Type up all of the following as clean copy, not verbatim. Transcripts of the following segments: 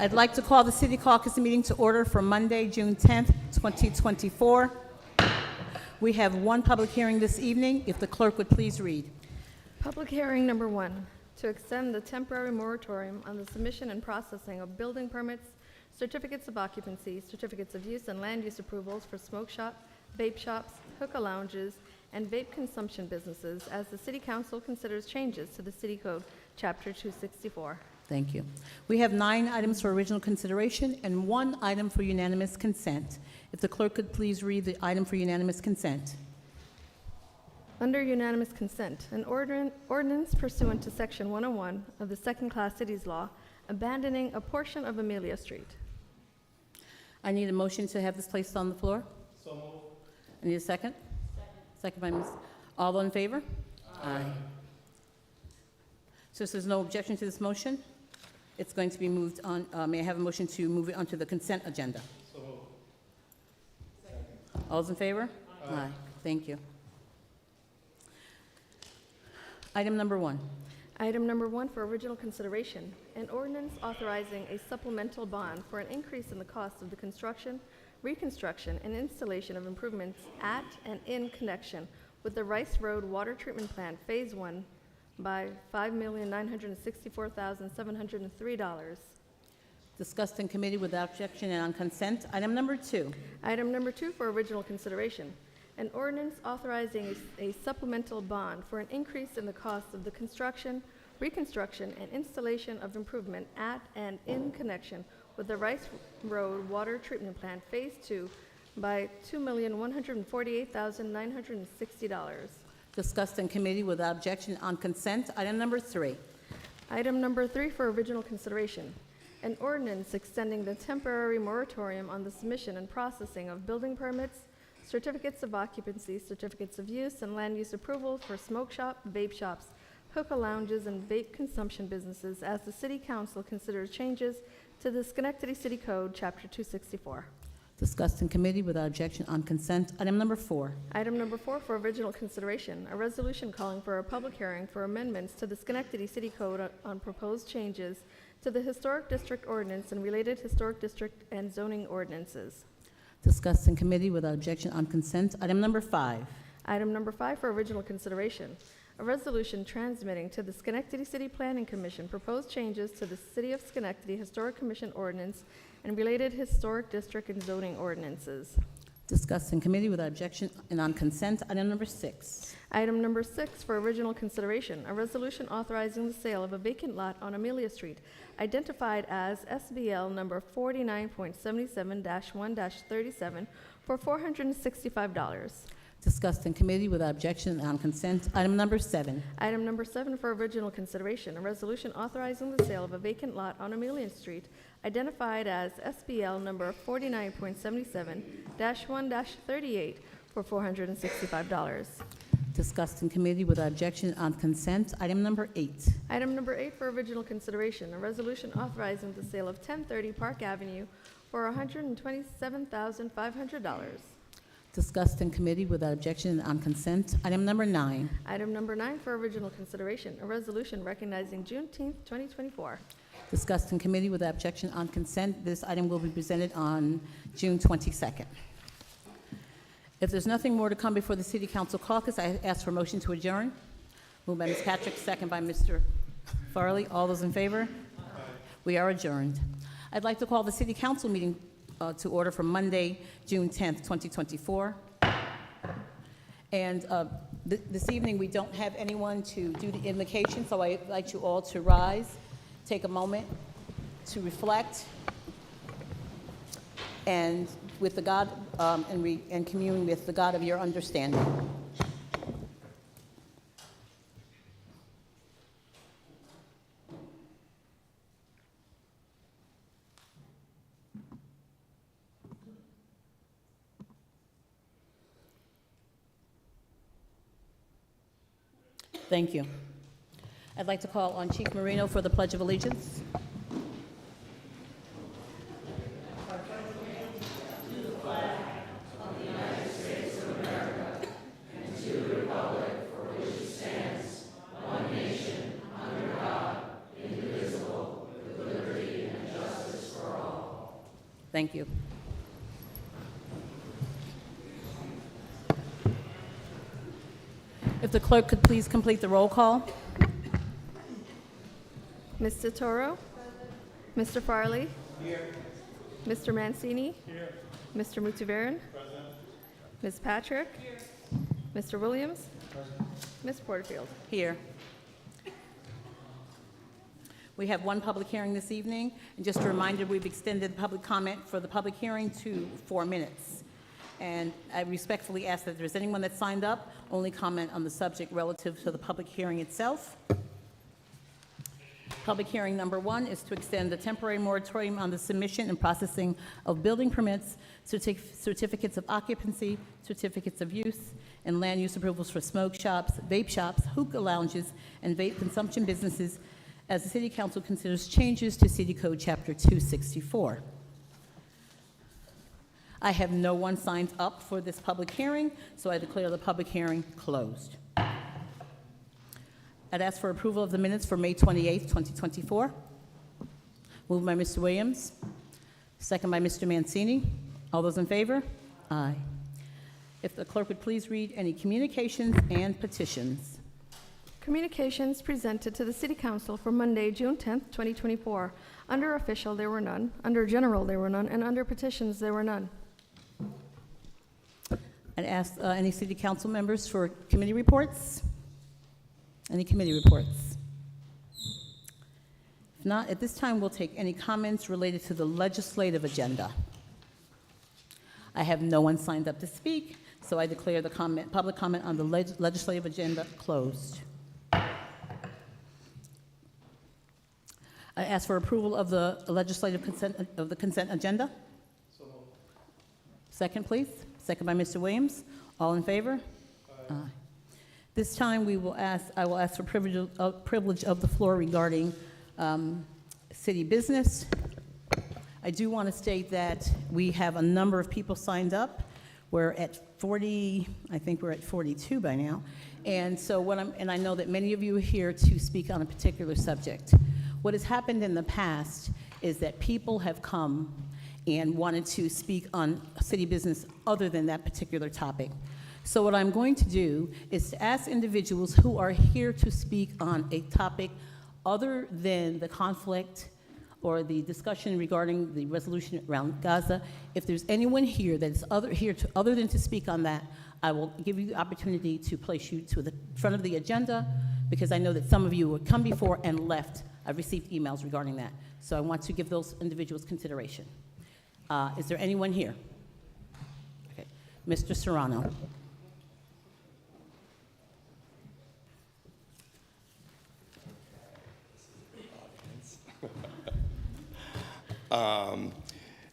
I'd like to call the City Caucus meeting to order for Monday, June 10th, 2024. We have one public hearing this evening. If the clerk would please read. Public hearing number 1, to extend the temporary moratorium on the submission and processing of building permits, certificates of occupancy, certificates of use, and land use approvals for smoke shop, vape shops, hookah lounges, and vape consumption businesses as the City Council considers changes to the City Code, Chapter 264. Thank you. We have 9 items for original consideration and 1 item for unanimous consent. If the clerk could please read the item for unanimous consent. Under unanimous consent, an ordinance pursuant to Section 101 of the Second-Class Cities Law, abandoning a portion of Amelia Street. I need a motion to have this placed on the floor. So moved. I need a second. Second by Ms. All in favor? Aye. So if there's no objection to this motion, it's going to be moved on. May I have a motion to move it onto the consent agenda? So moved. All those in favor? Aye. Thank you. Item number 1. Item number 1 for original consideration, an ordinance authorizing a supplemental bond for an increase in the cost of the construction, reconstruction, and installation of improvements at and in connection with the Rice Road Water Treatment Plant Phase 1 by $5,964,703. Discussed in committee without objection and on consent. Item number 2. Item number 2 for original consideration, an ordinance authorizing a supplemental bond for an increase in the cost of the construction, reconstruction, and installation of improvement at and in connection with the Rice Road Water Treatment Plant Phase 2 by $2,148,960. Discussed in committee without objection on consent. Item number 3. Item number 3 for original consideration, an ordinance extending the temporary moratorium on the submission and processing of building permits, certificates of occupancy, certificates of use, and land use approval for smoke shop, vape shops, hookah lounges, and vape consumption businesses as the City Council considers changes to the Schenectady City Code, Chapter 264. Discussed in committee without objection on consent. Item number 4. Item number 4 for original consideration, a resolution calling for a public hearing for amendments to the Schenectady City Code on proposed changes to the Historic District Ordinance and related Historic District and zoning ordinances. Discussed in committee without objection on consent. Item number 5. Item number 5 for original consideration, a resolution transmitting to the Schenectady City Planning Commission proposed changes to the City of Schenectady Historic Commission Ordinance and related Historic District and zoning ordinances. Discussed in committee without objection and on consent. Item number 6. Item number 6 for original consideration, a resolution authorizing the sale of a vacant lot on Amelia Street, identified as SBL number 49.77-1-37 for $465. Discussed in committee without objection and on consent. Item number 7. Item number 7 for original consideration, a resolution authorizing the sale of a vacant lot on Amelia Street, identified as SBL number 49.77-1-38 for $465. Discussed in committee without objection on consent. Item number 8. Item number 8 for original consideration, a resolution authorizing the sale of 1030 Park Avenue for $127,500. Discussed in committee without objection and on consent. Item number 9. Item number 9 for original consideration, a resolution recognizing Juneteenth 2024. Discussed in committee without objection on consent. This item will be presented on June 22nd. If there's nothing more to come before the City Council caucus, I ask for a motion to adjourn. Moved by Ms. Patrick, second by Mr. Farley. All those in favor? Aye. We are adjourned. I'd like to call the City Council meeting to order for Monday, June 10th, 2024. And this evening, we don't have anyone to do the invocation, so I invite you all to rise, take a moment to reflect, and with the God, and commune with the God of your understanding. Thank you. I'd like to call on Chief Marino for the Pledge of Allegiance. Thank you. If the clerk could please complete the roll call. Mr. Toro? Mr. Farley? Here. Mr. Mancini? Here. Mr. Mutivaran? Present. Ms. Patrick? Here. Mr. Williams? Present. Ms. Porterfield? Here. We have one public hearing this evening, and just a reminder, we've extended public comment for the public hearing to 4 minutes. And I respectfully ask that if there's anyone that signed up, only comment on the subject relative to the public hearing itself. Public hearing number 1 is to extend the temporary moratorium on the submission and processing of building permits, certificates of occupancy, certificates of use, and land use approvals for smoke shops, vape shops, hookah lounges, and vape consumption businesses as the City Council considers changes to City Code Chapter 264. I have no one signed up for this public hearing, so I declare the public hearing closed. I'd ask for approval of the minutes for May 28th, 2024. Moved by Mr. Williams, second by Mr. Mancini. All those in favor? Aye. If the clerk would please read any communications and petitions. Communications presented to the City Council for Monday, June 10th, 2024. Under official, there were none. Under general, there were none. And under petitions, there were none. I'd ask any City Council members for committee reports. Any committee reports? If not, at this time, we'll take any comments related to the legislative agenda. I have no one signed up to speak, so I declare the public comment on the legislative agenda closed. I ask for approval of the legislative consent agenda. So moved. Second, please. Second by Mr. Williams. All in favor? Aye. This time, I will ask for privilege of the floor regarding city business. I do want to state that we have a number of people signed up. We're at 40, I think we're at 42 by now. And so I know that many of you are here to speak on a particular subject. What has happened in the past is that people have come and wanted to speak on city business other than that particular topic. So what I'm going to do is to ask individuals who are here to speak on a topic other than the conflict or the discussion regarding the resolution around Gaza. If there's anyone here that is other than to speak on that, I will give you the opportunity to place you to the front of the agenda, because I know that some of you would come before and left. I've received emails regarding that. So I want to give those individuals consideration. Is there anyone here? Okay. Mr. Serrano.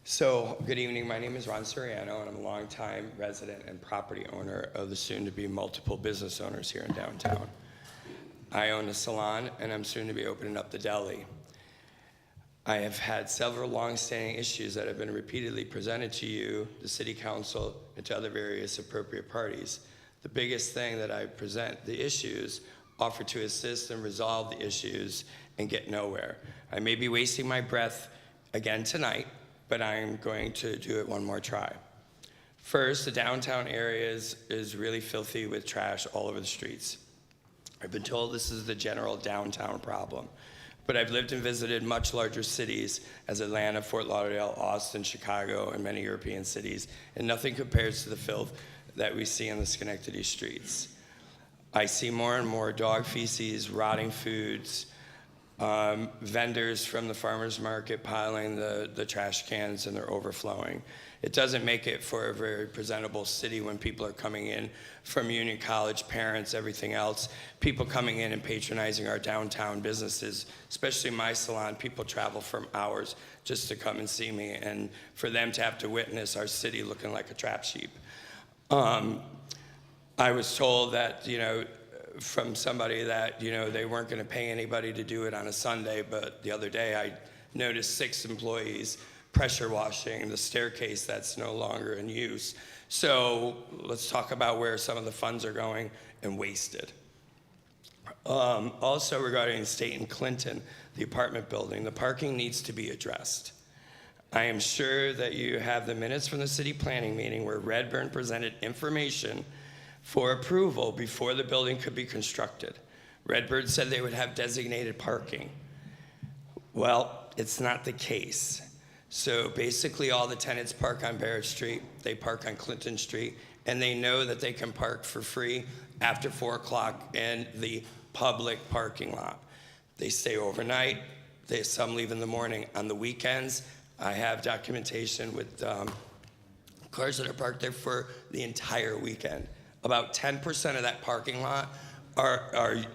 So, good evening. My name is Ron Soriano, and I'm a longtime resident and property owner of the soon-to-be multiple business owners here in downtown. I own a salon, and I'm soon to be opening up the deli. I have had several long-standing issues that have been repeatedly presented to you, the City Council, and to other various appropriate parties. The biggest thing that I present the issues, offer to assist and resolve the issues, and get nowhere. I may be wasting my breath again tonight, but I'm going to do it one more try. First, the downtown area is really filthy with trash all over the streets. I've been told this is the general downtown problem, but I've lived and visited much larger cities as Atlanta, Fort Lauderdale, Austin, Chicago, and many European cities, and nothing compares to the filth that we see in the Schenectady streets. I see more and more dog feces, rotting foods, vendors from the farmer's market piling the trash cans, and they're overflowing. It doesn't make it for a very presentable city when people are coming in from Union College, parents, everything else. People coming in and patronizing our downtown businesses, especially my salon. People travel from hours just to come and see me, and for them to have to witness our city looking like a trap sheep. I was told that, from somebody that, they weren't going to pay anybody to do it on a Sunday, but the other day I noticed 6 employees pressure washing the staircase that's no longer in use. So let's talk about where some of the funds are going and wasted. Also regarding State and Clinton, the apartment building, the parking needs to be addressed. I am sure that you have the minutes from the city planning meeting where Redburn presented information for approval before the building could be constructed. Redbird said they would have designated parking. Well, it's not the case. So basically all the tenants park on Barrett Street, they park on Clinton Street, and they know that they can park for free after 4 o'clock in the public parking lot. They stay overnight, some leave in the morning. On the weekends, I have documentation with cars that are parked there for the entire weekend. About 10% of that parking lot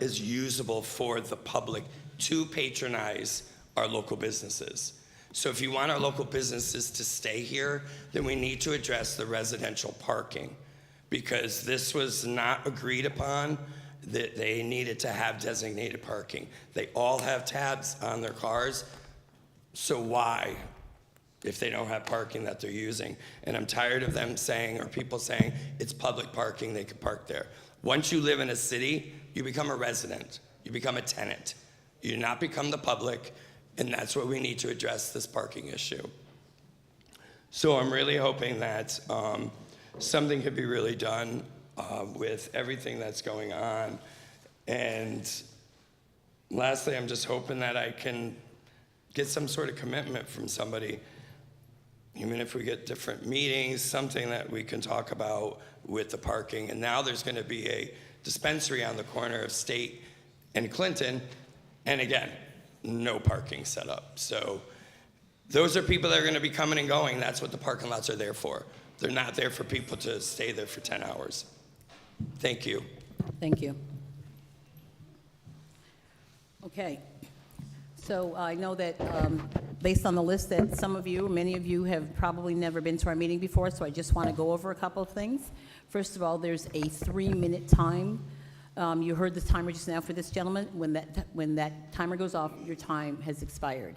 is usable for the public to patronize our local businesses. So if you want our local businesses to stay here, then we need to address the residential parking, because this was not agreed upon that they needed to have designated parking. They all have tabs on their cars, so why, if they don't have parking that they're using? And I'm tired of them saying, or people saying, it's public parking, they can park there. Once you live in a city, you become a resident, you become a tenant. You do not become the public, and that's what we need to address, this parking issue. So I'm really hoping that something could be really done with everything that's going on. And lastly, I'm just hoping that I can get some sort of commitment from somebody, even if we get different meetings, something that we can talk about with the parking. And now there's gonna be a dispensary on the corner of State and Clinton, and again, no parking set up. So those are people that are gonna be coming and going. That's what the parking lots are there for. They're not there for people to stay there for 10 hours. Thank you. Thank you. Okay. So I know that based on the list that some of you, many of you have probably never been to our meeting before, so I just want to go over a couple of things. First of all, there's a 3-minute time. You heard the timer just now for this gentleman. When that timer goes off, your time has expired.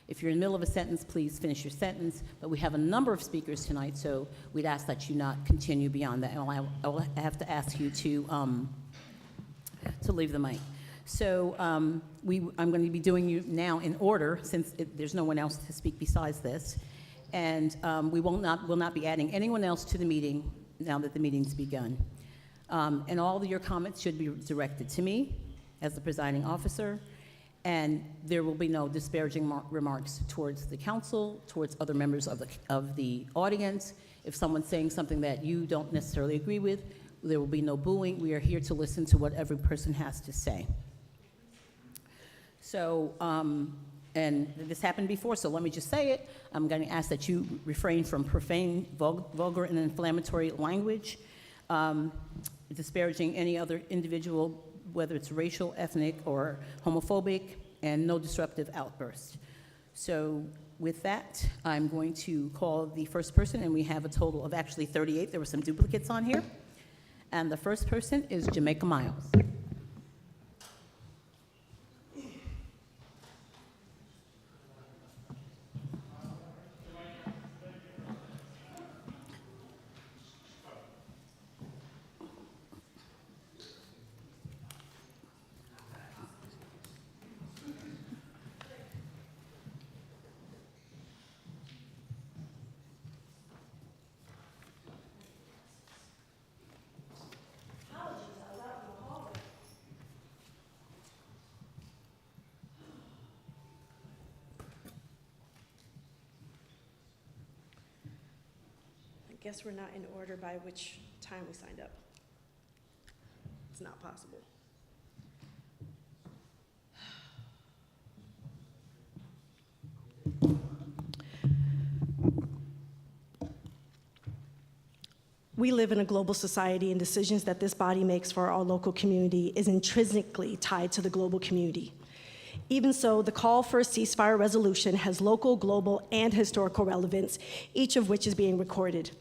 If you're in the middle of a sentence, please finish your sentence. But we have a number of speakers tonight, so we'd ask that you not continue beyond that. And I will have to ask you to leave the mic. So I'm going to be doing you now in order, since there's no one else to speak besides this. And we will not be adding anyone else to the meeting now that the meeting's begun. And all of your comments should be directed to me as the presiding officer. And there will be no disparaging remarks towards the council, towards other members of the audience. If someone's saying something that you don't necessarily agree with, there will be no booing. We are here to listen to what every person has to say. So, and this happened before, so let me just say it. I'm going to ask that you refrain from profane, vulgar, and inflammatory language, disparaging any other individual, whether it's racial, ethnic, or homophobic, and no disruptive outbursts. So with that, I'm going to call the first person, and we have a total of actually 38. There were some duplicates on here. And the first person is Jamaica Miles. I guess we're not in order by which time we signed up. It's not possible. We live in a global society, and decisions that this body makes for our local community is intrinsically tied to the global community. Even so, the call for a ceasefire resolution has local, global, and historical relevance, each of which is being recorded.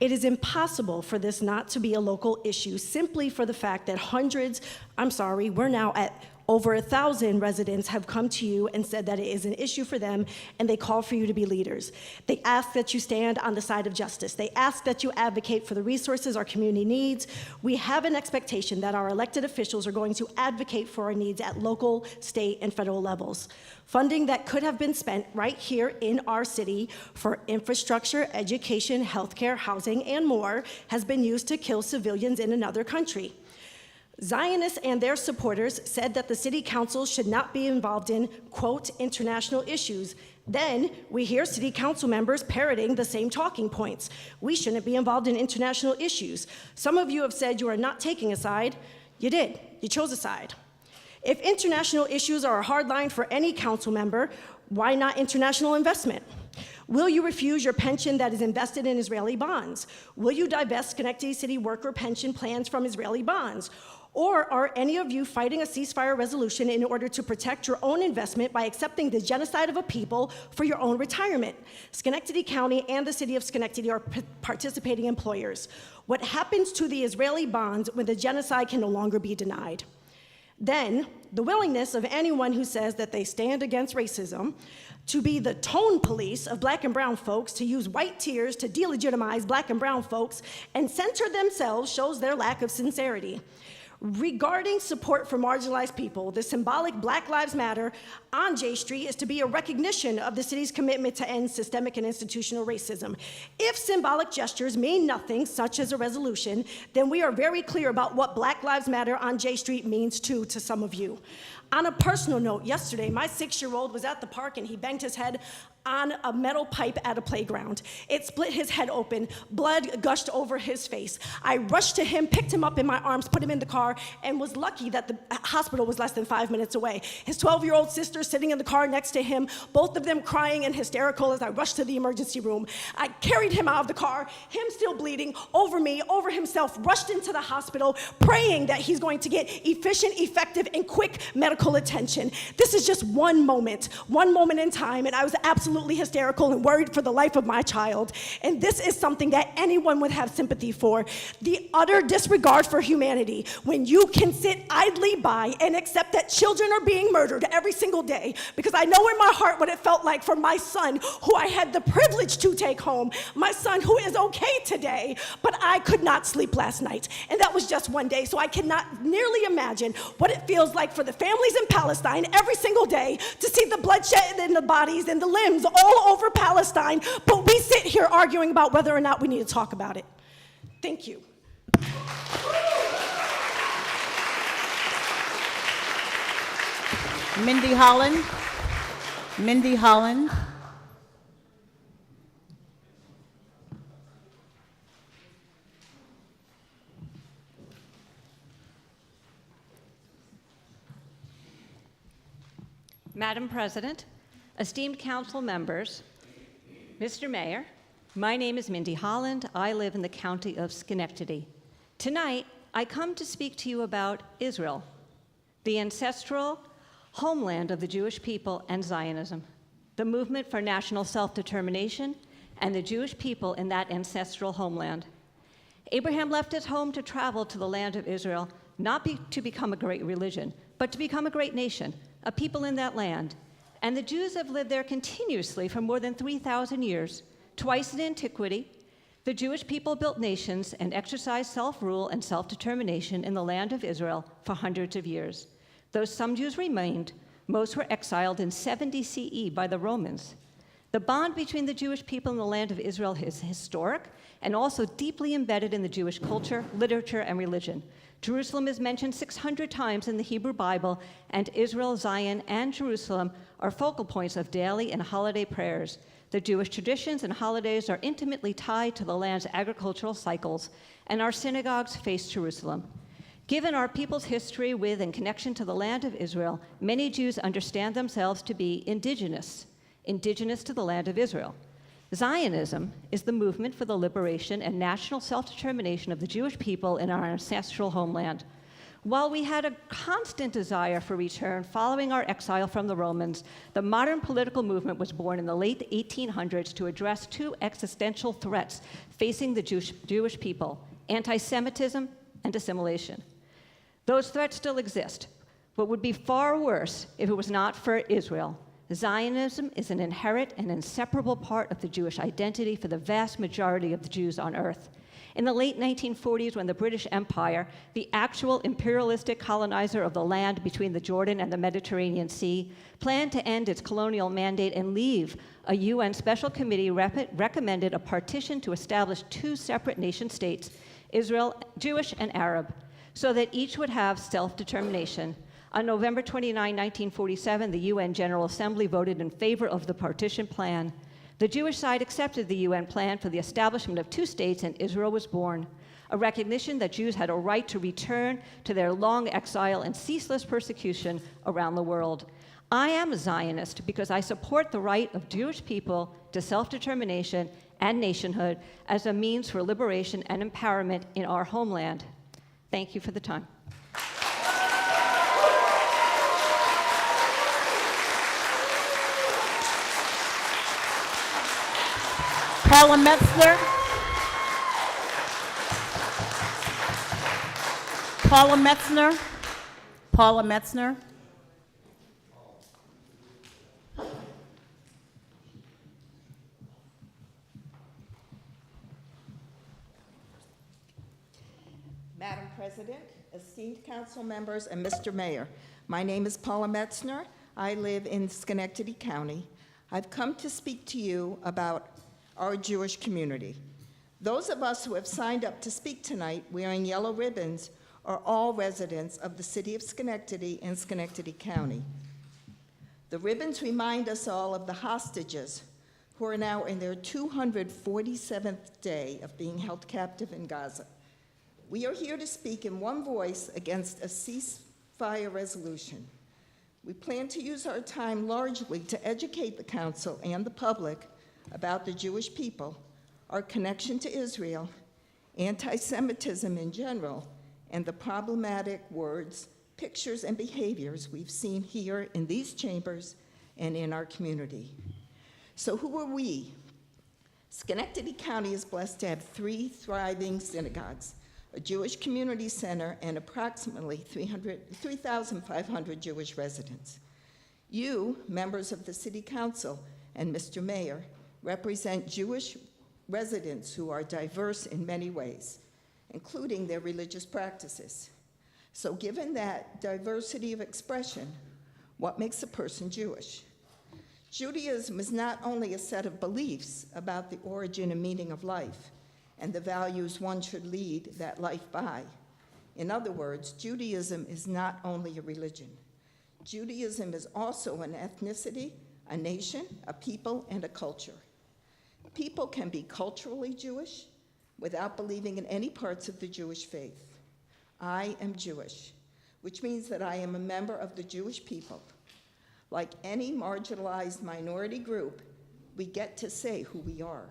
It is impossible for this not to be a local issue simply for the fact that we're now at Over 1,000 residents have come to you and said that it is an issue for them, and they call for you to be leaders. They ask that you stand on the side of justice. They ask that you advocate for the resources our community needs. We have an expectation that our elected officials are going to advocate for our needs at local, state, and federal levels. Funding that could have been spent right here in our city for infrastructure, education, healthcare, housing, and more has been used to kill civilians in another country. Zionists and their supporters said that the city council should not be involved in, quote, international issues. Then we hear city council members parroting the same talking points. We shouldn't be involved in international issues. Some of you have said you are not taking a side. You did. You chose a side. If international issues are a hard line for any council member, why not international investment? Will you refuse your pension that is invested in Israeli bonds? Will you divest Schenectady City worker pension plans from Israeli bonds? Or are any of you fighting a ceasefire resolution in order to protect your own investment by accepting the genocide of a people for your own retirement? Schenectady County and the city of Schenectady are participating employers. What happens to the Israeli bonds when the genocide can no longer be denied? Then, the willingness of anyone who says that they stand against racism to be the tone police of black and brown folks, to use white tears to delegitimize black and brown folks and center themselves shows their lack of sincerity. Regarding support for marginalized people, the symbolic Black Lives Matter on J Street is to be a recognition of the city's commitment to end systemic and institutional racism. If symbolic gestures mean nothing, such as a resolution, then we are very clear about what Black Lives Matter on J Street means to some of you. On a personal note, yesterday, my 6-year-old was at the park and he banged his head on a metal pipe at a playground. It split his head open. Blood gushed over his face. I rushed to him, picked him up in my arms, put him in the car, and was lucky that the hospital was less than 5 minutes away. His 12-year-old sister sitting in the car next to him, both of them crying and hysterical as I rushed to the emergency room. I carried him out of the car, him still bleeding, over me, over himself, rushed into the hospital, praying that he's going to get efficient, effective, and quick medical attention. This is just one moment in time, and I was absolutely hysterical and worried for the life of my child. And this is something that anyone would have sympathy for. The utter disregard for humanity, when you can sit idly by and accept that children are being murdered every single day, because I know in my heart what it felt like for my son, who I had the privilege to take home, my son who is okay today, but I could not sleep last night. And that was just one day, so I cannot nearly imagine what it feels like for the families in Palestine every single day to see the bloodshed in the bodies and the limbs all over Palestine, but we sit here arguing about whether or not we need to talk about it. Thank you. Mindy Holland. Mindy Holland. Madam President, esteemed council members, Mr. Mayor, my name is Mindy Holland. I live in the county of Schenectady. Tonight, I come to speak to you about Israel, the ancestral homeland of the Jewish people and Zionism, the movement for national self-determination, and the Jewish people in that ancestral homeland. Abraham left his home to travel to the land of Israel, not to become a great religion, but to become a great nation, a people in that land. And the Jews have lived there continuously for more than 3,000 years. Twice in antiquity, the Jewish people built nations and exercised self-rule and self-determination in the land of Israel for hundreds of years. Though some Jews remained, most were exiled in 70 CE by the Romans. The bond between the Jewish people and the land of Israel is historic and also deeply embedded in the Jewish culture, literature, and religion. Jerusalem is mentioned 600 times in the Hebrew Bible, and Israel, Zion, and Jerusalem are focal points of daily and holiday prayers. The Jewish traditions and holidays are intimately tied to the land's agricultural cycles, and our synagogues face Jerusalem. Given our people's history with and connection to the land of Israel, many Jews understand themselves to be indigenous to the land of Israel. Zionism is the movement for the liberation and national self-determination of the Jewish people in our ancestral homeland. While we had a constant desire for return following our exile from the Romans, the modern political movement was born in the late 1800s to address two existential threats facing the Jewish people: anti-Semitism and assimilation. Those threats still exist. but would be far worse if it was not for Israel. Zionism is an inherent and inseparable part of the Jewish identity for the vast majority of the Jews on earth. In the late 1940s, when the British Empire, the actual imperialistic colonizer of the land between the Jordan and the Mediterranean Sea, planned to end its colonial mandate and leave, a UN special committee recommended a partition to establish two separate nation states, Israel, Jewish and Arab, so that each would have self-determination. On November 29, 1947, the UN General Assembly voted in favor of the partition plan. The Jewish side accepted the UN plan for the establishment of two states, and Israel was born, a recognition that Jews had a right to return to their long exile and ceaseless persecution around the world. I am a Zionist because I support the right of Jewish people to self-determination and nationhood as a means for liberation and empowerment in our homeland. Thank you for the time. Paula Metzner. Paula Metzner. Paula Metzner. Madam President, esteemed council members, and Mr. Mayor, my name is Paula Metzner. I live in Schenectady County. I've come to speak to you about our Jewish community. Those of us who have signed up to speak tonight wearing yellow ribbons are all residents of the city of Schenectady and Schenectady County. The ribbons remind us all of the hostages who are now in their 247th day of being held captive in Gaza. We are here to speak in one voice against a ceasefire resolution. We plan to use our time largely to educate the council and the public about the Jewish people, our connection to Israel, anti-Semitism in general, and the problematic words, pictures, and behaviors we've seen here in these chambers and in our community. So who are we? Schenectady County is blessed to have 3 thriving synagogues, a Jewish community center, and approximately 3,500 Jewish residents. You, members of the City Council, and Mr. Mayor, represent Jewish residents who are diverse in many ways, including their religious practices. So given that diversity of expression, what makes a person Jewish? Judaism is not only a set of beliefs about the origin and meaning of life and the values one should lead that life by. In other words, Judaism is not only a religion. Judaism is also an ethnicity, a nation, a people, and a culture. People can be culturally Jewish without believing in any parts of the Jewish faith. I am Jewish, which means that I am a member of the Jewish people. Like any marginalized minority group, we get to say who we are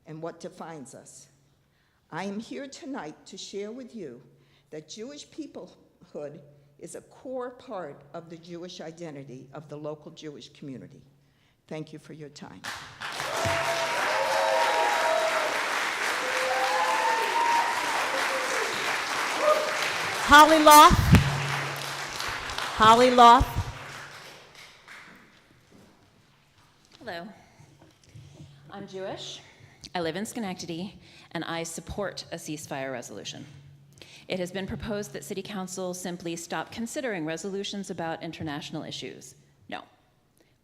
and what defines us. I am here tonight to share with you that Jewish peoplehood is a core part of the Jewish identity of the local Jewish community. Thank you for your time. Holly Loft. Holly Loft. Hello. I'm Jewish. I live in Schenectady, and I support a ceasefire resolution. It has been proposed that City Council simply stop considering resolutions about international issues. No.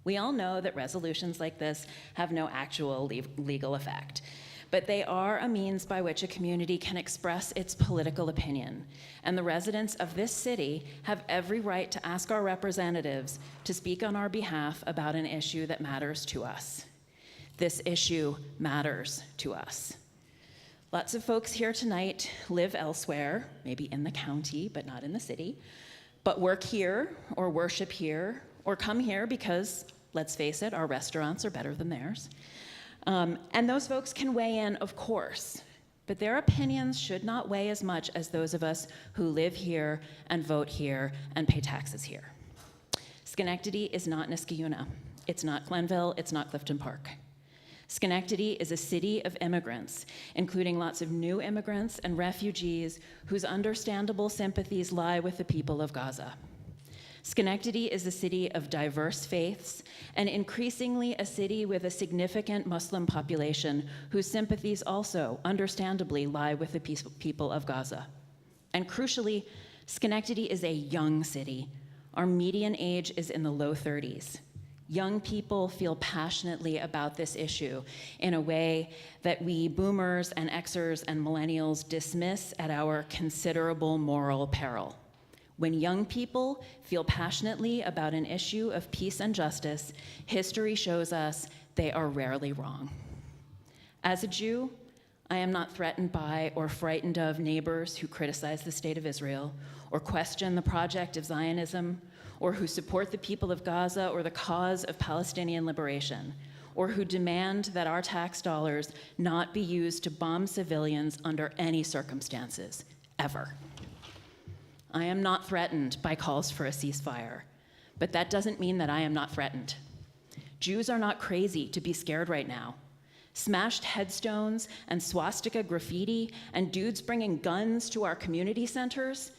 We all know that resolutions like this have no actual legal effect, but they are a means by which a community can express its political opinion. And the residents of this city have every right to ask our representatives to speak on our behalf about an issue that matters to us. This issue matters to us. Lots of folks here tonight live elsewhere, maybe in the county, but not in the city, but work here or worship here or come here because, let's face it, our restaurants are better than theirs. And those folks can weigh in, of course, but their opinions should not weigh as much as those of us who live here and vote here and pay taxes here. Schenectady is not Niskayuna. It's not Glenville. It's not Clifton Park. Schenectady is a city of immigrants, including lots of new immigrants and refugees whose understandable sympathies lie with the people of Gaza. Schenectady is a city of diverse faiths and increasingly a city with a significant Muslim population whose sympathies also, understandably, lie with the people of Gaza. And crucially, Schenectady is a young city. Our median age is in the low 30s. Young people feel passionately about this issue in a way that we boomers and Xers and millennials dismiss at our considerable moral peril. When young people feel passionately about an issue of peace and justice, history shows us they are rarely wrong. As a Jew, I am not threatened by or frightened of neighbors who criticize the state of Israel or question the project of Zionism, or who support the people of Gaza or the cause of Palestinian liberation, or who demand that our tax dollars not be used to bomb civilians under any circumstances, ever. I am not threatened by calls for a ceasefire, but that doesn't mean that I am not threatened. Jews are not crazy to be scared right now. Smashed headstones and swastika graffiti and dudes bringing guns to our community centers,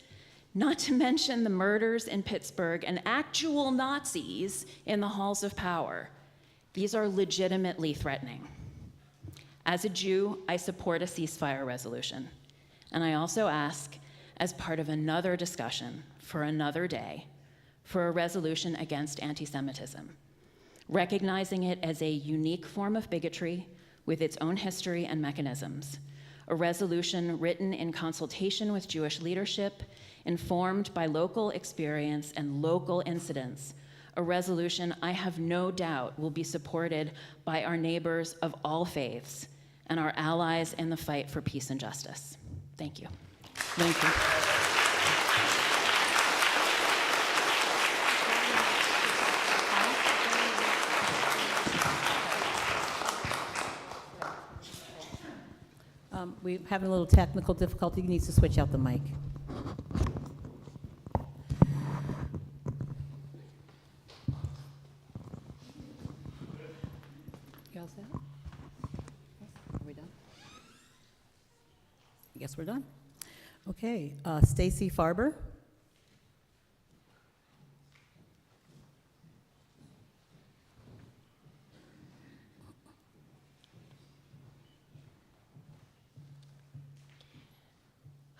not to mention the murders in Pittsburgh and actual Nazis in the halls of power. These are legitimately threatening. As a Jew, I support a ceasefire resolution. And I also ask, as part of another discussion for another day, for a resolution against anti-Semitism, recognizing it as a unique form of bigotry with its own history and mechanisms, a resolution written in consultation with Jewish leadership, informed by local experience and local incidents, a resolution I have no doubt will be supported by our neighbors of all faiths and our allies in the fight for peace and justice. Thank you. Thank you. We're having a little technical difficulty. He needs to switch out the mic. You all set? Are we done? I guess we're done. Okay, Stacy Farber.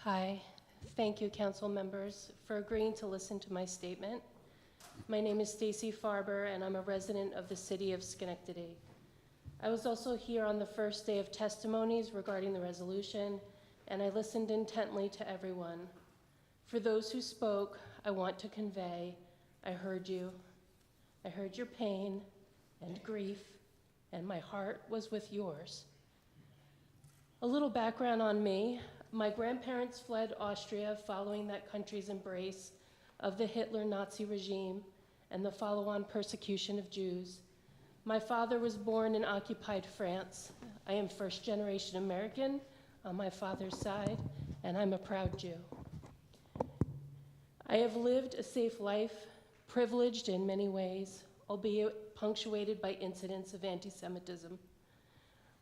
Hi, thank you, council members, for agreeing to listen to my statement. My name is Stacy Farber, and I'm a resident of the city of Schenectady. I was also here on the first day of testimonies regarding the resolution, and I listened intently to everyone. For those who spoke, I want to convey, I heard you. I heard your pain and grief, and my heart was with yours. A little background on me. My grandparents fled Austria following that country's embrace of the Hitler Nazi regime and the follow-on persecution of Jews. My father was born in occupied France. I am first-generation American on my father's side, and I'm a proud Jew. I have lived a safe life, privileged in many ways, albeit punctuated by incidents of anti-Semitism.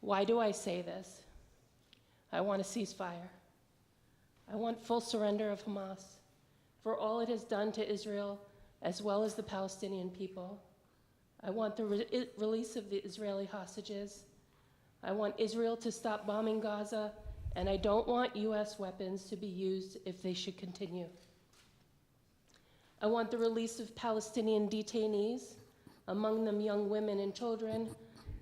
Why do I say this? I want a ceasefire. I want full surrender of Hamas for all it has done to Israel as well as the Palestinian people. I want the release of the Israeli hostages. I want Israel to stop bombing Gaza, and I don't want US weapons to be used if they should continue. I want the release of Palestinian detainees, among them young women and children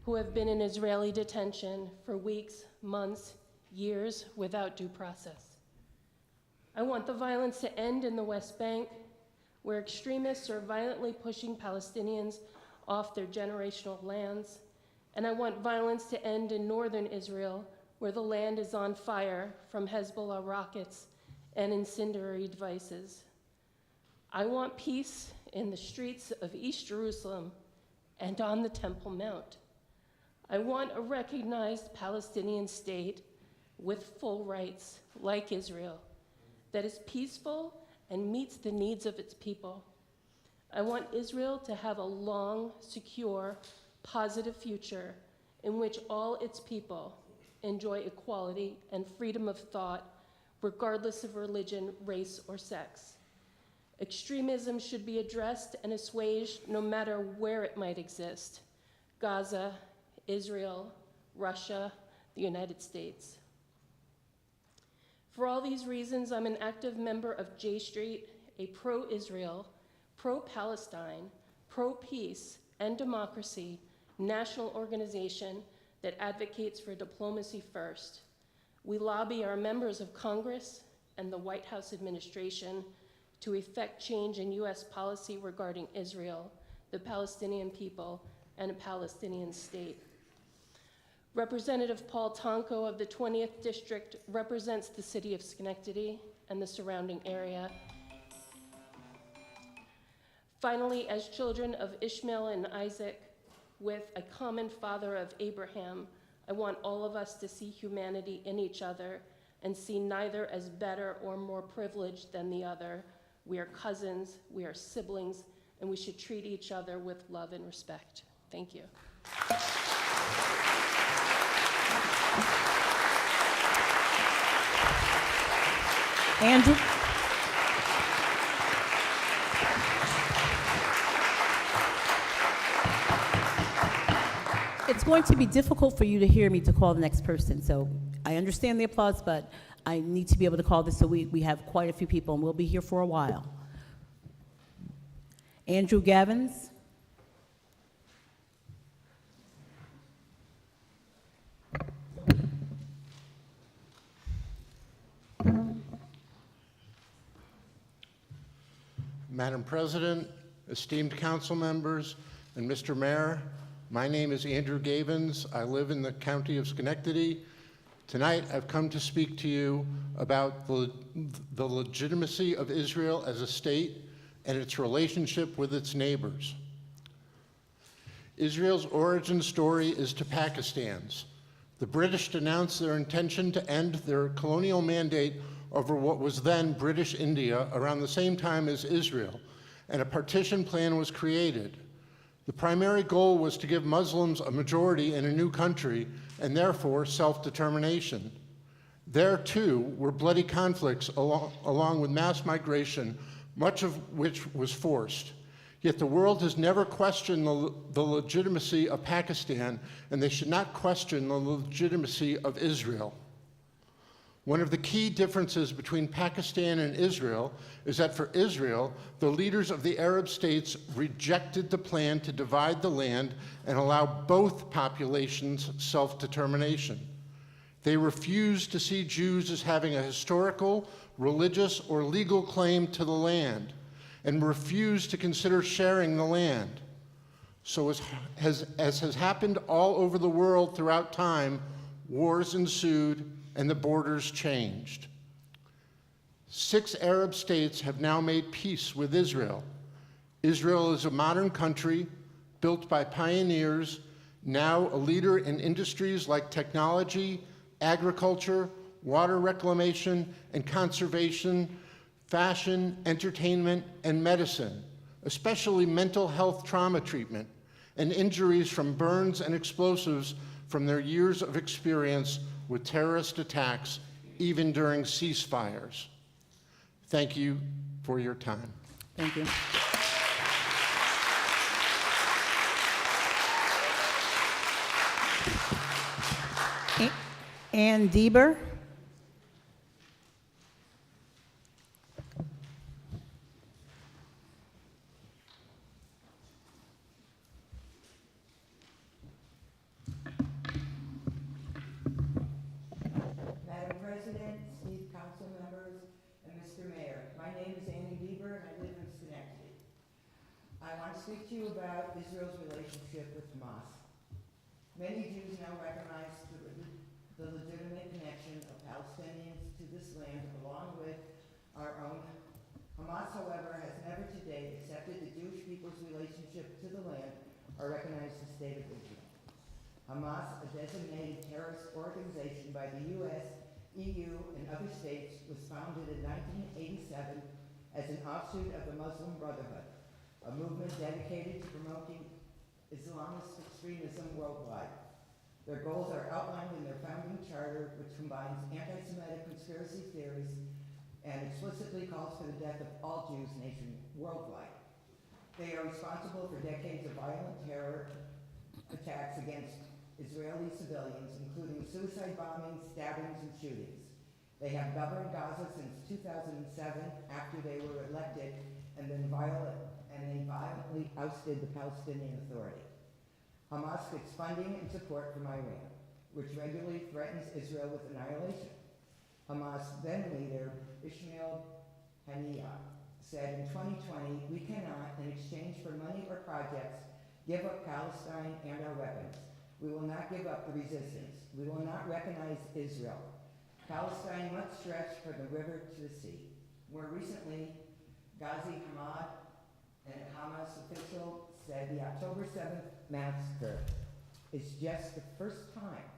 who have been in Israeli detention for weeks, months, years without due process. I want the violence to end in the West Bank, where extremists are violently pushing Palestinians off their generational lands. And I want violence to end in northern Israel, where the land is on fire from Hezbollah rockets and incendiary devices. I want peace in the streets of East Jerusalem and on the Temple Mount. I want a recognized Palestinian state with full rights, like Israel, that is peaceful and meets the needs of its people. I want Israel to have a long, secure, positive future in which all its people enjoy equality and freedom of thought, regardless of religion, race, or sex. Extremism should be addressed and assuaged no matter where it might exist: Gaza, Israel, Russia, the United States. For all these reasons, I'm an active member of J Street, a pro-Israel, pro-Palestine, pro-peace and democracy national organization that advocates for diplomacy first. We lobby our members of Congress and the White House administration to effect change in U.S. policy regarding Israel, the Palestinian people, and a Palestinian state. Representative Paul Tonko of the 20th District represents the city of Schenectady and the surrounding area. Finally, as children of Ishmael and Isaac, with a common father of Abraham, I want all of us to see humanity in each other and see neither as better or more privileged than the other. We are cousins, we are siblings, and we should treat each other with love and respect. Thank you. Andrew? It's going to be difficult for you to hear me to call the next person, so I understand the applause, but I need to be able to call this, so we have quite a few people, and we'll be here for a while. Andrew Gavins? Madam President, esteemed council members, and Mr. Mayor, my name is Andrew Gavins. I live in the county of Schenectady. Tonight, I've come to speak to you about the legitimacy of Israel as a state and its relationship with its neighbors. Israel's origin story is to Pakistan's. The British announced their intention to end their colonial mandate over what was then British India around the same time as Israel, and a partition plan was created. The primary goal was to give Muslims a majority in a new country and therefore self-determination. There too were bloody conflicts along with mass migration, much of which was forced. Yet the world has never questioned the legitimacy of Pakistan, and they should not question the legitimacy of Israel. One of the key differences between Pakistan and Israel is that for Israel, the leaders of the Arab states rejected the plan to divide the land and allow both populations self-determination. They refused to see Jews as having a historical, religious, or legal claim to the land, and refused to consider sharing the land. So as has happened all over the world throughout time, wars ensued and the borders changed. 6 Arab states have now made peace with Israel. Israel is a modern country built by pioneers, now a leader in industries like technology, agriculture, water reclamation and conservation, fashion, entertainment, and medicine, especially mental health trauma treatment and injuries from burns and explosives from their years of experience with terrorist attacks, even during ceasefires. Thank you for your time. Thank you. Ann Dieber? Madam President, esteemed council members, and Mr. Mayor, my name is Annie Bieber and I live in Schenectady. I want to speak to you about Israel's relationship with Hamas. Many Jews now recognize the legitimate connection of Palestinians to this land along with our own. Hamas, however, has never to date accepted the Jewish people's relationship to the land or recognized the state of Israel. Hamas, a designated terrorist organization by the U.S., EU, and other states, was founded in 1987 as an offshoot of the Muslim Brotherhood, a movement dedicated to promoting Islamist extremism worldwide. Their goals are outlined in their founding charter, which combines anti-Semitic conspiracy theories and explicitly calls for the death of all Jews worldwide. They are responsible for decades of violent terror attacks against Israeli civilians, including suicide bombings, stabbings, and shootings. They have governed Gaza since 2007 after they were elected, and they violently ousted the Palestinian Authority. Hamas gets funding and support from Iran, which regularly threatens Israel with annihilation. Hamas then leader Ismail Haniyeh said in 2020, "We cannot, in exchange for money or projects, give up Palestine and our weapons. We will not give up the resistance. We will not recognize Israel. Palestine must stretch from the river to the sea." More recently, Ghazi Hamad, an Hamas official, said the October 7th massacre is just the first time,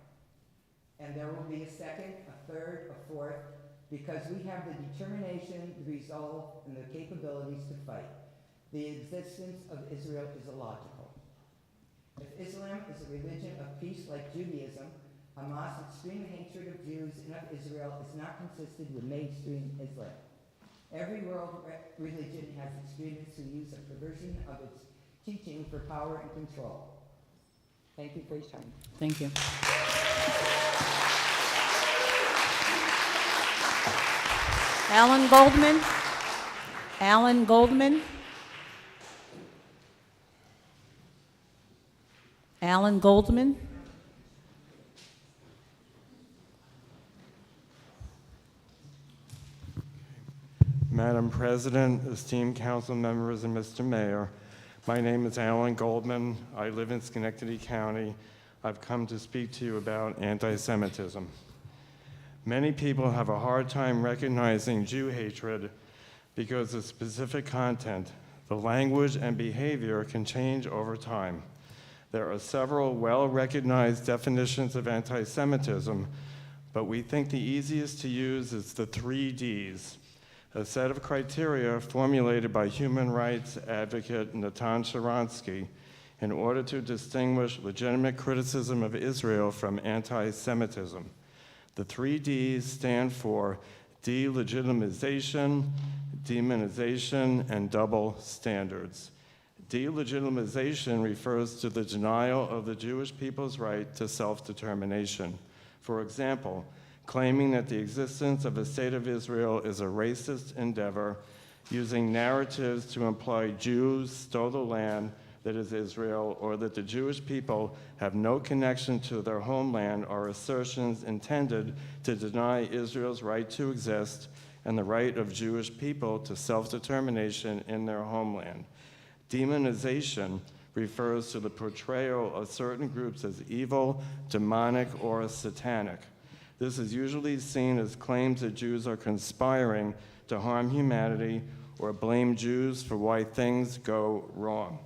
and there will be a second, a third, a fourth, because we have the determination, the resolve, and the capabilities to fight. The existence of Israel is illogical. If Islam is a religion of peace like Judaism, Hamas' extreme hatred of Jews and of Israel is not consistent with mainstream Islam. Every world religion has extremists who use a perversion of its teaching for power and control. Thank you for your time. Thank you. Alan Goldman. Alan Goldman. Alan Goldman. Madam President, esteemed council members, and Mr. Mayor, my name is Alan Goldman. I live in Schenectady County. I've come to speak to you about anti-Semitism. Many people have a hard time recognizing Jew hatred because the specific content, the language, and behavior can change over time. There are several well-recognized definitions of anti-Semitism, but we think the easiest to use is the 3 Ds, a set of criteria formulated by human rights advocate Natan Sharansky in order to distinguish legitimate criticism of Israel from anti-Semitism. The 3 Ds stand for delegitimization, demonization, and double standards. Delegitimization refers to the denial of the Jewish people's right to self-determination. For example, claiming that the existence of a state of Israel is a racist endeavor, using narratives to imply Jews stole the land that is Israel, or that the Jewish people have no connection to their homeland, are assertions intended to deny Israel's right to exist and the right of Jewish people to self-determination in their homeland. Demonization refers to the portrayal of certain groups as evil, demonic, or satanic. This is usually seen as claims that Jews are conspiring to harm humanity or blame Jews for why things go wrong.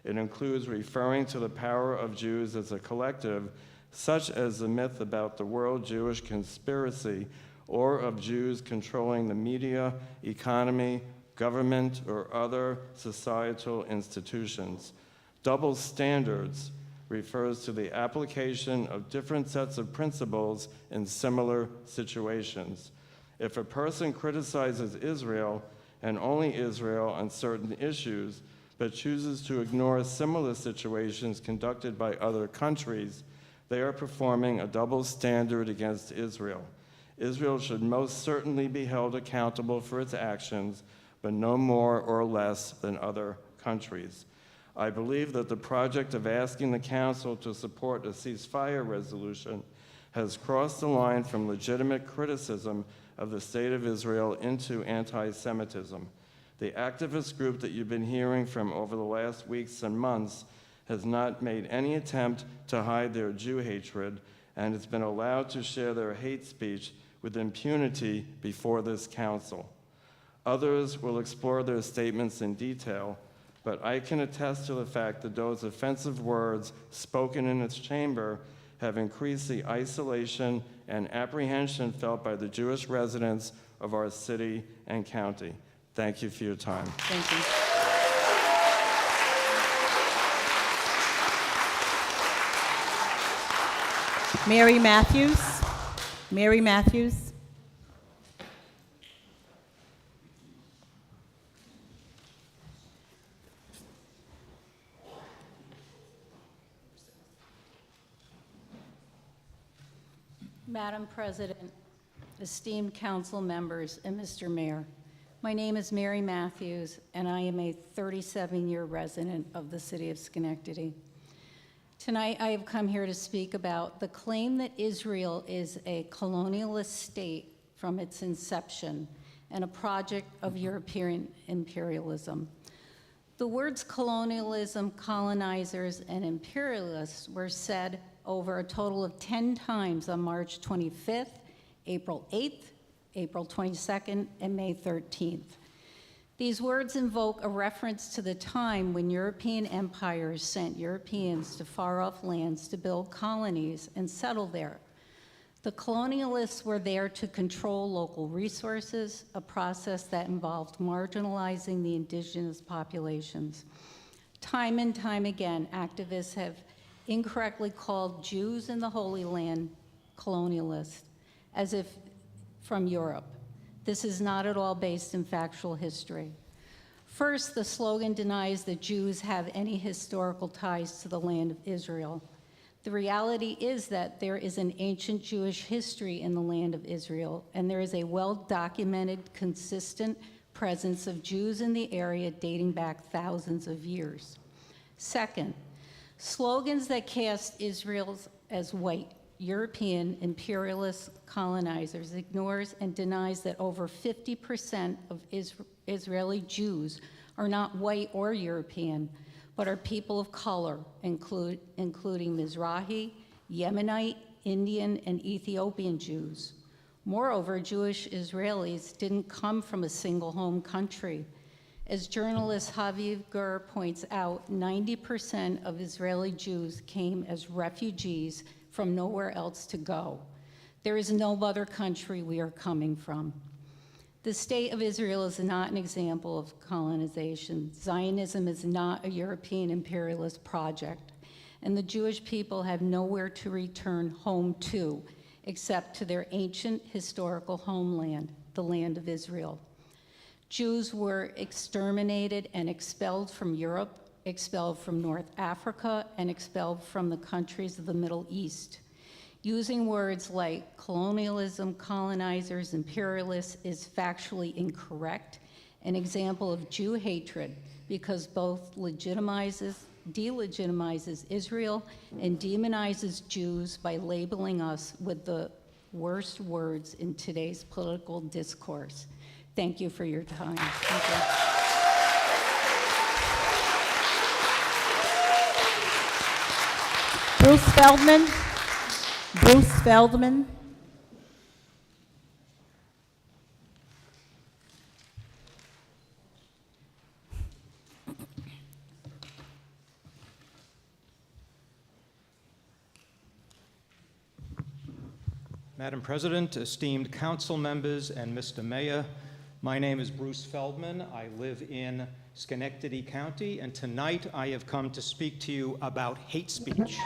It includes referring to the power of Jews as a collective, such as the myth about the world Jewish conspiracy, or of Jews controlling the media, economy, government, or other societal institutions. Double standards refers to the application of different sets of principles in similar situations. If a person criticizes Israel, and only Israel, on certain issues, but chooses to ignore similar situations conducted by other countries, they are performing a double standard against Israel. Israel should most certainly be held accountable for its actions, but no more or less than other countries. I believe that the project of asking the Council to support a ceasefire resolution has crossed the line from legitimate criticism of the State of Israel into anti-Semitism. The activist group that you've been hearing from over the last weeks and months has not made any attempt to hide their Jew hatred and has been allowed to share their hate speech with impunity before this Council. Others will explore their statements in detail, but I can attest to the fact that those offensive words spoken in its chamber have increased the isolation and apprehension felt by the Jewish residents of our city and county. Thank you for your time. Thank you. Mary Matthews. Mary Matthews. Madam President, esteemed council members, and Mr. Mayor, my name is Mary Matthews, and I am a 37-year resident of the city of Schenectady. Tonight, I have come here to speak about the claim that Israel is a colonialist state from its inception and a project of European imperialism. The words colonialism, colonizers, and imperialists were said over a total of 10 times on March 25th, April 8th, April 22nd, and May 13th. These words invoke a reference to the time when European empires sent Europeans to far-off lands to build colonies and settle there. The colonialists were there to control local resources, a process that involved marginalizing the indigenous populations. Time and time again, activists have incorrectly called Jews in the Holy Land colonialists, as if from Europe. This is not at all based in factual history. First, the slogan denies that Jews have any historical ties to the land of Israel. The reality is that there is an ancient Jewish history in the land of Israel, and there is a well-documented, consistent presence of Jews in the area dating back thousands of years. Second, slogans that cast Israel as white, European imperialist colonizers ignores and denies that over 50% of Israeli Jews are not white or European, but are people of color, including Mizrahi, Yemenite, Indian, and Ethiopian Jews. Moreover, Jewish Israelis didn't come from a single home country. As journalist Haviv Gur points out, 90% of Israeli Jews came as refugees from nowhere else to go. There is no other country we are coming from. The state of Israel is not an example of colonization. Zionism is not a European imperialist project, and the Jewish people have nowhere to return home to except to their ancient historical homeland, the land of Israel. Jews were exterminated and expelled from Europe, expelled from North Africa, and expelled from the countries of the Middle East. Using words like colonialism, colonizers, imperialists is factually incorrect, an example of Jew hatred, because both delegitimizes Israel and demonizes Jews by labeling us with the worst words in today's political discourse. Thank you for your time. Thank you. Bruce Feldman. Bruce Feldman. Madam President, esteemed council members, and Mr. Mayor, my name is Bruce Feldman. I live in Schenectady County, and tonight I have come to speak to you about hate speech.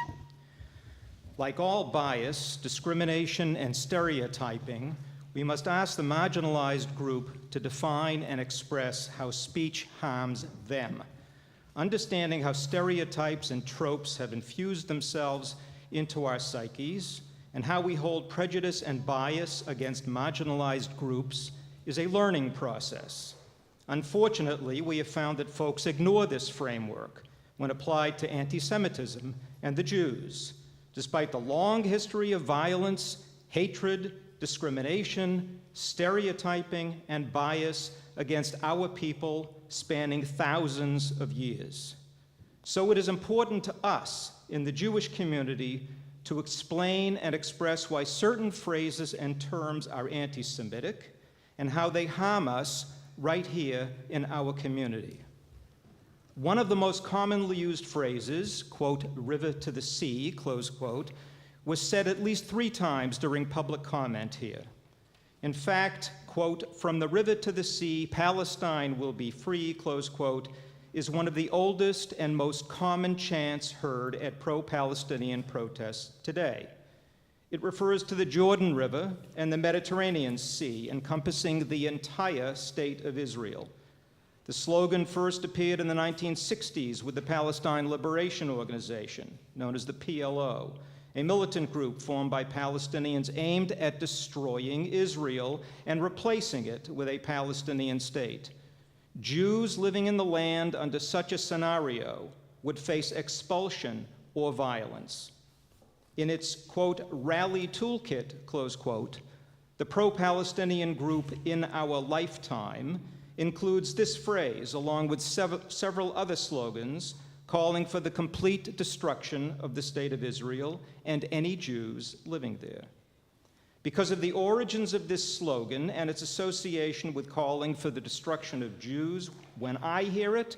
Like all bias, discrimination, and stereotyping, we must ask the marginalized group to define and express how speech harms them. Understanding how stereotypes and tropes have infused themselves into our psyches, and how we hold prejudice and bias against marginalized groups is a learning process. Unfortunately, we have found that folks ignore this framework when applied to anti-Semitism and the Jews, despite the long history of violence, hatred, discrimination, stereotyping, and bias against our people spanning thousands of years. So it is important to us in the Jewish community to explain and express why certain phrases and terms are anti-Semitic and how they harm us right here in our community. One of the most commonly used phrases, quote, river to the sea, close quote, was said at least 3 times during public comment here. In fact, quote, from the river to the sea, Palestine will be free, close quote, is one of the oldest and most common chants heard at pro-Palestinian protests today. It refers to the Jordan River and the Mediterranean Sea, encompassing the entire state of Israel. The slogan first appeared in the 1960s with the Palestine Liberation Organization, known as the PLO, a militant group formed by Palestinians aimed at destroying Israel and replacing it with a Palestinian state. Jews living in the land under such a scenario would face expulsion or violence. In its, quote, rally toolkit, close quote, the pro-Palestinian group In Our Lifetime includes this phrase, along with several other slogans, calling for the complete destruction of the state of Israel and any Jews living there. Because of the origins of this slogan and its association with calling for the destruction of Jews, when I hear it,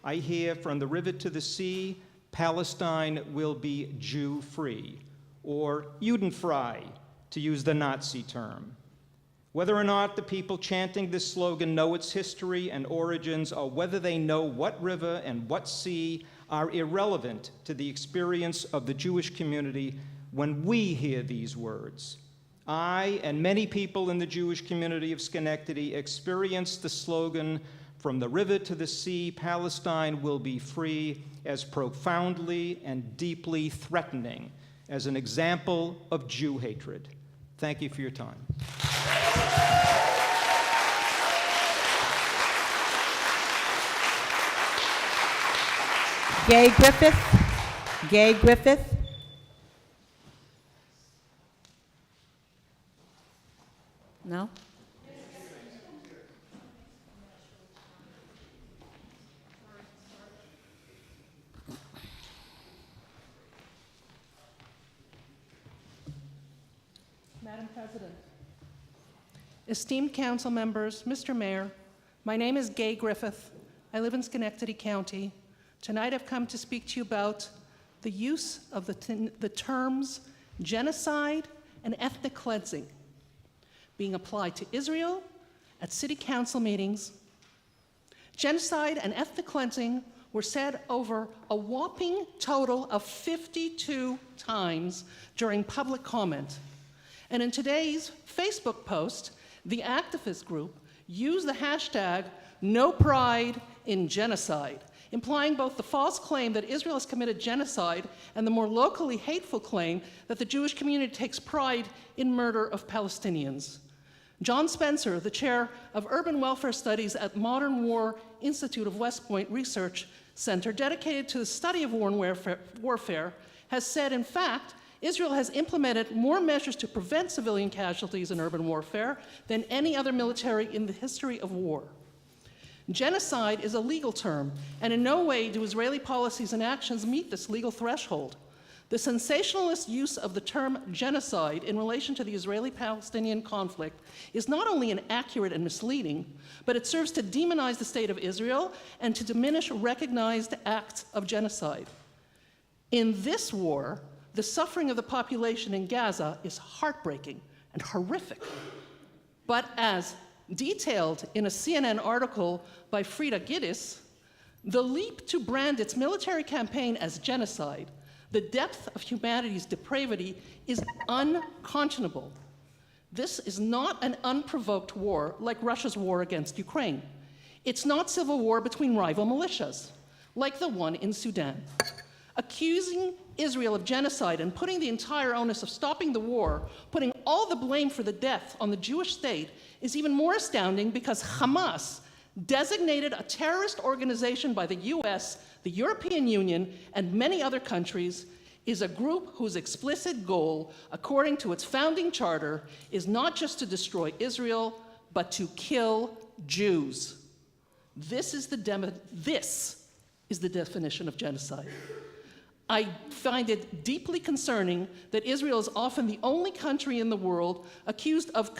I hear from the river to the sea, Palestine will be Jew-free, or Judenfrei, to use the Nazi term. Whether or not the people chanting this slogan know its history and origins, or whether they know what river and what sea, are irrelevant to the experience of the Jewish community when we hear these words. I and many people in the Jewish community of Schenectady experience the slogan, "From the river to the sea, Palestine will be free," as profoundly and deeply threatening as an example of Jew hatred. Thank you for your time. Gay Griffith. Gay Griffith. No? Madam President, esteemed council members, Mr. Mayor, my name is Gay Griffith. I live in Schenectady County. Tonight I've come to speak to you about the use of the terms genocide and ethnic cleansing being applied to Israel at city council meetings. Genocide and ethnic cleansing were said over a whopping total of 52 times during public comment. And in today's Facebook post, the activist group used the hashtag #NoPrideInGenocide, implying both the false claim that Israel has committed genocide and the more locally hateful claim that the Jewish community takes pride in murder of Palestinians. John Spencer, the chair of Urban Welfare Studies at Modern War Institute of West Point Research Center, dedicated to the study of war and warfare, has said, in fact, Israel has implemented more measures to prevent civilian casualties in urban warfare than any other military in the history of war. Genocide is a legal term, and in no way do Israeli policies and actions meet this legal threshold. The sensationalist use of the term genocide in relation to the Israeli-Palestinian conflict is not only inaccurate and misleading, but it serves to demonize the state of Israel and to diminish recognized acts of genocide. In this war, the suffering of the population in Gaza is heartbreaking and horrific. But as detailed in a CNN article by Frida Giddis, the leap to brand its military campaign as genocide, the depth of humanity's depravity, is unconscionable. This is not an unprovoked war like Russia's war against Ukraine. It's not civil war between rival militias, like the one in Sudan. Accusing Israel of genocide and putting the entire onus of stopping the war, putting all the blame for the death on the Jewish state, is even more astounding because Hamas, designated a terrorist organization by the US, the European Union, and many other countries, is a group whose explicit goal, according to its founding charter, is not just to destroy Israel, but to kill Jews. This is the definition of genocide. I find it deeply concerning that Israel is often the only country in the world accused of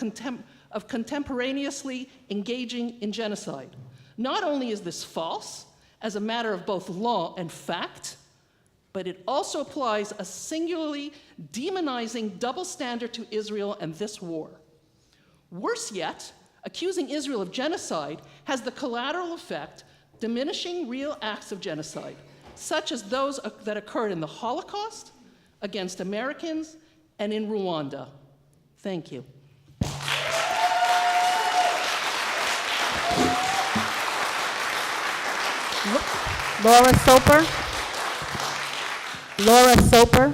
contemporaneously engaging in genocide. Not only is this false, as a matter of both law and fact, but it also applies a singularly demonizing double standard to Israel and this war. Worse yet, accusing Israel of genocide has the collateral effect diminishing real acts of genocide, such as those that occurred in the Holocaust, against Americans, and in Rwanda. Thank you. Laura Soper. Laura Soper.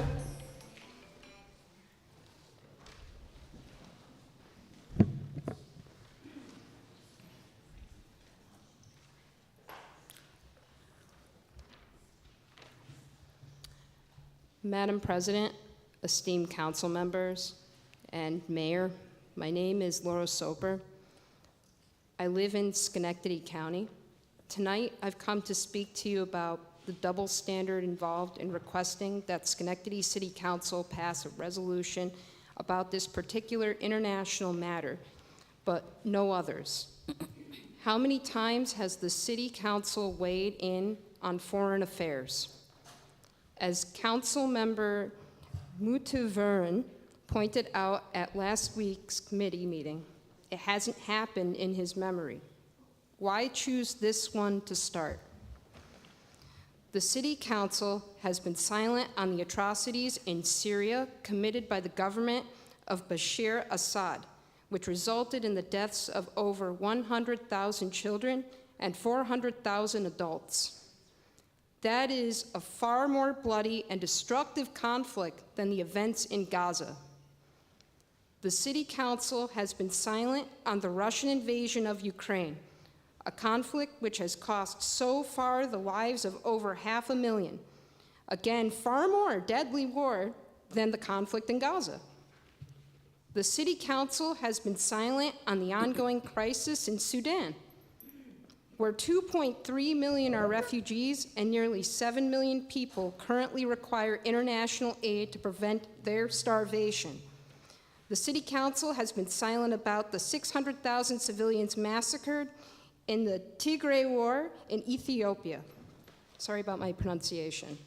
Madam President, esteemed council members, and Mayor, my name is Laura Soper. I live in Schenectady County. Tonight, I've come to speak to you about the double standard involved in requesting that Schenectady City Council pass a resolution about this particular international matter, but no others. How many times has the City Council weighed in on foreign affairs? As Council Member Mutuverin pointed out at last week's committee meeting, it hasn't happened in his memory. Why choose this one to start? The City Council has been silent on the atrocities in Syria committed by the government of Bashar Assad, which resulted in the deaths of over 100,000 children and 400,000 adults. That is a far more bloody and destructive conflict than the events in Gaza. The City Council has been silent on the Russian invasion of Ukraine, a conflict which has cost so far the lives of over 500,000. Again, far more deadly war than the conflict in Gaza. The City Council has been silent on the ongoing crisis in Sudan, where 2.3 million are refugees and nearly 7 million people currently require international aid to prevent their starvation. The City Council has been silent about the 600,000 civilians massacred in the Tigray War in Ethiopia. Sorry about my pronunciation.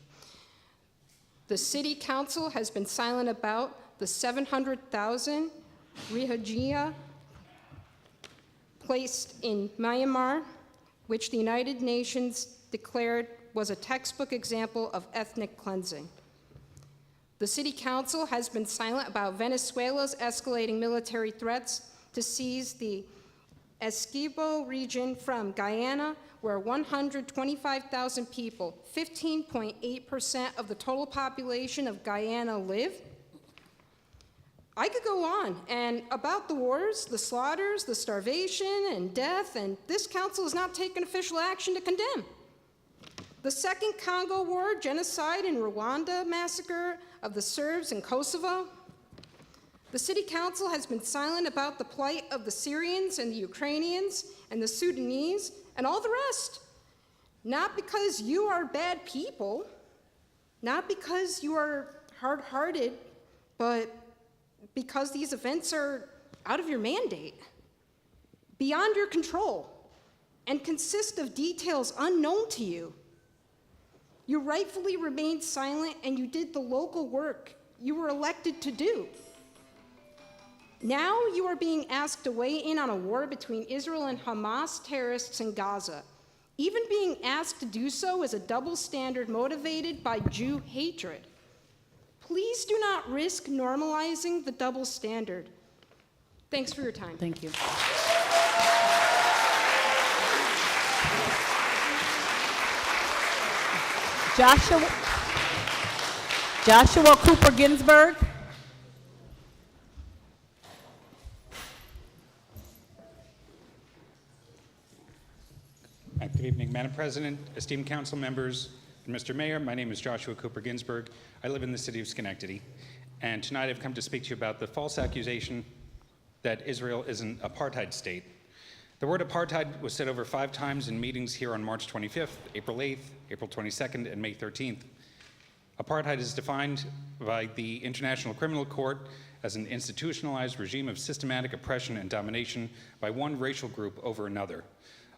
The City Council has been silent about the 700,000 Rohingya placed in Myanmar, which the United Nations declared was a textbook example of ethnic cleansing. The City Council has been silent about Venezuela's escalating military threats to seize the Essequibo region from Guyana, where 125,000 people, 15.8% of the total population of Guyana, live. I could go on, and about the wars, the slaughters, the starvation, and death, and this council has not taken official action to condemn. The Second Congo War, genocide in Rwanda, massacre of the Serbs in Kosovo. The City Council has been silent about the plight of the Syrians and the Ukrainians and the Sudanese and all the rest. Not because you are bad people, not because you are hard-hearted, but because these events are out of your mandate, beyond your control, and consist of details unknown to you. You rightfully remained silent, and you did the local work you were elected to do. Now you are being asked to weigh in on a war between Israel and Hamas terrorists in Gaza. Even being asked to do so is a double standard motivated by Jew hatred. Please do not risk normalizing the double standard. Thanks for your time. Thank you. Joshua Cooper Ginsburg. Good evening, Madam President, esteemed council members, and Mr. Mayor. My name is Joshua Cooper Ginsburg. I live in the city of Schenectady, and tonight I've come to speak to you about the false accusation that Israel is an apartheid state. The word apartheid was said over 5 times in meetings here on March 25th, April 8th, April 22nd, and May 13th. Apartheid is defined by the International Criminal Court as an institutionalized regime of systematic oppression and domination by one racial group over another.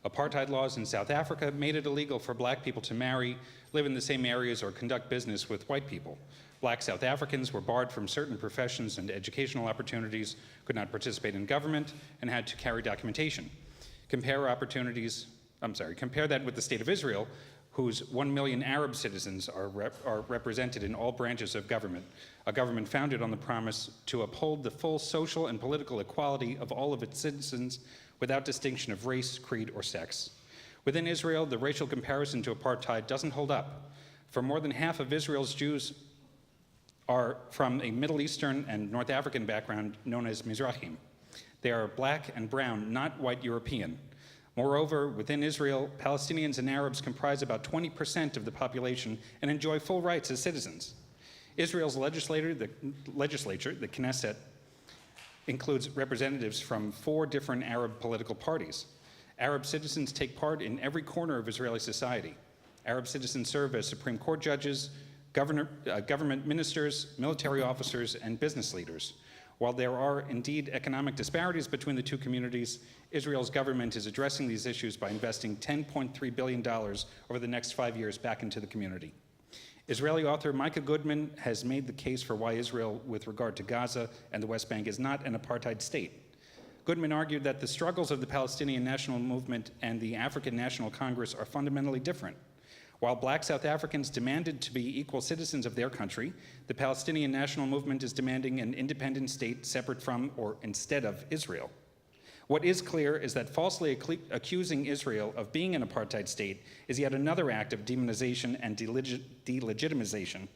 Apartheid laws in South Africa made it illegal for black people to marry, live in the same areas, or conduct business with white people. Black South Africans were barred from certain professions and educational opportunities, could not participate in government, and had to carry documentation. Compare that with the state of Israel, whose 1 million Arab citizens are represented in all branches of government, a government founded on the promise to uphold the full social and political equality of all of its citizens without distinction of race, creed, or sex. Within Israel, the racial comparison to apartheid doesn't hold up. For more than half of Israel's Jews are from a Middle Eastern and North African background known as Mizrahim. They are black and brown, not white European. Moreover, within Israel, Palestinians and Arabs comprise about 20% of the population and enjoy full rights as citizens. Israel's legislature, the Knesset, includes representatives from 4 different Arab political parties. Arab citizens take part in every corner of Israeli society. Arab citizens serve as Supreme Court judges, government ministers, military officers, and business leaders. While there are indeed economic disparities between the two communities, Israel's government is addressing these issues by investing $10.3 billion over the next 5 years back into the community. Israeli author Micah Goodman has made the case for why Israel, with regard to Gaza and the West Bank, is not an apartheid state. Goodman argued that the struggles of the Palestinian National Movement and the African National Congress are fundamentally different. While black South Africans demanded to be equal citizens of their country, the Palestinian National Movement is demanding an independent state separate from or instead of Israel. What is clear is that falsely accusing Israel of being an apartheid state is yet another act of demonization and delegitimization,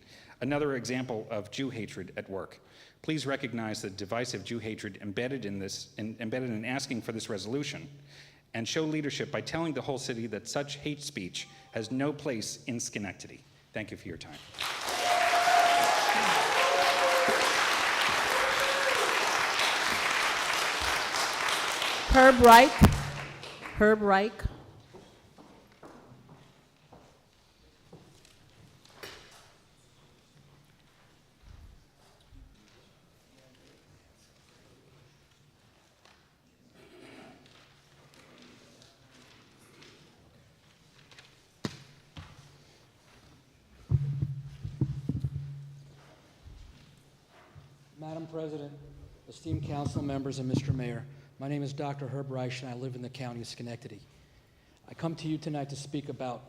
another example of Jew hatred at work. Please recognize the divisive Jew hatred embedded in asking for this resolution, and show leadership by telling the whole city that such hate speech has no place in Schenectady. Thank you for your time. Herb Reich. Herb Reich. Madam President, esteemed council members, and Mr. Mayor, my name is Dr. Herb Reich, and I live in the county of Schenectady. I come to you tonight to speak about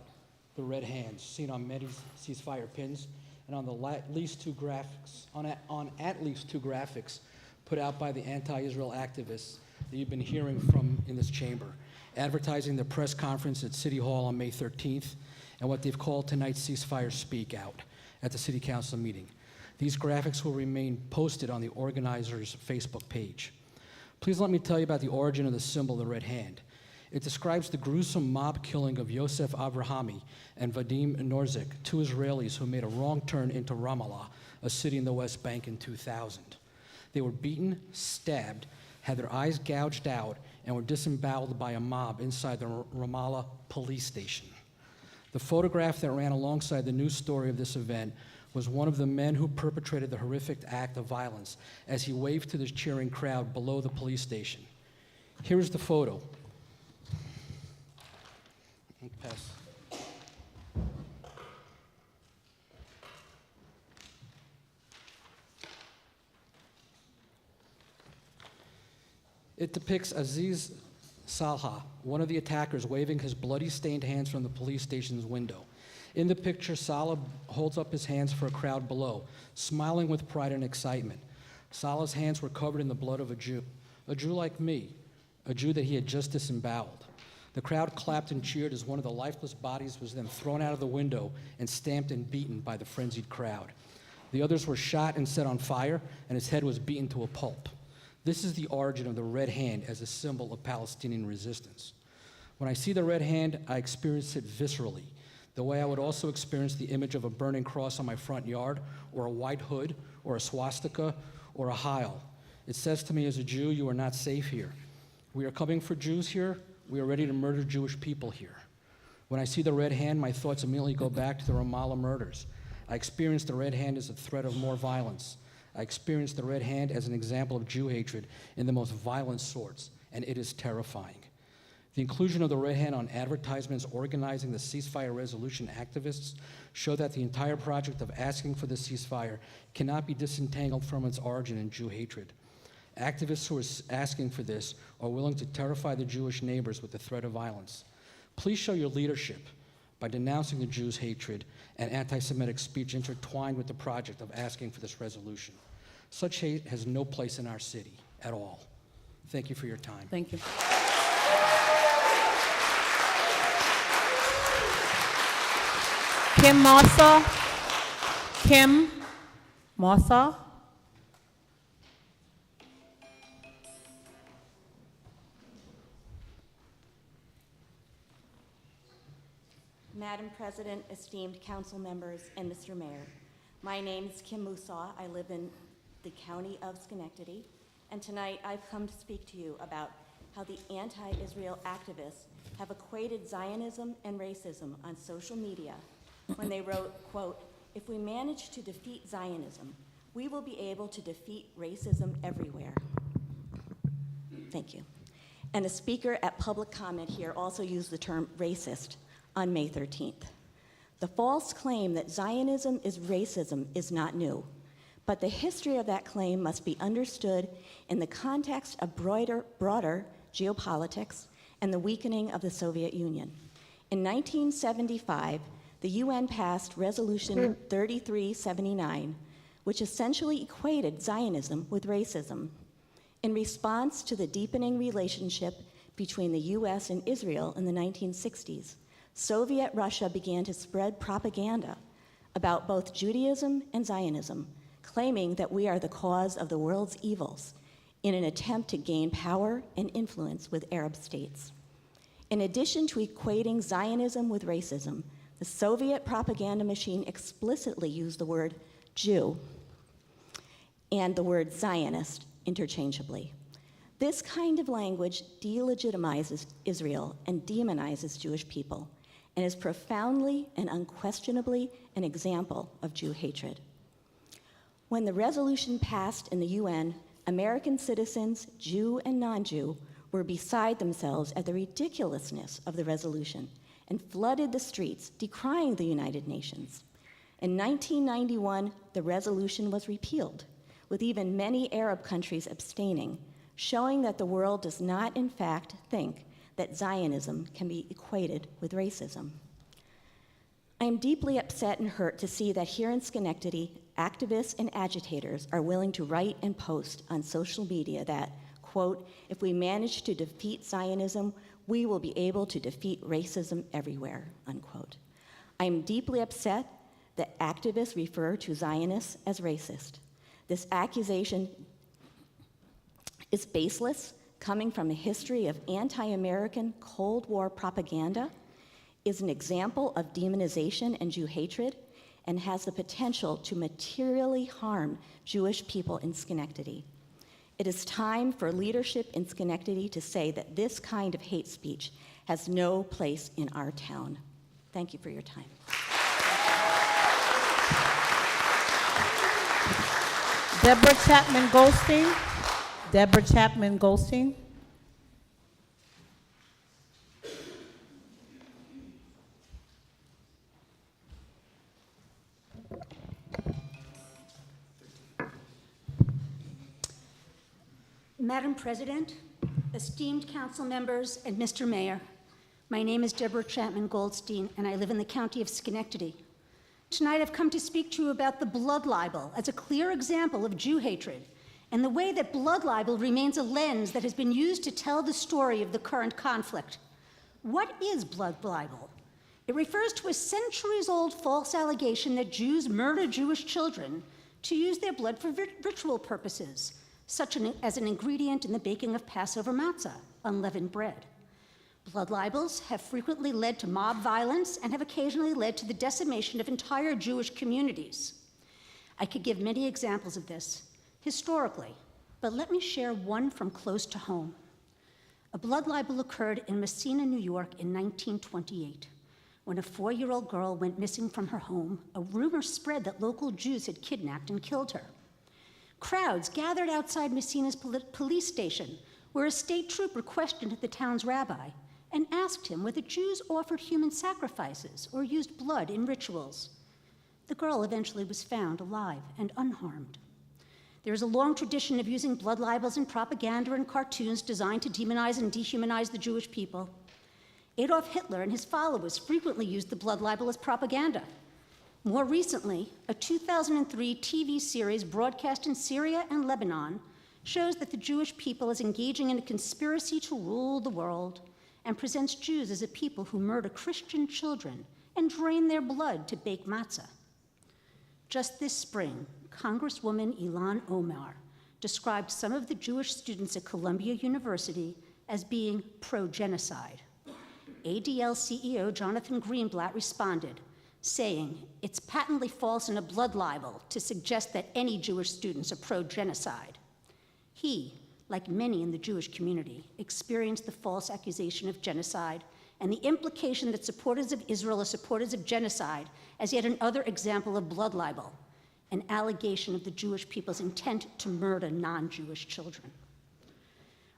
the red hands seen on many ceasefire pins and on at least two graphics put out by the anti-Israel activists that you've been hearing from in this chamber, advertising the press conference at City Hall on May 13th and what they've called tonight's ceasefire speak out at the City Council meeting. These graphics will remain posted on the organizers' Facebook page. Please let me tell you about the origin of the symbol of the red hand. It describes the gruesome mob killing of Yosef Avrahami and Vadim Norzik, 2 Israelis who made a wrong turn into Ramallah, a city in the West Bank, in 2000. They were beaten, stabbed, had their eyes gouged out, and were disemboweled by a mob inside the Ramallah police station. The photograph that ran alongside the news story of this event was one of the men who perpetrated the horrific act of violence as he waved to the cheering crowd below the police station. Here's the photo. Pass. It depicts Aziz Salha, one of the attackers, waving his bloody stained hands from the police station's window. In the picture, Salah holds up his hands for a crowd below, smiling with pride and excitement. Salah's hands were covered in the blood of a Jew like me, a Jew that he had just disemboweled. The crowd clapped and cheered as one of the lifeless bodies was then thrown out of the window and stamped and beaten by the frenzied crowd. The others were shot and set on fire, and his head was beaten to a pulp. This is the origin of the red hand as a symbol of Palestinian resistance. When I see the red hand, I experience it viscerally, the way I would also experience the image of a burning cross on my front yard, or a white hood, or a swastika, or a Heil. It says to me, as a Jew, you are not safe here. We are coming for Jews here. We are ready to murder Jewish people here. When I see the red hand, my thoughts immediately go back to the Ramallah murders. I experience the red hand as a threat of more violence. I experience the red hand as an example of Jew hatred in the most violent sorts, and it is terrifying. The inclusion of the red hand on advertisements organizing the ceasefire resolution activists show that the entire project of asking for the ceasefire cannot be disentangled from its origin in Jew hatred. Activists who are asking for this are willing to terrify the Jewish neighbors with the threat of violence. Please show your leadership by denouncing the Jews' hatred and anti-Semitic speech intertwined with the project of asking for this resolution. Such hate has no place in our city at all. Thank you for your time. Thank you. Kim Mossa. Kim Mossa. Madam President, esteemed council members, and Mr. Mayor, My name is Kim Musaw. I live in the county of Schenectady, and tonight I've come to speak to you about how the anti-Israel activists have equated Zionism and racism on social media when they wrote, quote, "If we manage to defeat Zionism, we will be able to defeat racism everywhere." Thank you. And a speaker at public comment here also used the term racist on May 13th. The false claim that Zionism is racism is not new, but the history of that claim must be understood in the context of broader geopolitics and the weakening of the Soviet Union. In 1975, the UN passed Resolution 3379, which essentially equated Zionism with racism. In response to the deepening relationship between the US and Israel in the 1960s, Soviet Russia began to spread propaganda about both Judaism and Zionism, claiming that we are the cause of the world's evils in an attempt to gain power and influence with Arab states. In addition to equating Zionism with racism, the Soviet propaganda machine explicitly used the word Jew and the word Zionist interchangeably. This kind of language delegitimizes Israel and demonizes Jewish people, and is profoundly and unquestionably an example of Jew hatred. When the resolution passed in the UN, American citizens, Jew and non-Jew, were beside themselves at the ridiculousness of the resolution and flooded the streets, decrying the United Nations. In 1991, the resolution was repealed, with even many Arab countries abstaining, showing that the world does not, in fact, think that Zionism can be equated with racism. I am deeply upset and hurt to see that here in Schenectady, activists and agitators are willing to write and post on social media that, quote, "If we manage to defeat Zionism, we will be able to defeat racism everywhere," unquote. I am deeply upset that activists refer to Zionists as racist. This accusation is baseless, coming from a history of anti-American Cold War propaganda, is an example of demonization and Jew hatred, and has the potential to materially harm Jewish people in Schenectady. It is time for leadership in Schenectady to say that this kind of hate speech has no place in our town. Thank you for your time. Deborah Chapman Goldstein. Deborah Chapman Goldstein. Madam President, esteemed council members, and Mr. Mayor, my name is Deborah Chapman Goldstein, and I live in the county of Schenectady. Tonight I've come to speak to you about the blood libel as a clear example of Jew hatred, and the way that blood libel remains a lens that has been used to tell the story of the current conflict. What is blood libel? It refers to a centuries-old false allegation that Jews murder Jewish children to use their blood for ritual purposes, such as an ingredient in the baking of Passover matzah, unleavened bread. Blood libels have frequently led to mob violence and have occasionally led to the decimation of entire Jewish communities. I could give many examples of this historically, but let me share one from close to home. A blood libel occurred in Messina, New York in 1928. When a 4-year-old girl went missing from her home, a rumor spread that local Jews had kidnapped and killed her. Crowds gathered outside Messina's police station, where a state trooper questioned the town's rabbi and asked him whether Jews offered human sacrifices or used blood in rituals. The girl eventually was found alive and unharmed. There is a long tradition of using blood libels in propaganda and cartoons designed to demonize and dehumanize the Jewish people. Adolf Hitler and his followers frequently used the blood libel as propaganda. More recently, a 2003 TV series broadcast in Syria and Lebanon shows that the Jewish people is engaging in a conspiracy to rule the world and presents Jews as a people who murder Christian children and drain their blood to bake matzah. Just this spring, Congresswoman Ilhan Omar described some of the Jewish students at Columbia University as being pro-genocide. ADL CEO Jonathan Greenblatt responded, saying it's patently false and a blood libel to suggest that any Jewish students are pro-genocide. He, like many in the Jewish community, experienced the false accusation of genocide and the implication that supporters of Israel are supporters of genocide as yet another example of blood libel, an allegation of the Jewish people's intent to murder non-Jewish children.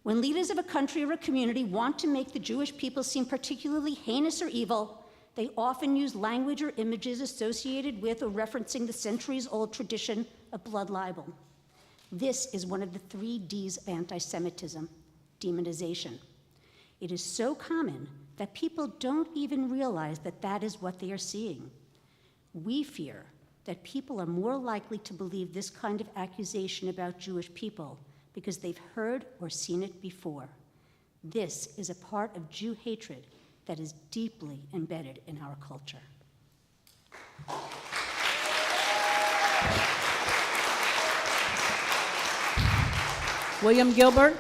When leaders of a country or a community want to make the Jewish people seem particularly heinous or evil, they often use language or images associated with or referencing the centuries-old tradition of blood libel. This is one of the 3 Ds of anti-Semitism: demonization. It is so common that people don't even realize that that is what they are seeing. We fear that people are more likely to believe this kind of accusation about Jewish people because they've heard or seen it before. This is a part of Jew hatred that is deeply embedded in our culture. William Gilbert.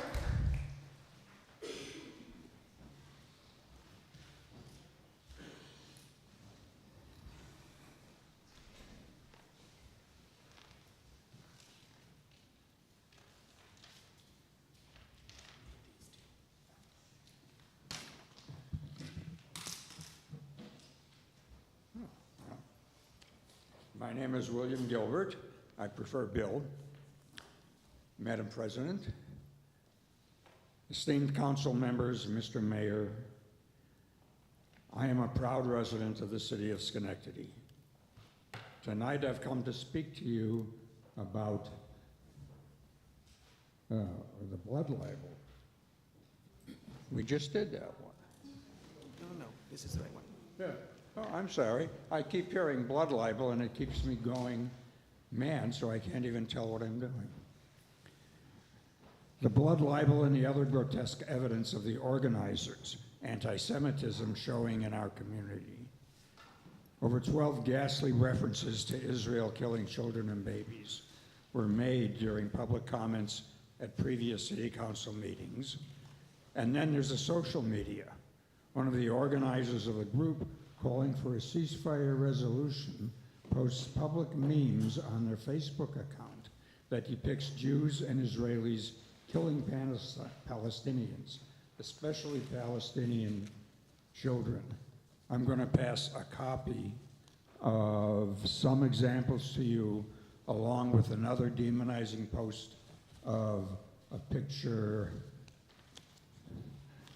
My name is William Gilbert. I prefer Bill. Madam President, esteemed council members, Mr. Mayor, I am a proud resident of the city of Schenectady. Tonight I've come to speak to you about the blood libel. We just did that one. No, this is the right one. Yeah. Oh, I'm sorry. I keep hearing blood libel and it keeps me going mad, so I can't even tell what I'm doing. The blood libel and the other grotesque evidence of the organizers' anti-Semitism showing in our community. Over 12 ghastly references to Israel killing children and babies were made during public comments at previous city council meetings. And then there's the social media. One of the organizers of the group calling for a ceasefire resolution posts public memes on their Facebook account that depicts Jews and Israelis killing Palestinians, especially Palestinian children. I'm going to pass a copy of some examples to you, along with another demonizing post of a picture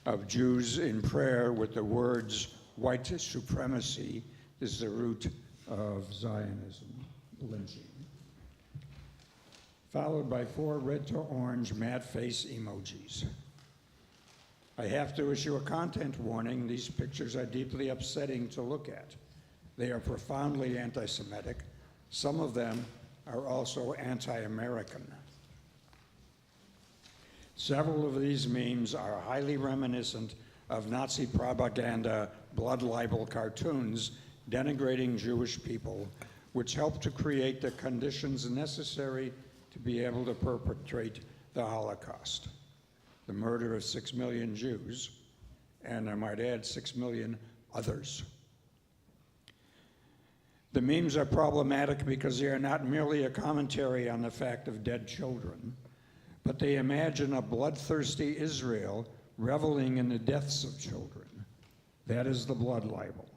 of Jews in prayer with the words, "White supremacy is the root of Zionism," lynching. Followed by 4 red to orange mad face emojis. I have to issue a content warning. These pictures are deeply upsetting to look at. They are profoundly anti-Semitic. Some of them are also anti-American. Several of these memes are highly reminiscent of Nazi propaganda blood libel cartoons denigrating Jewish people, which helped to create the conditions necessary to be able to perpetrate the Holocaust, the murder of 6 million Jews, and I might add 6 million others. The memes are problematic because they are not merely a commentary on the fact of dead children, but they imagine a bloodthirsty Israel reveling in the deaths of children. That is the blood libel.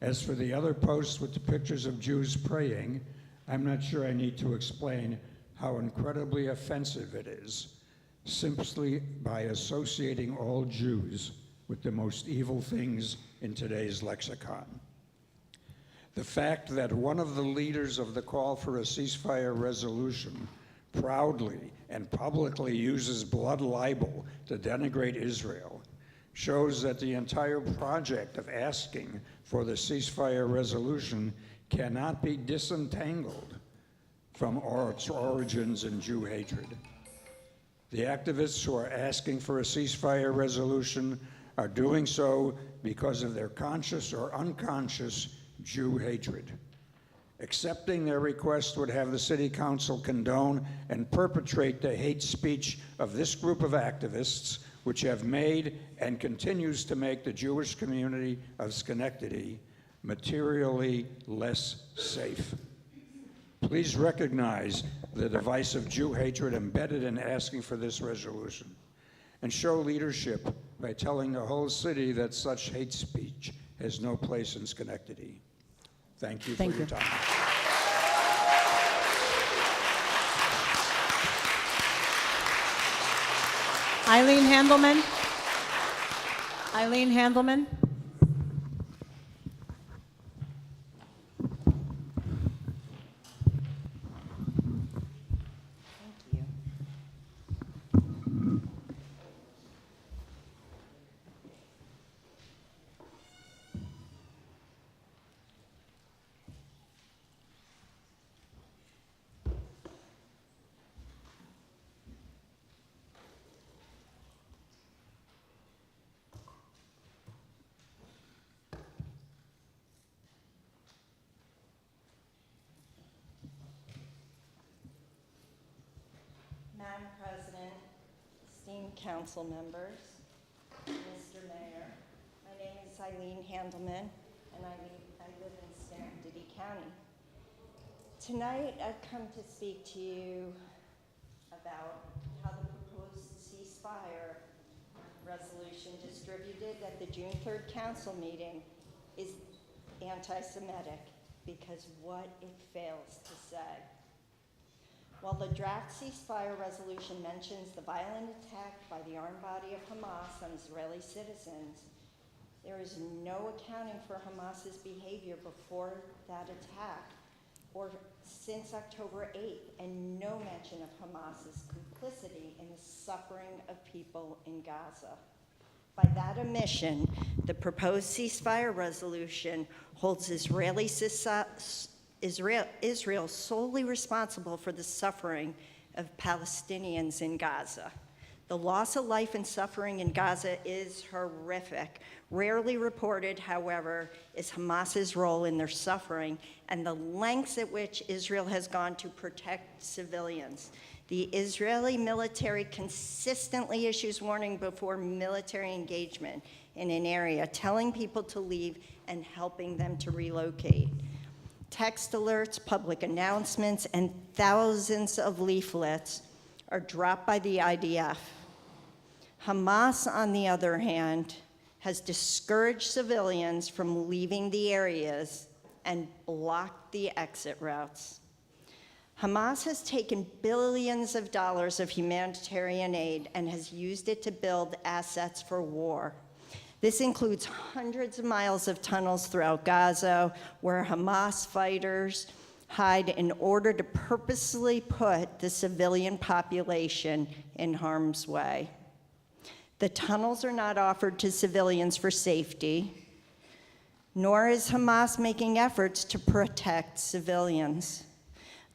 As for the other posts with the pictures of Jews praying, I'm not sure I need to explain how incredibly offensive it is, simply by associating all Jews with the most evil things in today's lexicon. The fact that one of the leaders of the call for a ceasefire resolution proudly and publicly uses blood libel to denigrate Israel shows that the entire project of asking for the ceasefire resolution cannot be disentangled from its origins in Jew hatred. The activists who are asking for a ceasefire resolution are doing so because of their conscious or unconscious Jew hatred. Accepting their request would have the City Council condone and perpetrate the hate speech of this group of activists, which have made and continues to make the Jewish community of Schenectady materially less safe. Please recognize the divisive Jew hatred embedded in asking for this resolution, and show leadership by telling the whole city that such hate speech has no place in Schenectady. Thank you for your time. Eileen Handelman. Eileen Handelman. Madam President, esteemed council members, Mr. Mayor, my name is Eileen Handelman, and I live in Schenectady County. Tonight, I've come to speak to you about how the proposed ceasefire resolution distributed at the June 3rd council meeting is anti-Semitic, because what it fails to say. While the draft ceasefire resolution mentions the violent attack by the armed body of Hamas on Israeli citizens, there is no accounting for Hamas's behavior before that attack or since October 8th, and no mention of Hamas's complicity in the suffering of people in Gaza. By that omission, the proposed ceasefire resolution holds Israel solely responsible for the suffering of Palestinians in Gaza. The loss of life and suffering in Gaza is horrific. Rarely reported, however, is Hamas's role in their suffering and the lengths at which Israel has gone to protect civilians. The Israeli military consistently issues warning before military engagement in an area, telling people to leave and helping them to relocate. Text alerts, public announcements, and thousands of leaflets are dropped by the IDF. Hamas, on the other hand, has discouraged civilians from leaving the areas and blocked the exit routes. Hamas has taken billions of dollars of humanitarian aid and has used it to build assets for war. This includes hundreds of miles of tunnels throughout Gaza where Hamas fighters hide in order to purposely put the civilian population in harm's way. The tunnels are not offered to civilians for safety, nor is Hamas making efforts to protect civilians.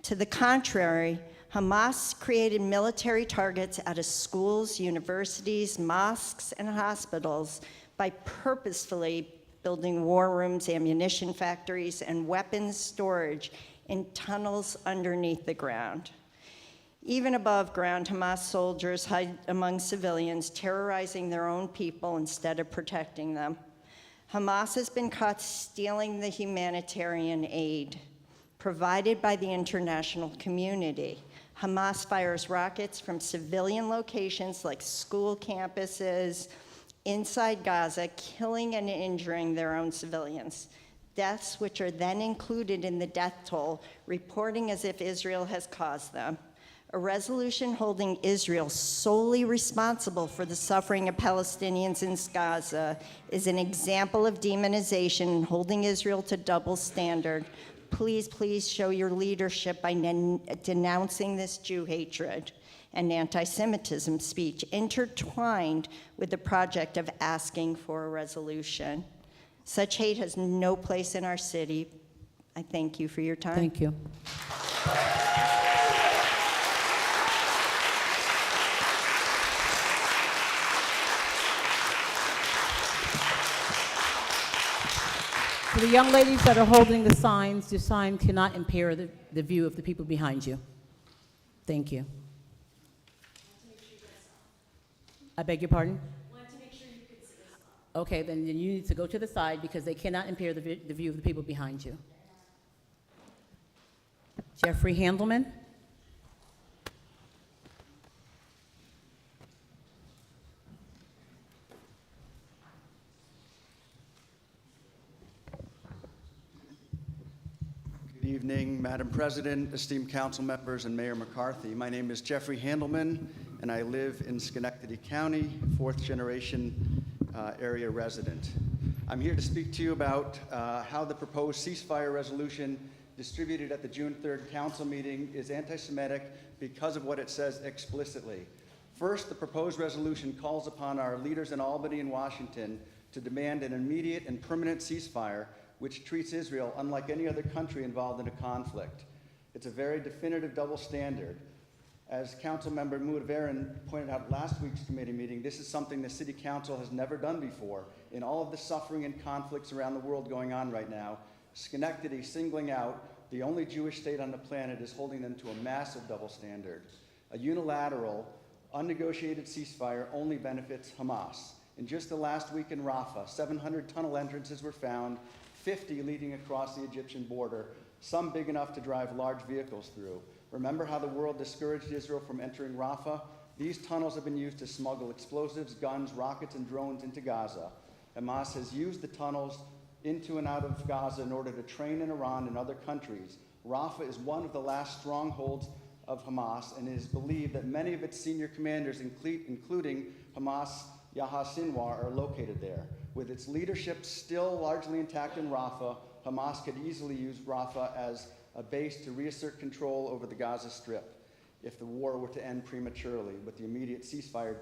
To the contrary, Hamas created military targets out of schools, universities, mosques, and hospitals by purposefully building war rooms, ammunition factories, and weapons storage in tunnels underneath the ground. Even above ground, Hamas soldiers hide among civilians, terrorizing their own people instead of protecting them. Hamas has been caught stealing the humanitarian aid provided by the international community. Hamas fires rockets from civilian locations like school campuses inside Gaza, killing and injuring their own civilians. Deaths which are then included in the death toll, reporting as if Israel has caused them. A resolution holding Israel solely responsible for the suffering of Palestinians in Gaza is an example of demonization and holding Israel to double standard. Please, please show your leadership by denouncing this Jew hatred and anti-Semitism speech intertwined with the project of asking for a resolution. Such hate has no place in our city. I thank you for your time. Thank you. For the young ladies that are holding the signs, your sign cannot impair the view of the people behind you. Thank you. I beg your pardon? Okay, then you need to go to the side because they cannot impair the view of the people behind you. Jeffrey Handelman? Good evening, Madam President, esteemed council members, and Mayor McCarthy. My name is Jeffrey Handelman, and I live in Schenectady County, fourth-generation area resident. I'm here to speak to you about how the proposed ceasefire resolution distributed at the June 3rd council meeting is anti-Semitic because of what it says explicitly. First, the proposed resolution calls upon our leaders in Albany and Washington to demand an immediate and permanent ceasefire which treats Israel unlike any other country involved in a conflict. It's a very definitive double standard. As Councilmember Mudaverin pointed out last week's committee meeting, this is something the City Council has never done before. In all of the suffering and conflicts around the world going on right now, Schenectady, singling out the only Jewish state on the planet, is holding them to a massive double standard. A unilateral, unnegotiated ceasefire only benefits Hamas. In just the last week in Rafah, 700 tunnel entrances were found, 50 leading across the Egyptian border, some big enough to drive large vehicles through. Remember how the world discouraged Israel from entering Rafah? These tunnels have been used to smuggle explosives, guns, rockets, and drones into Gaza. Hamas has used the tunnels into and out of Gaza in order to train in Iran and other countries. Rafah is one of the last strongholds of Hamas, and it is believed that many of its senior commanders, including Hamas Yahya Sinwar, are located there. With its leadership still largely intact in Rafah, Hamas could easily use Rafah as a base to reassert control over the Gaza Strip if the war were to end prematurely, with the immediate ceasefire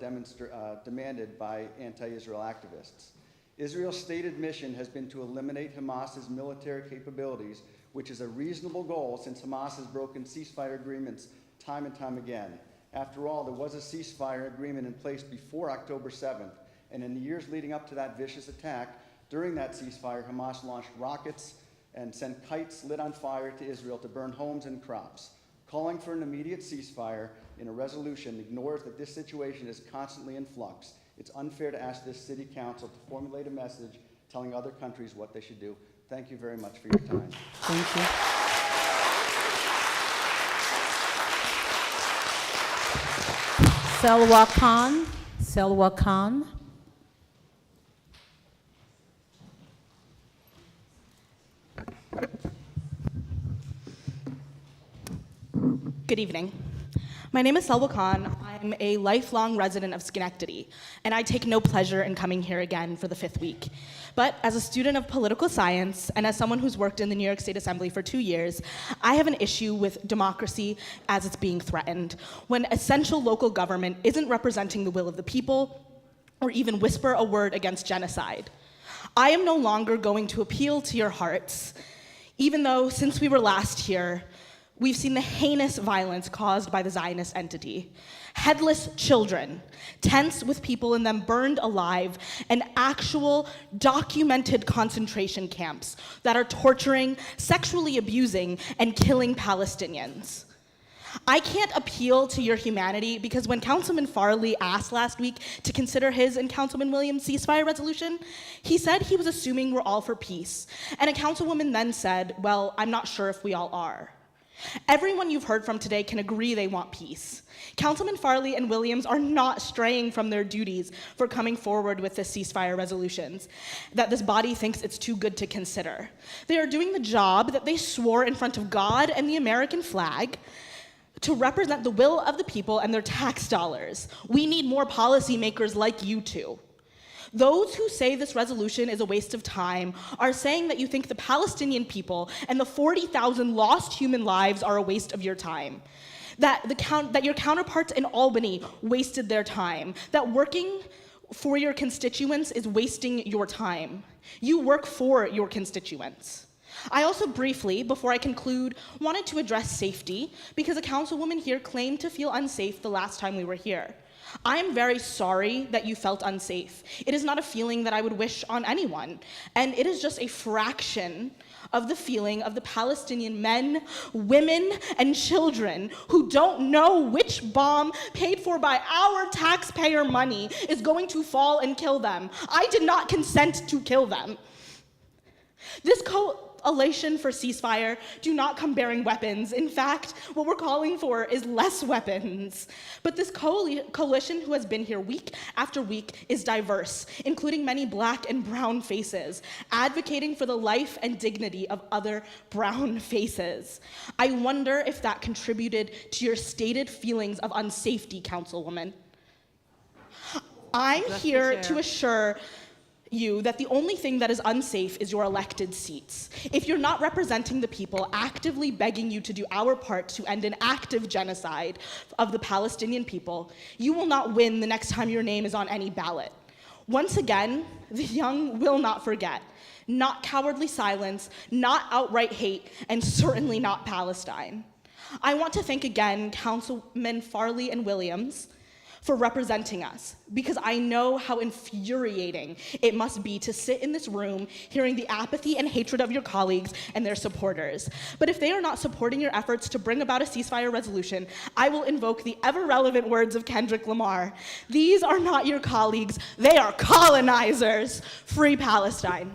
demanded by anti-Israel activists. Israel's stated mission has been to eliminate Hamas's military capabilities, which is a reasonable goal since Hamas has broken ceasefire agreements time and time again. After all, there was a ceasefire agreement in place before October 7th, and in the years leading up to that vicious attack, during that ceasefire, Hamas launched rockets and sent kites lit on fire to Israel to burn homes and crops. Calling for an immediate ceasefire in a resolution ignores that this situation is constantly in flux. It's unfair to ask this city council to formulate a message telling other countries what they should do. Thank you very much for your time. Thank you. Selwa Khan. Selwa Khan. Good evening. My name is Selwa Khan. I'm a lifelong resident of Schenectady, and I take no pleasure in coming here again for the 5th week. But as a student of political science and as someone who's worked in the New York State Assembly for 2 years, I have an issue with democracy as it's being threatened, when essential local government isn't representing the will of the people or even whisper a word against genocide. I am no longer going to appeal to your hearts, even though since we were last here, we've seen the heinous violence caused by the Zionist entity. Headless children, tents with people in them burned alive, and actual documented concentration camps that are torturing, sexually abusing, and killing Palestinians. I can't appeal to your humanity because when Councilman Farley asked last week to consider his and Councilman Williams' ceasefire resolution, he said he was assuming we're all for peace. And a councilwoman then said, well, I'm not sure if we all are. Everyone you've heard from today can agree they want peace. Councilman Farley and Williams are not straying from their duties for coming forward with this ceasefire resolutions that this body thinks it's too good to consider. They are doing the job that they swore in front of God and the American flag to represent the will of the people and their tax dollars. We need more policymakers like you two. Those who say this resolution is a waste of time are saying that you think the Palestinian people and the 40,000 lost human lives are a waste of your time. That your counterparts in Albany wasted their time. That working for your constituents is wasting your time. You work for your constituents. I also briefly, before I conclude, wanted to address safety because a councilwoman here claimed to feel unsafe the last time we were here. I am very sorry that you felt unsafe. It is not a feeling that I would wish on anyone, and it is just a fraction of the feeling of the Palestinian men, women, and children who don't know which bomb paid for by our taxpayer money is going to fall and kill them. I did not consent to kill them. This coalition for ceasefire do not come bearing weapons. In fact, what we're calling for is less weapons. But this coalition who has been here week after week is diverse, including many black and brown faces, advocating for the life and dignity of other brown faces. I wonder if that contributed to your stated feelings of unsafety, Councilwoman. I'm here to assure you that the only thing that is unsafe is your elected seats. If you're not representing the people actively begging you to do our part to end an active genocide of the Palestinian people, you will not win the next time your name is on any ballot. Once again, the young will not forget. Not cowardly silence, not outright hate, and certainly not Palestine. I want to thank again Councilmen Farley and Williams for representing us, because I know how infuriating it must be to sit in this room hearing the apathy and hatred of your colleagues and their supporters. But if they are not supporting your efforts to bring about a ceasefire resolution, I will invoke the ever-relevant words of Kendrick Lamar. These are not your colleagues, they are colonizers. Free Palestine.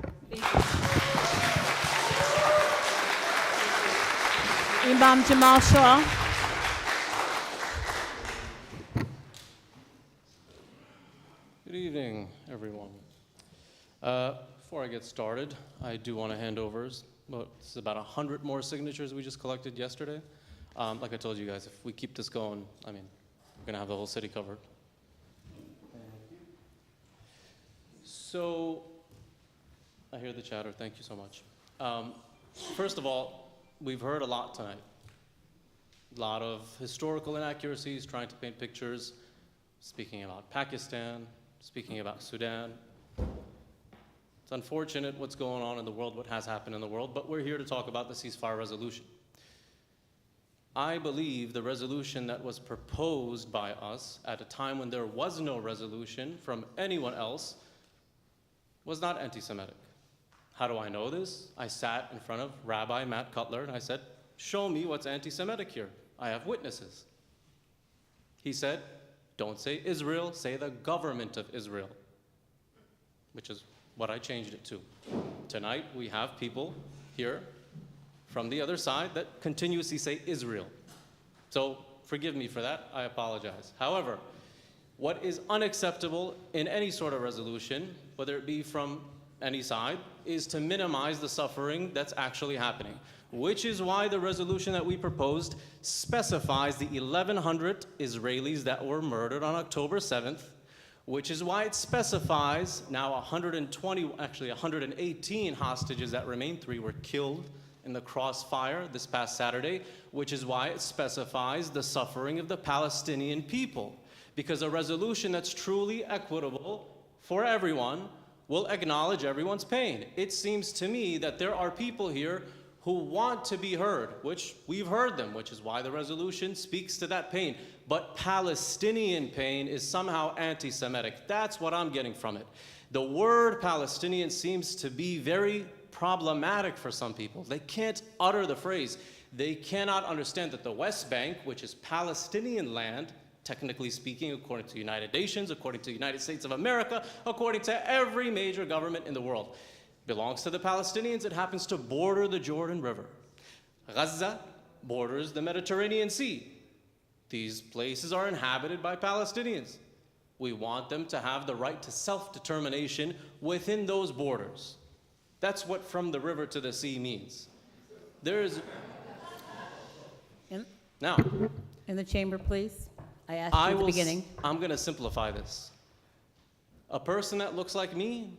Imam Jamal Shaw. Good evening, everyone. Before I get started, I do want to hand over, well, it's about 100 more signatures we just collected yesterday. Like I told you guys, if we keep this going, I mean, we're going to have the whole city covered. So, I hear the chatter, thank you so much. First of all, we've heard a lot tonight. A lot of historical inaccuracies, trying to paint pictures, speaking about Pakistan, speaking about Sudan. It's unfortunate what's going on in the world, what has happened in the world, but we're here to talk about the ceasefire resolution. I believe the resolution that was proposed by us at a time when there was no resolution from anyone else was not anti-Semitic. How do I know this? I sat in front of Rabbi Matt Cutler and I said, show me what's anti-Semitic here. I have witnesses. He said, don't say Israel, say the government of Israel, which is what I changed it to. Tonight, we have people here from the other side that continuously say Israel. So forgive me for that, I apologize. However, what is unacceptable in any sort of resolution, whether it be from any side, is to minimize the suffering that's actually happening, which is why the resolution that we proposed specifies the 1,100 Israelis that were murdered on October 7th, which is why it specifies now 118 hostages that remain. 3 were killed in the crossfire this past Saturday, which is why it specifies the suffering of the Palestinian people. Because a resolution that's truly equitable for everyone will acknowledge everyone's pain. It seems to me that there are people here who want to be heard, which we've heard them, which is why the resolution speaks to that pain. But Palestinian pain is somehow anti-Semitic. That's what I'm getting from it. The word Palestinian seems to be very problematic for some people. They can't utter the phrase. They cannot understand that the West Bank, which is Palestinian land, technically speaking, according to the United Nations, according to the United States of America, according to every major government in the world, belongs to the Palestinians. It happens to border the Jordan River. Gaza borders the Mediterranean Sea. These places are inhabited by Palestinians. We want them to have the right to self-determination within those borders. That's what from the river to the sea means. There's... Now... In the chamber, please. I asked you at the beginning. I'm going to simplify this. A person that looks like me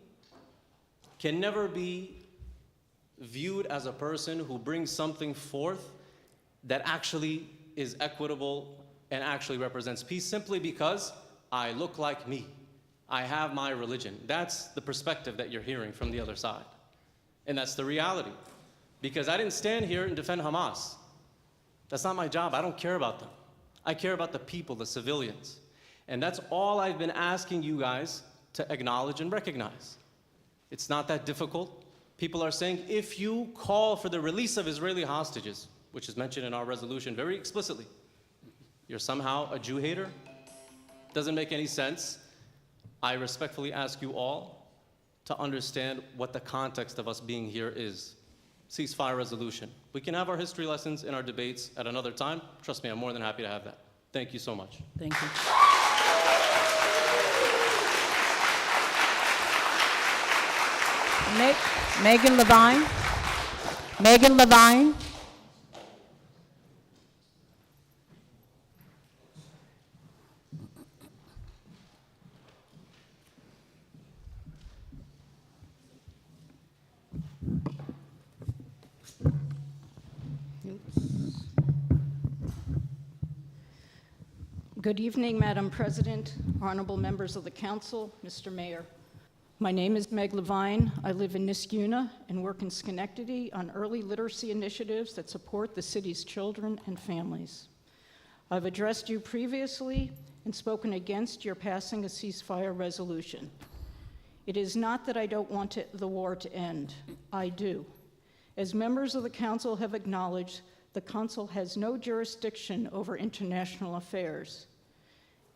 can never be viewed as a person who brings something forth that actually is equitable and actually represents peace simply because I look like me. I have my religion. That's the perspective that you're hearing from the other side. And that's the reality. Because I didn't stand here and defend Hamas. That's not my job. I don't care about them. I care about the people, the civilians. And that's all I've been asking you guys to acknowledge and recognize. It's not that difficult. People are saying, if you call for the release of Israeli hostages, which is mentioned in our resolution very explicitly, you're somehow a Jew hater? Doesn't make any sense. I respectfully ask you all to understand what the context of us being here is. Ceasefire resolution. We can have our history lessons in our debates at another time. Trust me, I'm more than happy to have that. Thank you so much. Thank you. Megan Levine. Megan Levine. Good evening, Madam President, honorable members of the council, Mr. Mayor. My name is Meg Levine. I live in Niskuna and work in Schenectady on early literacy initiatives that support the city's children and families. I've addressed you previously and spoken against your passing a ceasefire resolution. It is not that I don't want the war to end. I do. As members of the council have acknowledged, the council has no jurisdiction over international affairs.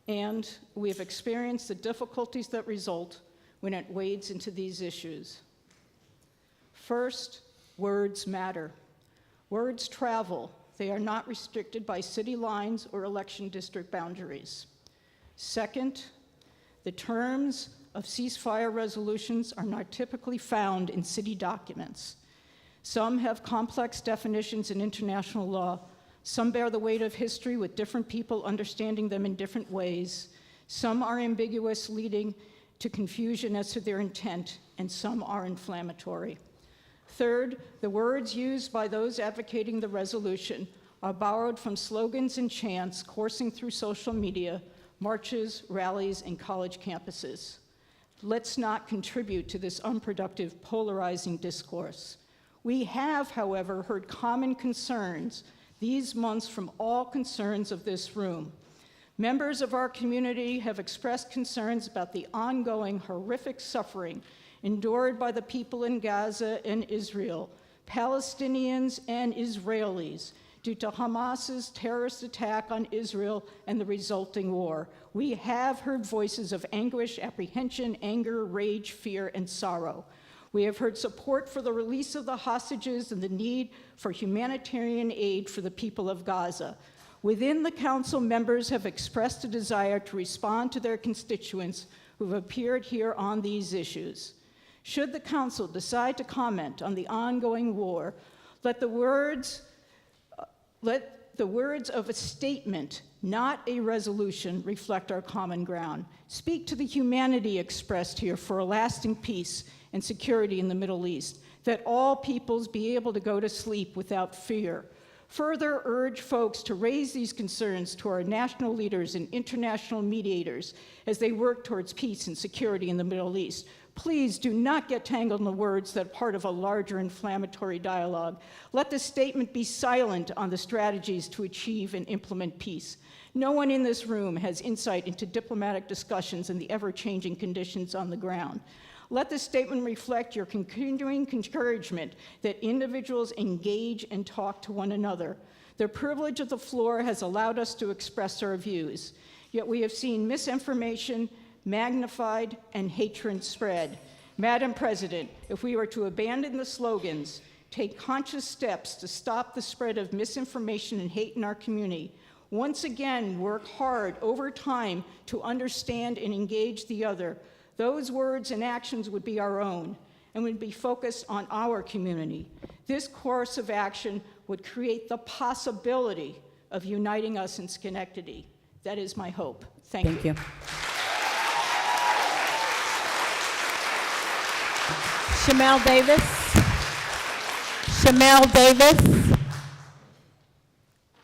And we have experienced the difficulties that result when it wades into these issues. First, words matter. Words travel. They are not restricted by city lines or election district boundaries. Second, the terms of ceasefire resolutions are not typically found in city documents. Some have complex definitions in international law. Some bear the weight of history with different people understanding them in different ways. Some are ambiguous, leading to confusion as to their intent, and some are inflammatory. Third, the words used by those advocating the resolution are borrowed from slogans and chants coursing through social media, marches, rallies, and college campuses. Let's not contribute to this unproductive, polarizing discourse. We have, however, heard common concerns these months from all concerns of this room. Members of our community have expressed concerns about the ongoing horrific suffering endured by the people in Gaza and Israel, Palestinians and Israelis, due to Hamas's terrorist attack on Israel and the resulting war. We have heard voices of anguish, apprehension, anger, rage, fear, and sorrow. We have heard support for the release of the hostages and the need for humanitarian aid for the people of Gaza. Within the council, members have expressed a desire to respond to their constituents who have appeared here on these issues. Should the council decide to comment on the ongoing war, let the words of a statement, not a resolution, reflect our common ground. Speak to the humanity expressed here for a lasting peace and security in the Middle East, that all peoples be able to go to sleep without fear. Further urge folks to raise these concerns to our national leaders and international mediators as they work towards peace and security in the Middle East. Please do not get tangled in the words that are part of a larger inflammatory dialogue. Let the statement be silent on the strategies to achieve and implement peace. No one in this room has insight into diplomatic discussions and the ever-changing conditions on the ground. Let the statement reflect your continuing encouragement that individuals engage and talk to one another. The privilege of the floor has allowed us to express our views, yet we have seen misinformation magnified and hatred spread. Madam President, if we were to abandon the slogans, take conscious steps to stop the spread of misinformation and hate in our community, once again work hard over time to understand and engage the other, those words and actions would be our own and would be focused on our community. This course of action would create the possibility of uniting us in Schenectady. That is my hope. Thank you. Shamel Davis. Shamel Davis.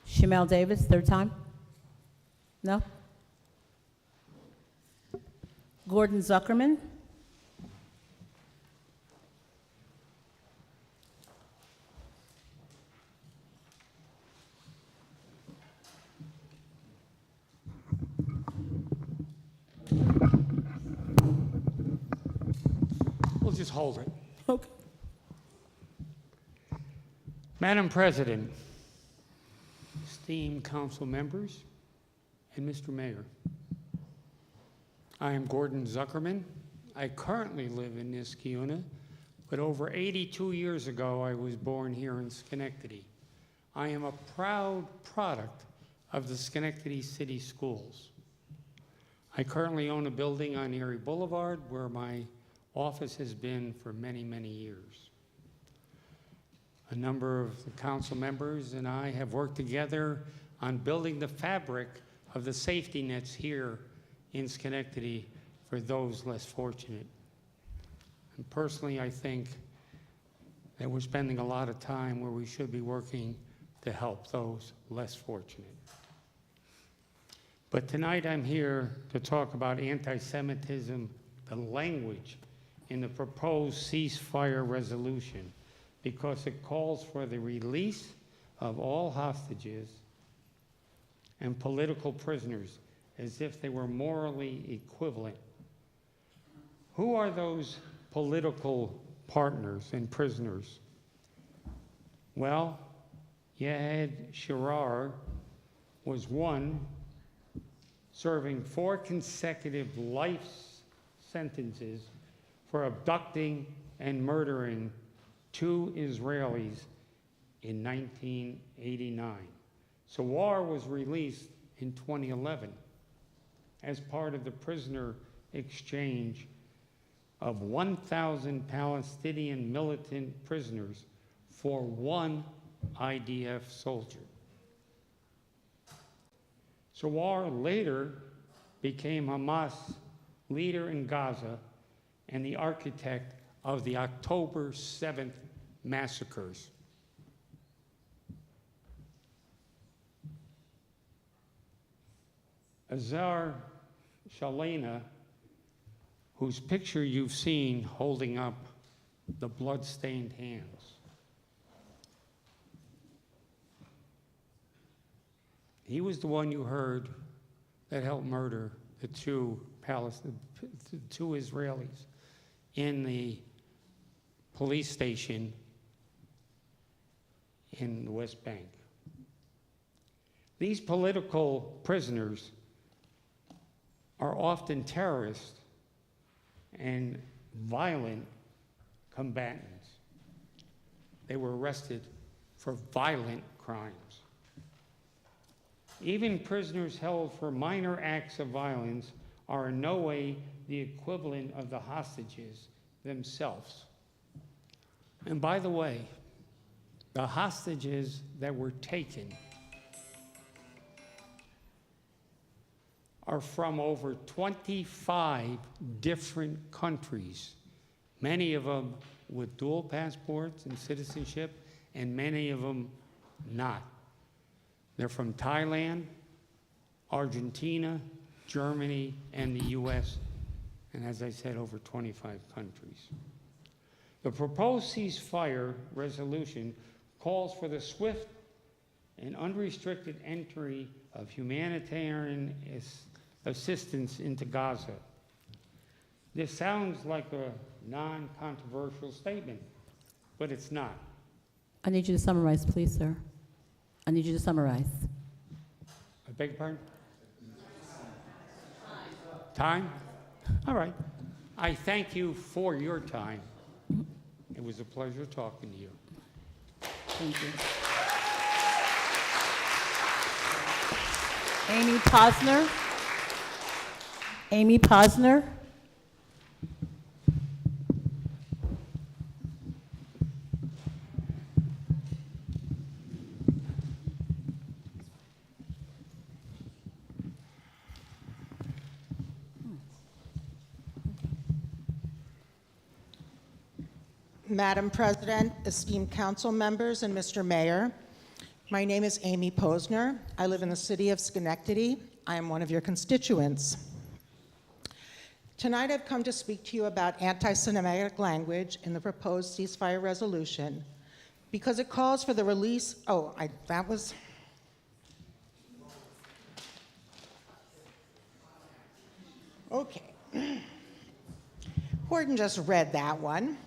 Shamel Davis, third time? No? Gordon Zuckerman. hold it. Okay. Madam President, esteemed council members, and Mr. Mayor, I am Gordon Zuckerman. I currently live in Niskayuna, but over 82 years ago, I was born here in Schenectady. I am a proud product of the Schenectady City Schools. I currently own a building on Erie Boulevard where my office has been for many, many years. A number of the council members and I have worked together on building the fabric of the safety nets here in Schenectady for those less fortunate. And personally, I think that we're spending a lot of time where we should be working to help those less fortunate. But tonight I'm here to talk about anti-Semitism, the language in the proposed ceasefire resolution, because it calls for the release of all hostages and political prisoners as if they were morally equivalent. Who are those political partners and prisoners? Well, Yahed Sharar was one serving 4 consecutive life sentences for abducting and murdering 2 Israelis in 1989. Sawar was released in 2011 as part of the prisoner exchange of 1,000 Palestinian militant prisoners for 1 IDF soldier. Sawar later became Hamas leader in Gaza and the architect of the October 7th massacres. Azar Shalena, whose picture you've seen holding up the blood-stained hands. He was the one you heard that helped murder the 2 Israelis in the police station in the West Bank. These political prisoners are often terrorists and violent combatants. They were arrested for violent crimes. Even prisoners held for minor acts of violence are in no way the equivalent of the hostages themselves. And by the way, the hostages that were taken are from over 25 different countries, many of them with dual passports and citizenship, and many of them not. They're from Thailand, Argentina, Germany, and the US, and as I said, over 25 countries. The proposed ceasefire resolution calls for the swift and unrestricted entry of humanitarian assistance into Gaza. This sounds like a non-controversial statement, but it's not. I need you to summarize, please, sir. I need you to summarize. I beg your pardon? Time? All right. I thank you for your time. It was a pleasure talking to you. Thank you. Amy Posner. Amy Posner. Madam President, esteemed council members, and Mr. Mayor, my name is Amy Posner. I live in the city of Schenectady. I am one of your constituents. Tonight I've come to speak to you about anti-Semitic language in the proposed ceasefire resolution because it calls for the release, okay. Gordon just read that one.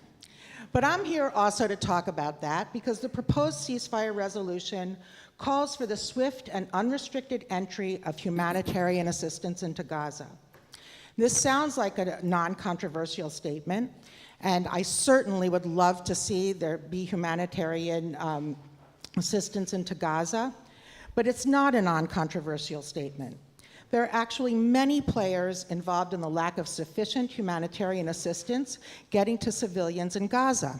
But I'm here also to talk about that because the proposed ceasefire resolution calls for the swift and unrestricted entry of humanitarian assistance into Gaza. This sounds like a non-controversial statement, and I certainly would love to see there be humanitarian assistance into Gaza, but it's not a non-controversial statement. There are actually many players involved in the lack of sufficient humanitarian assistance getting to civilians in Gaza.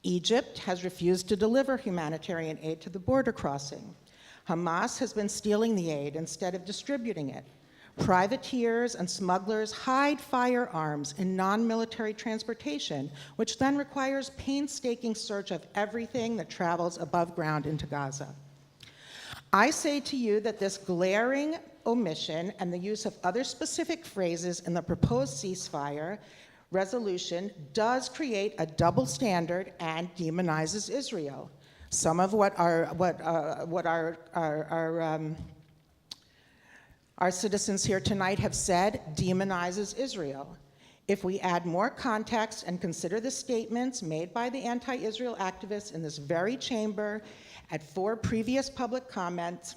Egypt has refused to deliver humanitarian aid to the border crossing. Hamas has been stealing the aid instead of distributing it. Privateers and smugglers hide firearms in non-military transportation, which then requires painstaking search of everything that travels above ground into Gaza. I say to you that this glaring omission and the use of other specific phrases in the proposed ceasefire resolution does create a double standard and demonizes Israel. Some of what our citizens here tonight have said demonizes Israel. If we add more context and consider the statements made by the anti-Israel activists in this very chamber at 4 previous public comments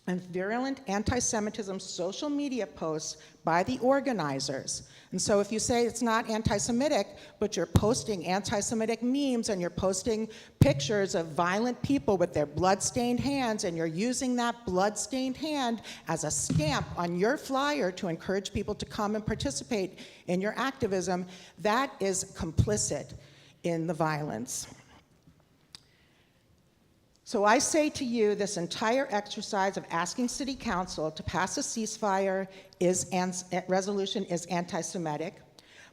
and virulent anti-Semitism social media posts by the organizers. And so if you say it's not anti-Semitic, but you're posting anti-Semitic memes and you're posting pictures of violent people with their blood-stained hands and you're using that blood-stained hand as a stamp on your flyer to encourage people to come and participate in your activism, that is complicit in the violence. So I say to you, this entire exercise of asking City Council to pass a ceasefire resolution is anti-Semitic.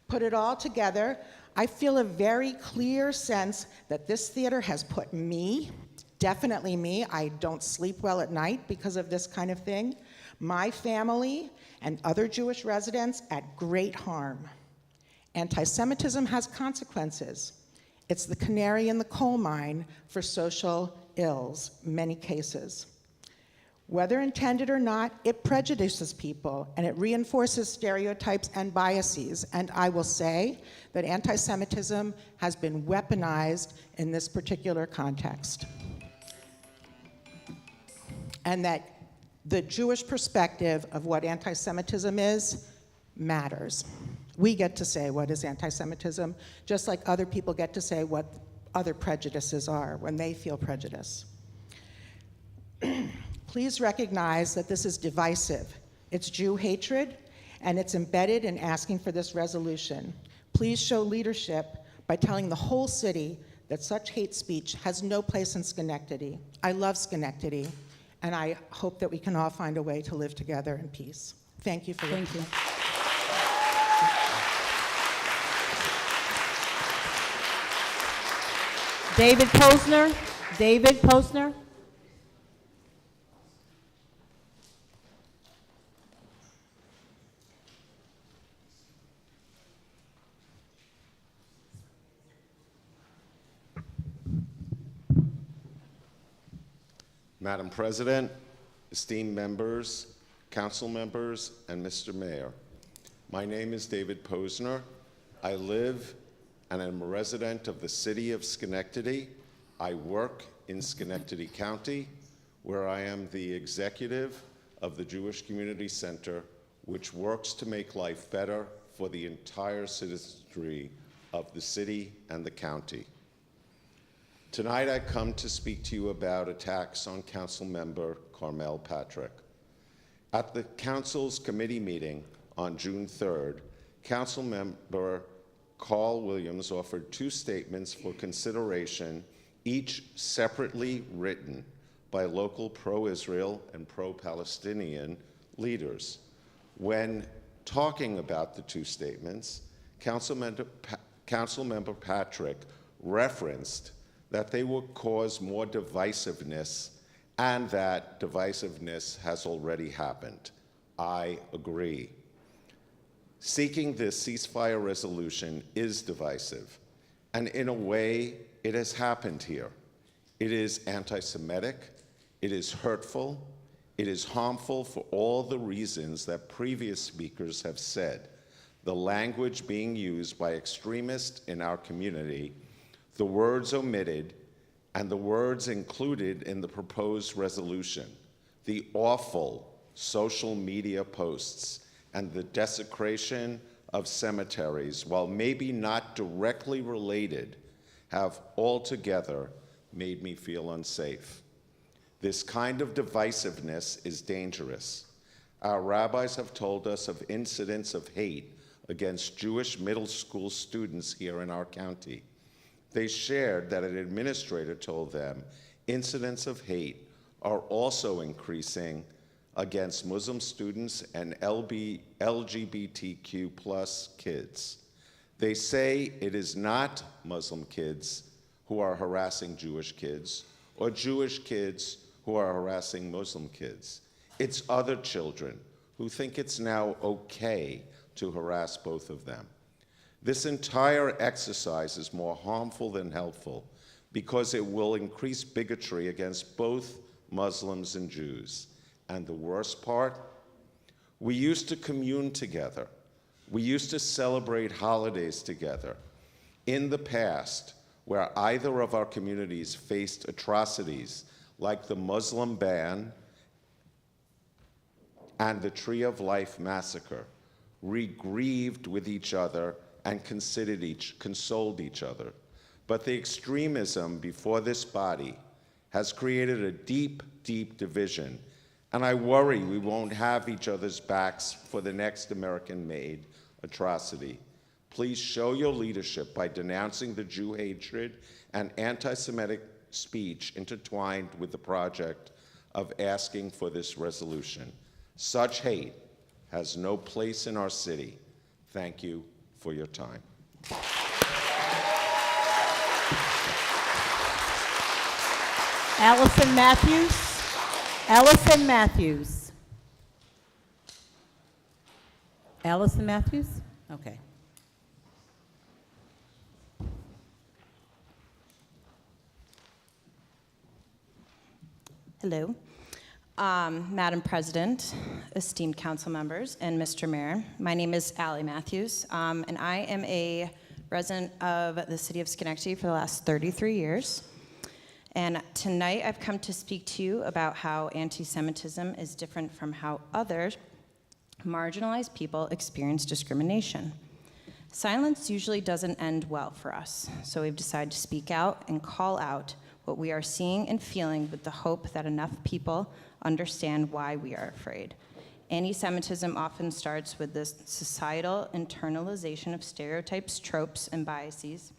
Put it all together, I feel a very clear sense that this theater has put me, definitely me, I don't sleep well at night because of this kind of thing, my family and other Jewish residents at great harm. Anti-Semitism has consequences. It's the canary in the coal mine for social ills, many cases. Whether intended or not, it prejudices people and it reinforces stereotypes and biases. And I will say that anti-Semitism has been weaponized in this particular context. And that the Jewish perspective of what anti-Semitism is matters. We get to say what is anti-Semitism, just like other people get to say what other prejudices are when they feel prejudice. Please recognize that this is divisive. It's Jew hatred, and it's embedded in asking for this resolution. Please show leadership by telling the whole city that such hate speech has no place in Schenectady. I love Schenectady, and I hope that we can all find a way to live together in peace. Thank you for your time. David Posner. David Posner. Madam President, esteemed members, council members, and Mr. Mayor, my name is David Posner. I live and I'm a resident of the city of Schenectady. I work in Schenectady County, where I am the executive of the Jewish Community Center, which works to make life better for the entire citizenry of the city and the county. Tonight I come to speak to you about attacks on Council Member Carmel Patrick. At the Council's committee meeting on June 3rd, Council Member Carl Williams offered 2 statements for consideration, each separately written by local pro-Israel and pro-Palestinian leaders. When talking about the 2 statements, Councilmember Patrick referenced that they would cause more divisiveness and that divisiveness has already happened. I agree. Seeking this ceasefire resolution is divisive, and in a way, it has happened here. It is anti-Semitic, it is hurtful, it is harmful for all the reasons that previous speakers have said. the language being used by extremists in our community, the words omitted, and the words included in the proposed resolution, the awful social media posts, and the desecration of cemeteries, while maybe not directly related, have altogether made me feel unsafe. This kind of divisiveness is dangerous. Our rabbis have told us of incidents of hate against Jewish middle school students here in our county. They shared that an administrator told them incidents of hate are also increasing against Muslim students and LGBTQ plus kids. They say it is not Muslim kids who are harassing Jewish kids or Jewish kids who are harassing Muslim kids. It's other children who think it's now okay to harass both of them. This entire exercise is more harmful than helpful because it will increase bigotry against both Muslims and Jews. And the worst part, we used to commune together. We used to celebrate holidays together. In the past, where either of our communities faced atrocities like the Muslim ban and the Tree of Life massacre, we grieved with each other and consoled each other. But the extremism before this body has created a deep, deep division, and I worry we won't have each other's backs for the next American-made atrocity. Please show your leadership by denouncing the Jew hatred and anti-Semitic speech intertwined with the project of asking for this resolution. Such hate has no place in our city. Thank you for your time. Allison Matthews. Allison Matthews. Allison Matthews? Okay. Hello. Madam President, esteemed council members, and Mr. Mayor, my name is Allie Matthews, and I am a resident of the city of Schenectady for the last 33 years. And tonight I've come to speak to you about how anti-Semitism is different from how other marginalized people experience discrimination. Silence usually doesn't end well for us, so we've decided to speak out and call out what we are seeing and feeling with the hope that enough people understand why we are afraid. Anti-Semitism often starts with this societal internalization of stereotypes, tropes, and biases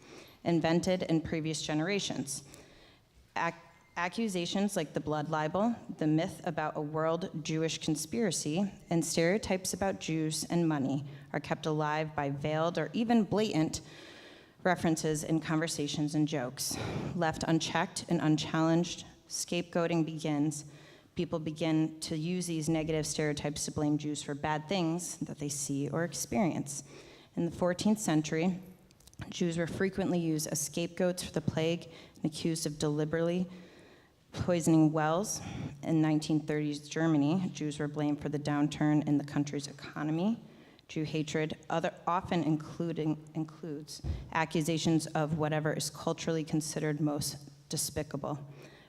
invented in previous generations. Accusations like the blood libel, the myth about a world Jewish conspiracy, and stereotypes about Jews and money are kept alive by veiled or even blatant references in conversations and jokes. Left unchecked and unchallenged, scapegoating begins. People begin to use these negative stereotypes to blame Jews for bad things that they see or experience. In the 14th century, Jews were frequently used as scapegoats for the plague and accused of deliberately poisoning wells. In 1930s Germany, Jews were blamed for the downturn in the country's economy. Jew hatred often includes accusations of whatever is culturally considered most despicable.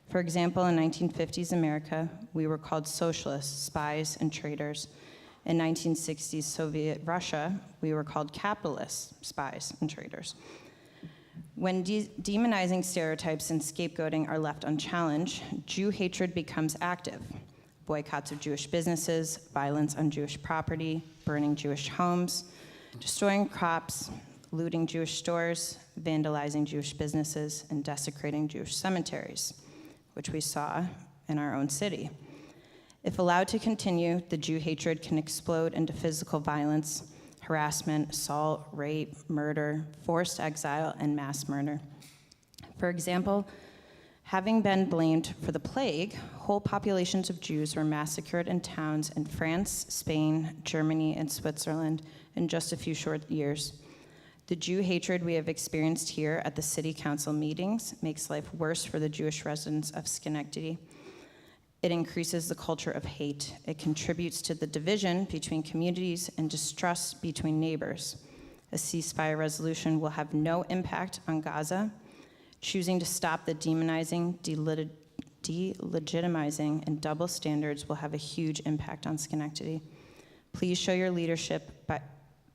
For example, in 1950s America, we were called socialists, spies, and traitors. In 1960s Soviet Russia, we were called capitalists, spies, and traitors. When demonizing stereotypes and scapegoating are left unchallenged, Jew hatred becomes active. Boycotts of Jewish businesses, violence on Jewish property, burning Jewish homes, destroying crops, looting Jewish stores, vandalizing Jewish businesses, and desecrating Jewish cemeteries, which we saw in our own city. If allowed to continue, the Jew hatred can explode into physical violence, harassment, assault, rape, murder, forced exile, and mass murder. For example, having been blamed for the plague, whole populations of Jews were massacred in towns in France, Spain, Germany, and Switzerland in just a few short years. The Jew hatred we have experienced here at the city council meetings makes life worse for the Jewish residents of Schenectady. It increases the culture of hate. It contributes to the division between communities and distrust between neighbors. A ceasefire resolution will have no impact on Gaza. Choosing to stop the demonizing, delegitimizing, and double standards will have a huge impact on Schenectady. Please show your leadership by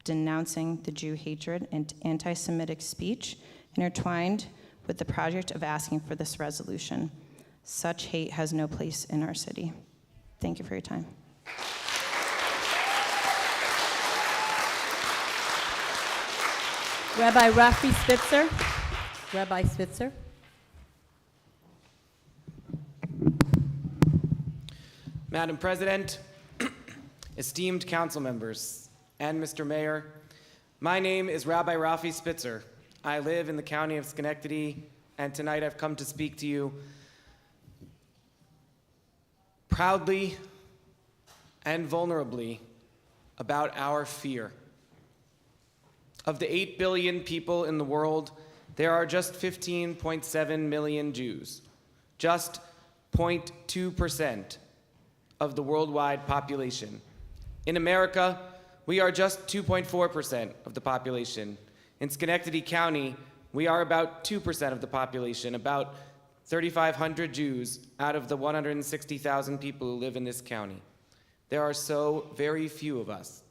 denouncing the Jew hatred and anti-Semitic speech intertwined with the project of asking for this resolution. Such hate has no place in our city. Thank you for your time. Rabbi Rafi Spitzer. Rabbi Spitzer. Madam President, esteemed council members, and Mr. Mayor, my name is Rabbi Rafi Spitzer. I live in the county of Schenectady, and tonight I've come to speak to you proudly and vulnerably about our fear. Of the 8 billion people in the world, there are just 15.7 million Jews, just 0.2% of the worldwide population. In America, we are just 2.4% of the population. In Schenectady County, we are about 2% of the population, about 3,500 Jews out of the 160,000 people who live in this county. There are so very few of us.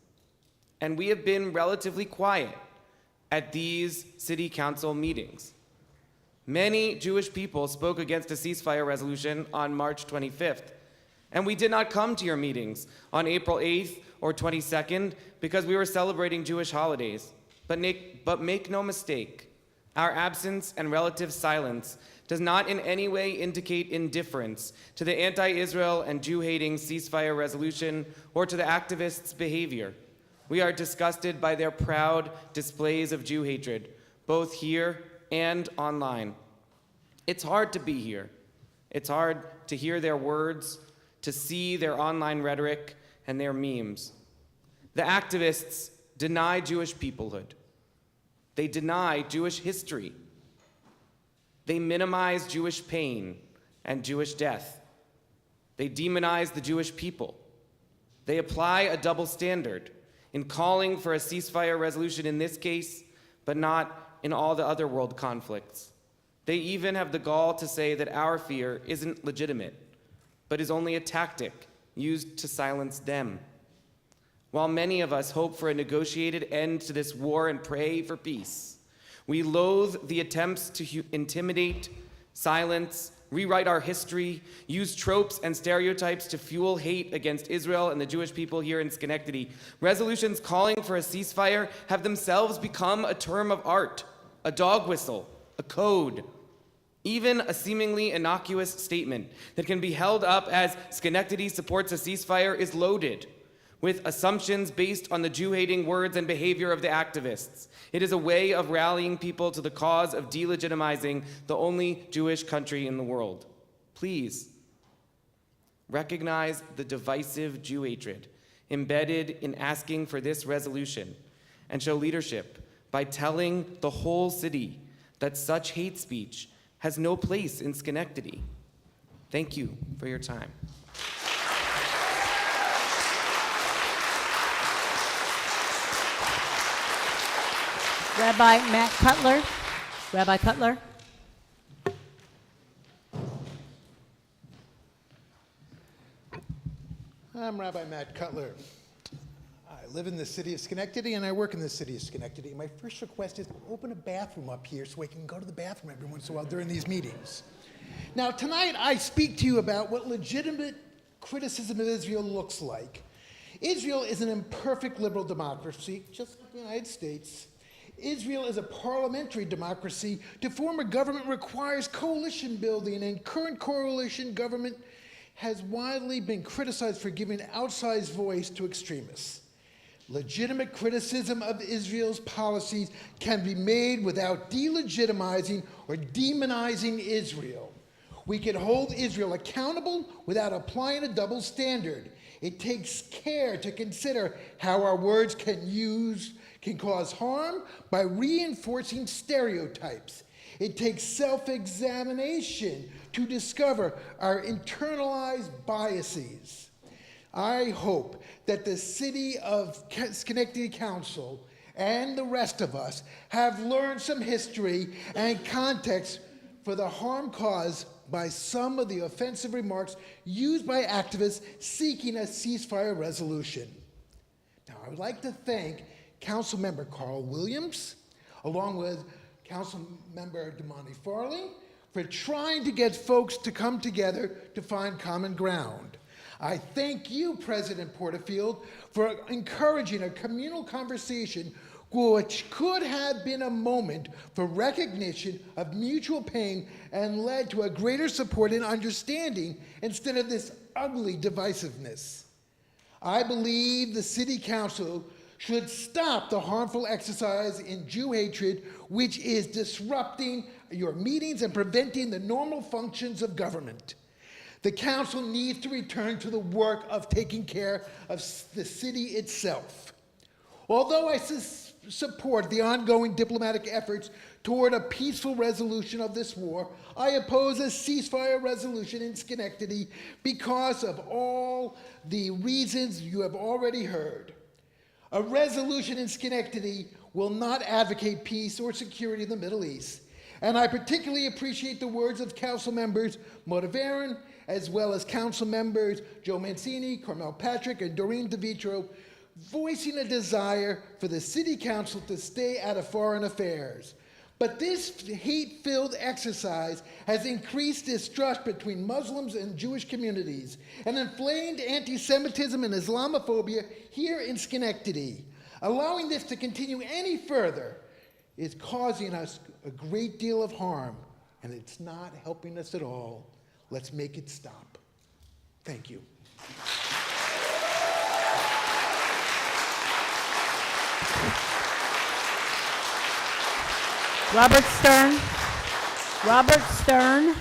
And we have been relatively quiet at these city council meetings. Many Jewish people spoke against a ceasefire resolution on March 25th, and we did not come to your meetings on April 8th or 22nd because we were celebrating Jewish holidays. But make no mistake, our absence and relative silence does not in any way indicate indifference to the anti-Israel and Jew-hating ceasefire resolution or to the activists' behavior. We are disgusted by their proud displays of Jew hatred, both here and online. It's hard to be here. It's hard to hear their words, to see their online rhetoric and their memes. The activists deny Jewish peoplehood. They deny Jewish history. They minimize Jewish pain and Jewish death. They demonize the Jewish people. They apply a double standard in calling for a ceasefire resolution in this case, but not in all the other world conflicts. They even have the gall to say that our fear isn't legitimate, but is only a tactic used to silence them. While many of us hope for a negotiated end to this war and pray for peace, we loathe the attempts to intimidate, silence, rewrite our history, use tropes and stereotypes to fuel hate against Israel and the Jewish people here in Schenectady. Resolutions calling for a ceasefire have themselves become a term of art, a dog whistle, a code. Even a seemingly innocuous statement that can be held up as Schenectady supports a ceasefire is loaded with assumptions based on the Jew-hating words and behavior of the activists. It is a way of rallying people to the cause of delegitimizing the only Jewish country in the world. Please, recognize the divisive Jew hatred embedded in asking for this resolution and show leadership by telling the whole city that such hate speech has no place in Schenectady. Thank you for your time. Rabbi Matt Cutler. Rabbi Cutler. I'm Rabbi Matt Cutler. I live in the city of Schenectady and I work in the city of Schenectady. My first request is open a bathroom up here so I can go to the bathroom every once in a while during these meetings. Now, tonight I speak to you about what legitimate criticism of Israel looks like. Israel is an imperfect liberal democracy, just like the United States. Israel is a parliamentary democracy. To form a government requires coalition building, and current coalition government has widely been criticized for giving outsized voice to extremists. Legitimate criticism of Israel's policies can be made without delegitimizing or demonizing Israel. We can hold Israel accountable without applying a double standard. It takes care to consider how our words can cause harm by reinforcing stereotypes. It takes self-examination to discover our internalized biases. I hope that the City of Schenectady Council and the rest of us have learned some history and context for the harm caused by some of the offensive remarks used by activists seeking a ceasefire resolution. Now, I would like to thank Councilmember Carl Williams, along with Councilmember Damani Farley, for trying to get folks to come together to find common ground. I thank you, President Porterfield, for encouraging a communal conversation which could have been a moment for recognition of mutual pain and led to a greater support and understanding instead of this ugly divisiveness. I believe the City Council should stop the harmful exercise in Jew hatred, which is disrupting your meetings and preventing the normal functions of government. The council needs to return to the work of taking care of the city itself. Although I support the ongoing diplomatic efforts toward a peaceful resolution of this war, I oppose a ceasefire resolution in Schenectady because of all the reasons you have already heard. A resolution in Schenectady will not advocate peace or security in the Middle East. And I particularly appreciate the words of Council members Motivaran, as well as Council members Joe Mancini, Carmel Patrick, and Doreen DeVitro, voicing a desire for the City Council to stay out of foreign affairs. But this hate-filled exercise has increased distrust between Muslims and Jewish communities and inflamed anti-Semitism and Islamophobia here in Schenectady. Allowing this to continue any further is causing us a great deal of harm, and it's not helping us at all. Let's make it stop. Thank you. Robert Stern. Robert Stern.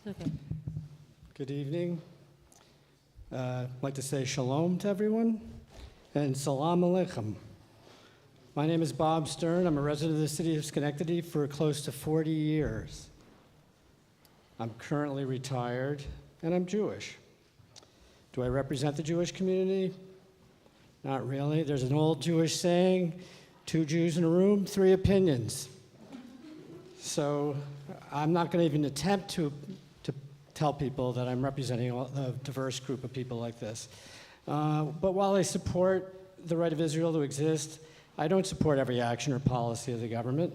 Okay. Good evening. I'd like to say shalom to everyone and salam alaikum. My name is Bob Stern. I'm a resident of the city of Schenectady for close to 40 years. I'm currently retired and I'm Jewish. Do I represent the Jewish community? Not really. There's an old Jewish saying, 2 Jews in a room, 3 opinions. So I'm not going to even attempt to tell people that I'm representing a diverse group of people like this. But while I support the right of Israel to exist, I don't support every action or policy of the government.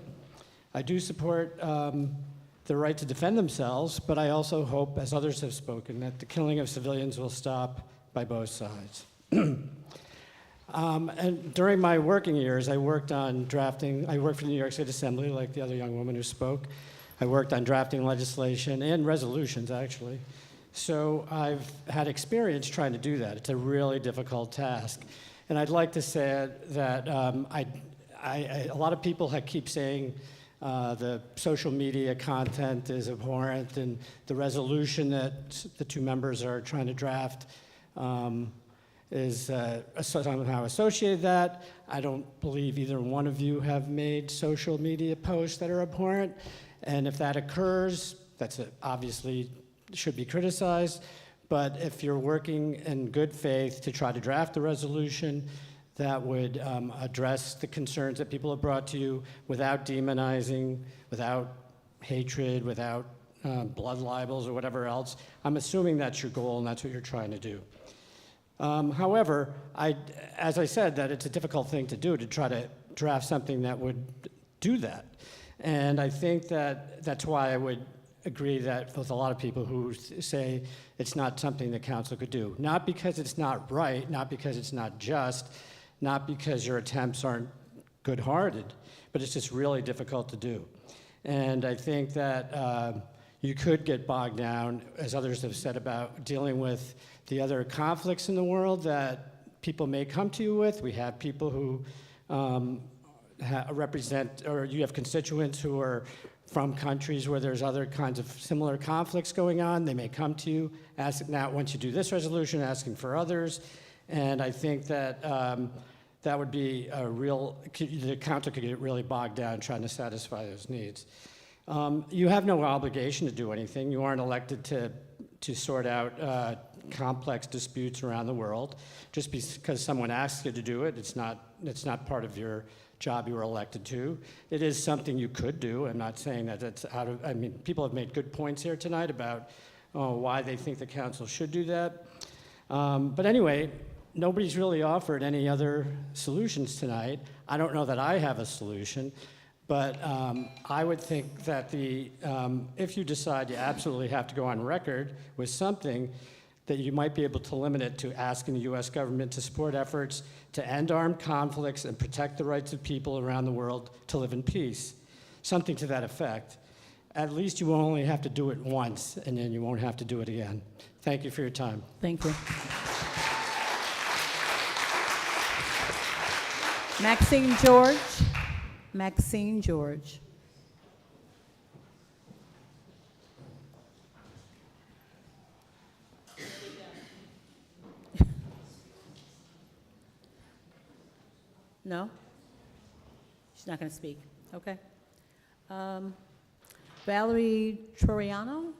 I do support the right to defend themselves, but I also hope, as others have spoken, that the killing of civilians will stop by both sides. And during my working years, I worked on drafting. I worked for the New York State Assembly, like the other young woman who spoke. I worked on drafting legislation and resolutions, actually. So I've had experience trying to do that. It's a really difficult task. And I'd like to say that a lot of people keep saying the social media content is abhorrent, and the resolution that the 2 members are trying to draft is somehow associated that. I don't believe either one of you have made social media posts that are abhorrent. And if that occurs, that's obviously should be criticized. But if you're working in good faith to try to draft a resolution that would address the concerns that people have brought to you without demonizing, without hatred, without blood libels or whatever else, I'm assuming that's your goal and that's what you're trying to do. However, as I said, that it's a difficult thing to do, to try to draft something that would do that. And I think that that's why I would agree that with a lot of people who say it's not something the council could do. Not because it's not right, not because it's not just, not because your attempts aren't good-hearted, but it's just really difficult to do. And I think that you could get bogged down, as others have said, about dealing with the other conflicts in the world that people may come to you with. We have people who represent, or you have constituents who are from countries where there's other kinds of similar conflicts going on. They may come to you, once you do this resolution, asking for others. And I think that that would be the council could get really bogged down trying to satisfy those needs. You have no obligation to do anything. You aren't elected to sort out complex disputes around the world. Just because someone asks you to do it, it's not part of your job you were elected to. It is something you could do. I'm not saying that it's out of, I mean, people have made good points here tonight about why they think the council should do that. But anyway, nobody's really offered any other solutions tonight. I don't know that I have a solution, but I would think that if you decide you absolutely have to go on record with something, that you might be able to limit it to asking the U.S. government to support efforts to end armed conflicts and protect the rights of people around the world to live in peace. Something to that effect. At least you will only have to do it once, and then you won't have to do it again. Thank you for your time. Thank you. Maxine George. Maxine George. No? She's not going to speak. Okay. Valerie Troiano?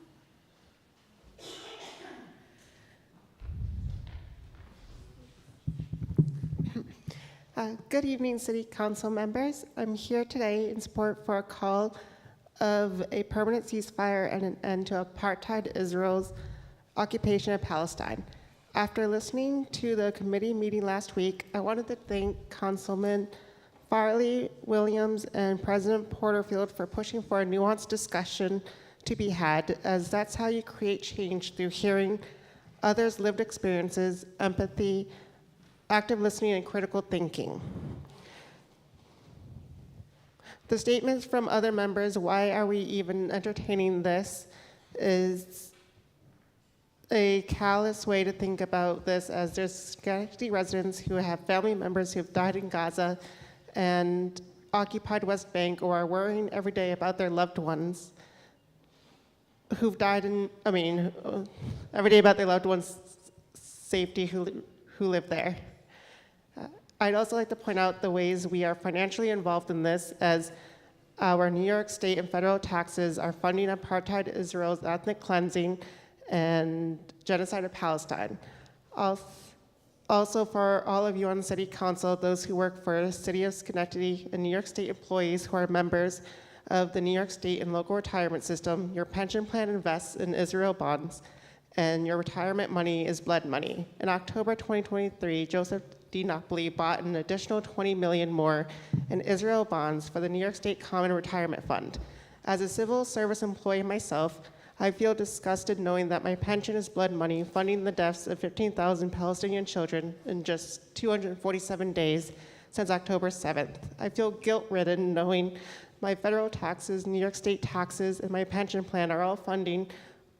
Good evening, City Council members. I'm here today in support for a call of a permanent ceasefire and an end to apartheid Israel's occupation of Palestine. After listening to the committee meeting last week, I wanted to thank Councilman Farley, Williams, and President Porterfield for pushing for a nuanced discussion to be had, as that's how you create change, through hearing others' lived experiences, empathy, active listening, and critical thinking. The statements from other members, why are we even entertaining this, is a callous way to think about this, as there's Schenectady residents who have family members who have died in Gaza and occupied West Bank, or are worrying every day about their loved ones who've died every day about their loved ones' safety who live there. I'd also like to point out the ways we are financially involved in this, as our New York state and federal taxes are funding apartheid Israel's ethnic cleansing and genocide of Palestine. Also, for all of you on the City Council, those who work for the City of Schenectady and New York State employees who are members of the New York State and local retirement system, your pension plan invests in Israel bonds, and your retirement money is blood money. In October 2023, Joseph D. Napoli bought an additional $20 million more in Israel bonds for the New York State Common Retirement Fund. As a civil service employee myself, I feel disgusted knowing that my pension is blood money funding the deaths of 15,000 Palestinian children in just 247 days since October 7th. I feel guilt-ridden knowing my federal taxes, New York State taxes, and my pension plan are all funding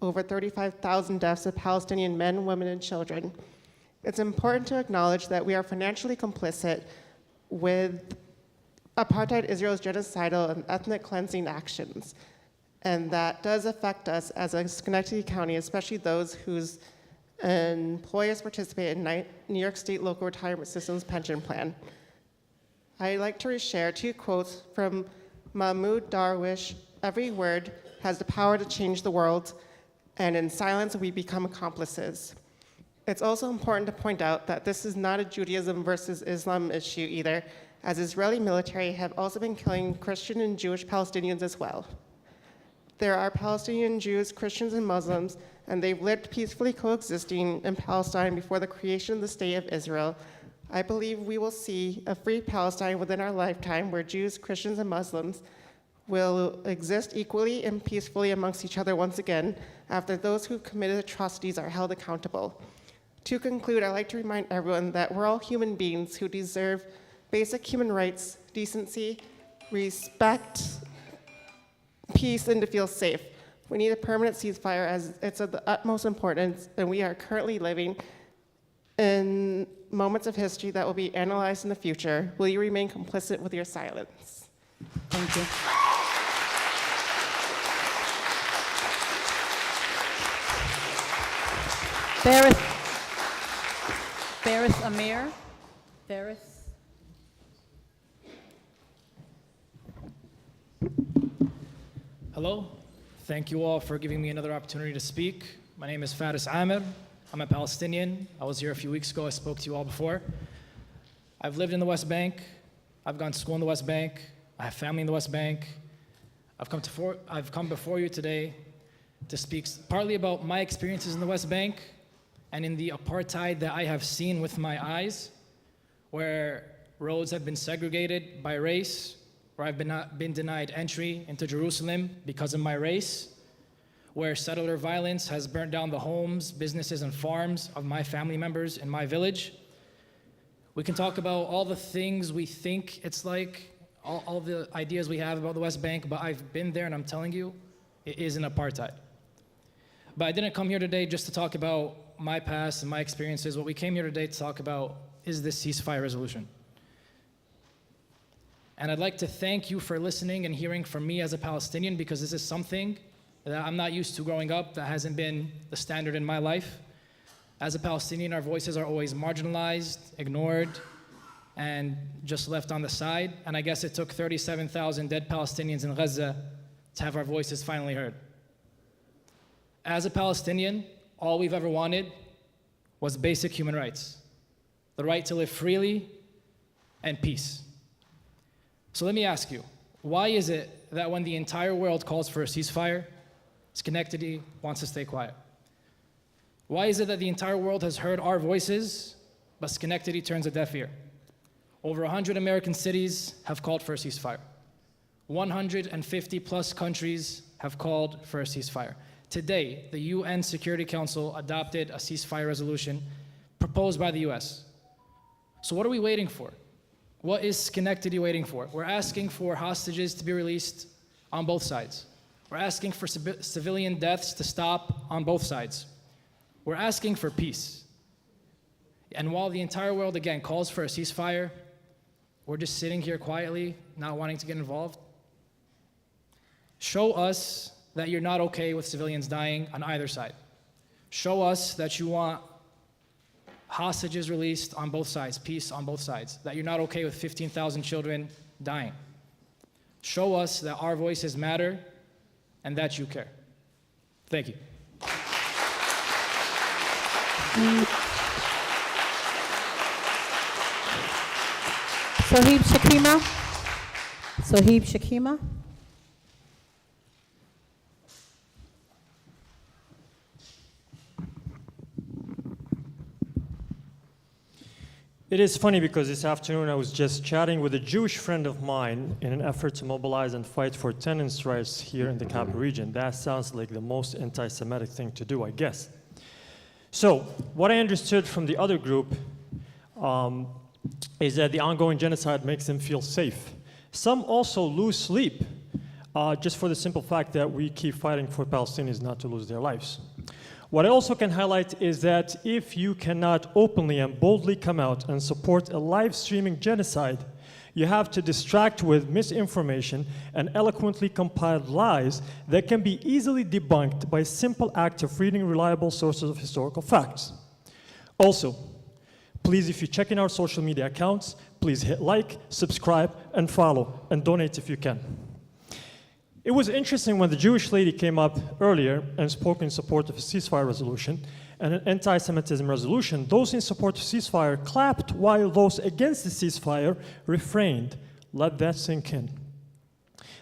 over 35,000 deaths of Palestinian men, women, and children. It's important to acknowledge that we are financially complicit with apartheid Israel's genocidal and ethnic cleansing actions. And that does affect us as a Schenectady County, especially those whose employers participate in New York State local retirement system's pension plan. I'd like to share two quotes from Mahmoud Darwish: "Every word has the power to change the world, and in silence we become accomplices." It's also important to point out that this is not a Judaism versus Islam issue either, as Israeli military have also been killing Christian and Jewish Palestinians as well. There are Palestinian Jews, Christians, and Muslims, and they've lived peacefully coexisting in Palestine before the creation of the State of Israel. I believe we will see a free Palestine within our lifetime, where Jews, Christians, and Muslims will exist equally and peacefully amongst each other once again, after those who committed atrocities are held accountable. To conclude, I'd like to remind everyone that we're all human beings who deserve basic human rights, decency, respect, peace, and to feel safe. We need a permanent ceasefire, as it's of the utmost importance, and we are currently living in moments of history that will be analyzed in the future. Will you remain complicit with your silence? Thank you. Faris Amir. Faris Hello. Thank you all for giving me another opportunity to speak. My name is Faris Amir. I'm a Palestinian. I was here a few weeks ago. I spoke to you all before. I've lived in the West Bank. I've gone to school in the West Bank. I have family in the West Bank. I've come before you today to speak partly about my experiences in the West Bank and in the apartheid that I have seen with my eyes, where roads have been segregated by race, where I've been denied entry into Jerusalem because of my race, where settler violence has burnt down the homes, businesses, and farms of my family members in my village. We can talk about all the things we think it's like, all the ideas we have about the West Bank, but I've been there and I'm telling you, it is an apartheid. But I didn't come here today just to talk about my past and my experiences. What we came here today to talk about is this ceasefire resolution. And I'd like to thank you for listening and hearing from me as a Palestinian, because this is something that I'm not used to growing up, that hasn't been the standard in my life. As a Palestinian, our voices are always marginalized, ignored, and just left on the side. And I guess it took 37,000 dead Palestinians in Gaza to have our voices finally heard. As a Palestinian, all we've ever wanted was basic human rights, the right to live freely and peace. So let me ask you, why is it that when the entire world calls for a ceasefire, Schenectady wants to stay quiet? Why is it that the entire world has heard our voices, but Schenectady turns a deaf ear? Over 100 American cities have called for a ceasefire. 150 plus countries have called for a ceasefire. Today, the UN Security Council adopted a ceasefire resolution proposed by the US. So what are we waiting for? What is Schenectady waiting for? We're asking for hostages to be released on both sides. We're asking for civilian deaths to stop on both sides. We're asking for peace. And while the entire world, again, calls for a ceasefire, we're just sitting here quietly, not wanting to get involved. Show us that you're not okay with civilians dying on either side. Show us that you want hostages released on both sides, peace on both sides, that you're not okay with 15,000 children dying. Show us that our voices matter and that you care. Thank you. Sohib Shakima. Sohib Shakima. It is funny because this afternoon I was just chatting with a Jewish friend of mine in an effort to mobilize and fight for tenants' rights here in the capital region. That sounds like the most anti-Semitic thing to do, I guess. So, what I understood from the other group is that the ongoing genocide makes them feel safe. Some also lose sleep just for the simple fact that we keep fighting for Palestinians not to lose their lives. What I also can highlight is that if you cannot openly and boldly come out and support a live streaming genocide, you have to distract with misinformation and eloquently compiled lies that can be easily debunked by a simple act of reading reliable sources of historical facts. Also, please, if you check in our social media accounts, please hit like, subscribe, and follow, and donate if you can. It was interesting when the Jewish lady came up earlier and spoke in support of a ceasefire resolution and an anti-Semitism resolution. Those in support of ceasefire clapped while those against the ceasefire refrained. Let that sink in.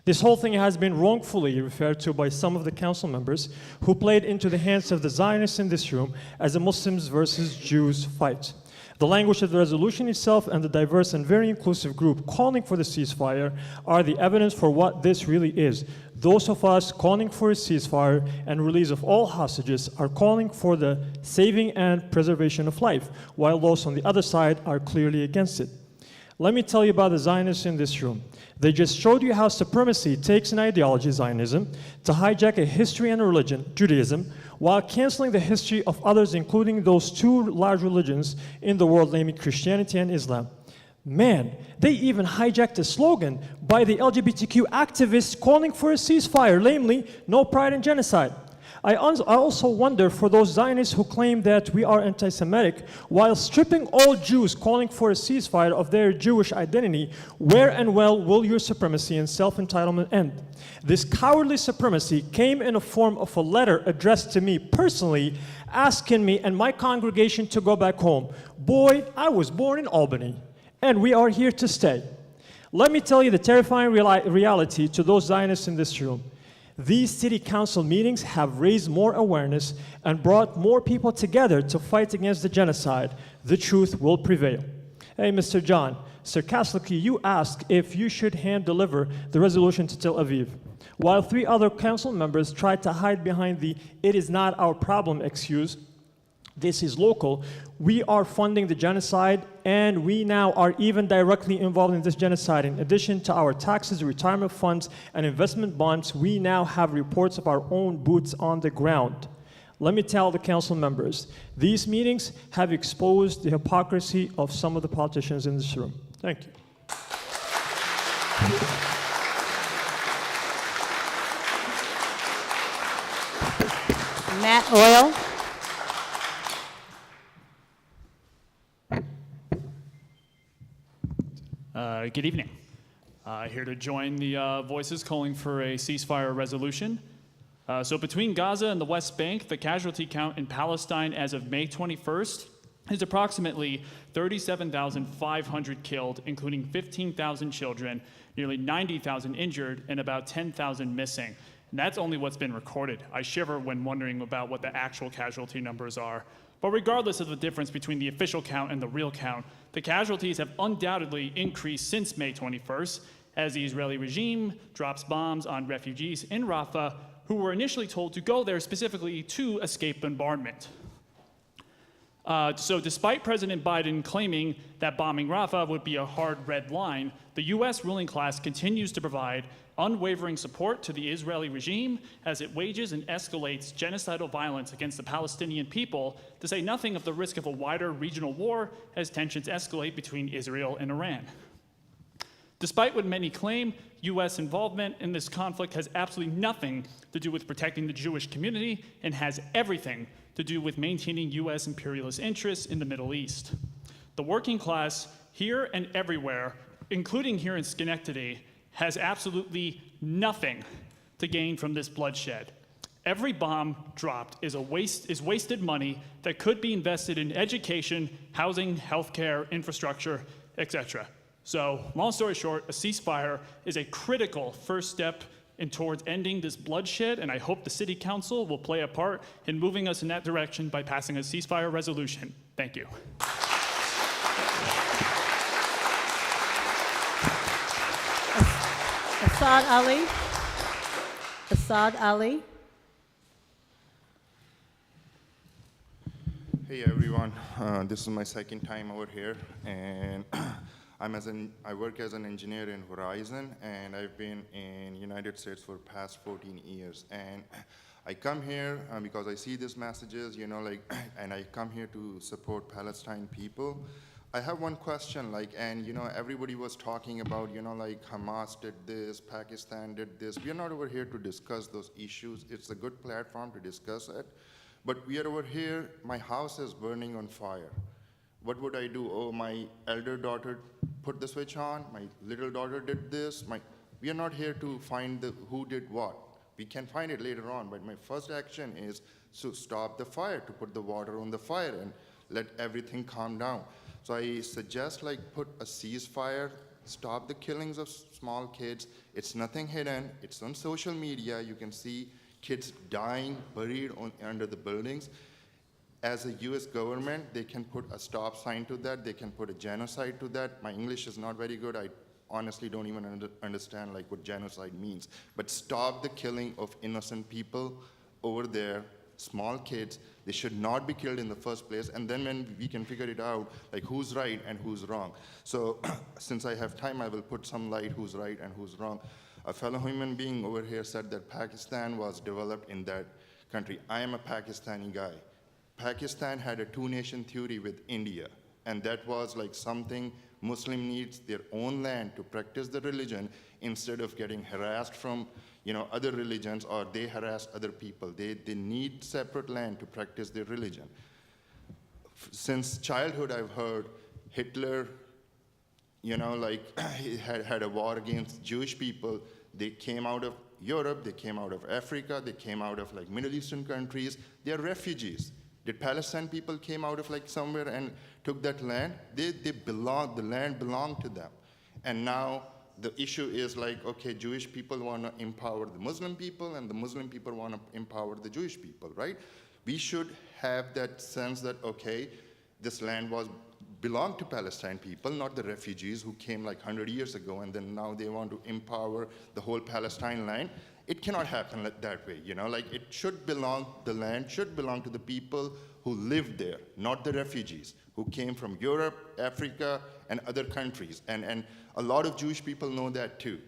This whole thing has been wrongfully referred to by some of the council members who played into the hands of the Zionists in this room as a Muslims versus Jews fight. The language of the resolution itself and the diverse and very inclusive group calling for the ceasefire are the evidence for what this really is. Those of us calling for a ceasefire and release of all hostages are calling for the saving and preservation of life, while those on the other side are clearly against it. Let me tell you about the Zionists in this room. They just showed you how supremacy takes an ideology, Zionism, to hijack a history and a religion, Judaism, while canceling the history of others, including those two large religions in the world, namely Christianity and Islam. Man, they even hijacked a slogan by the LGBTQ activists calling for a ceasefire, namely, no pride in genocide. I also wonder for those Zionists who claim that we are anti-Semitic, while stripping all Jews calling for a ceasefire of their Jewish identity, where and well will your supremacy and self-entitlement end? This cowardly supremacy came in the form of a letter addressed to me personally, asking me and my congregation to go back home. Boy, I was born in Albany, and we are here to stay. Let me tell you the terrifying reality to those Zionists in this room. These city council meetings have raised more awareness and brought more people together to fight against the genocide. The truth will prevail. Hey, Mr. John, sarcastically, you asked if you should hand-deliver the resolution to Tel Aviv. While 3 other council members tried to hide behind the "it is not our problem" excuse, this is local, we are funding the genocide, and we now are even directly involved in this genocide. In addition to our taxes, retirement funds, and investment bonds, we now have reports of our own boots on the ground. Let me tell the council members, these meetings have exposed the hypocrisy of some of the politicians in this room. Thank you. Matt Oil. Good evening. Here to join the voices calling for a ceasefire resolution. So between Gaza and the West Bank, the casualty count in Palestine as of May 21st is approximately 37,500 killed, including 15,000 children, nearly 90,000 injured, and about 10,000 missing. And that's only what's been recorded. I shiver when wondering about what the actual casualty numbers are. But regardless of the difference between the official count and the real count, the casualties have undoubtedly increased since May 21st, as the Israeli regime drops bombs on refugees in Rafah who were initially told to go there specifically to escape bombardment. So despite President Biden claiming that bombing Rafah would be a hard red line, the US ruling class continues to provide unwavering support to the Israeli regime as it wages and escalates genocidal violence against the Palestinian people, to say nothing of the risk of a wider regional war as tensions escalate between Israel and Iran. Despite what many claim, US involvement in this conflict has absolutely nothing to do with protecting the Jewish community and has everything to do with maintaining US imperialist interests in the Middle East. The working class here and everywhere, including here in Schenectady, has absolutely nothing to gain from this bloodshed. Every bomb dropped is wasted money that could be invested in education, housing, healthcare, infrastructure, etc. So, long story short, a ceasefire is a critical first step towards ending this bloodshed, and I hope the City Council will play a part in moving us in that direction by passing a ceasefire resolution. Thank you. Assad Ali. Assad Ali. Hey everyone, this is my second time over here, and I work as an engineer in Verizon, and I've been in United States for past 14 years. And I come here because I see these messages, and I come here to support Palestine people. I have one question, everybody was talking about, Hamas did this, Pakistan did this. We are not over here to discuss those issues. It's a good platform to discuss it. But we are over here, my house is burning on fire. What would I do? Oh, my elder daughter put the switch on, my little daughter did this. We are not here to find who did what. We can find it later on, but my first action is to stop the fire, to put the water on the fire and let everything calm down. So I suggest put a ceasefire, stop the killings of small kids. It's nothing hidden, it's on social media. You can see kids dying, buried under the buildings. As a US government, they can put a stop sign to that, they can put a genocide to that. My English is not very good, I honestly don't even understand what genocide means. But stop the killing of innocent people over there, small kids. They should not be killed in the first place, and then when we can figure it out, who's right and who's wrong. So since I have time, I will put some light who's right and who's wrong. A fellow human being over here said that Pakistan was developed in that country. I am a Pakistani guy. Pakistan had a two-nation theory with India, and that was something Muslim needs their own land to practice the religion instead of getting harassed from other religions, or they harass other people. They need separate land to practice their religion. Since childhood, I've heard Hitler, he had a war against Jewish people. They came out of Europe, they came out of Africa, they came out of Middle Eastern countries. They are refugees. Did Palestine people came out of somewhere and took that land? The land belonged to them. And now the issue is okay, Jewish people want to empower the Muslim people, and the Muslim people want to empower the Jewish people, right? We should have that sense that, okay, this land belonged to Palestine people, not the refugees who came 100 years ago, and then now they want to empower the whole Palestine land. It cannot happen that way, the land should belong to the people who lived there, not the refugees who came from Europe, Africa, and other countries. And a lot of Jewish people know that too.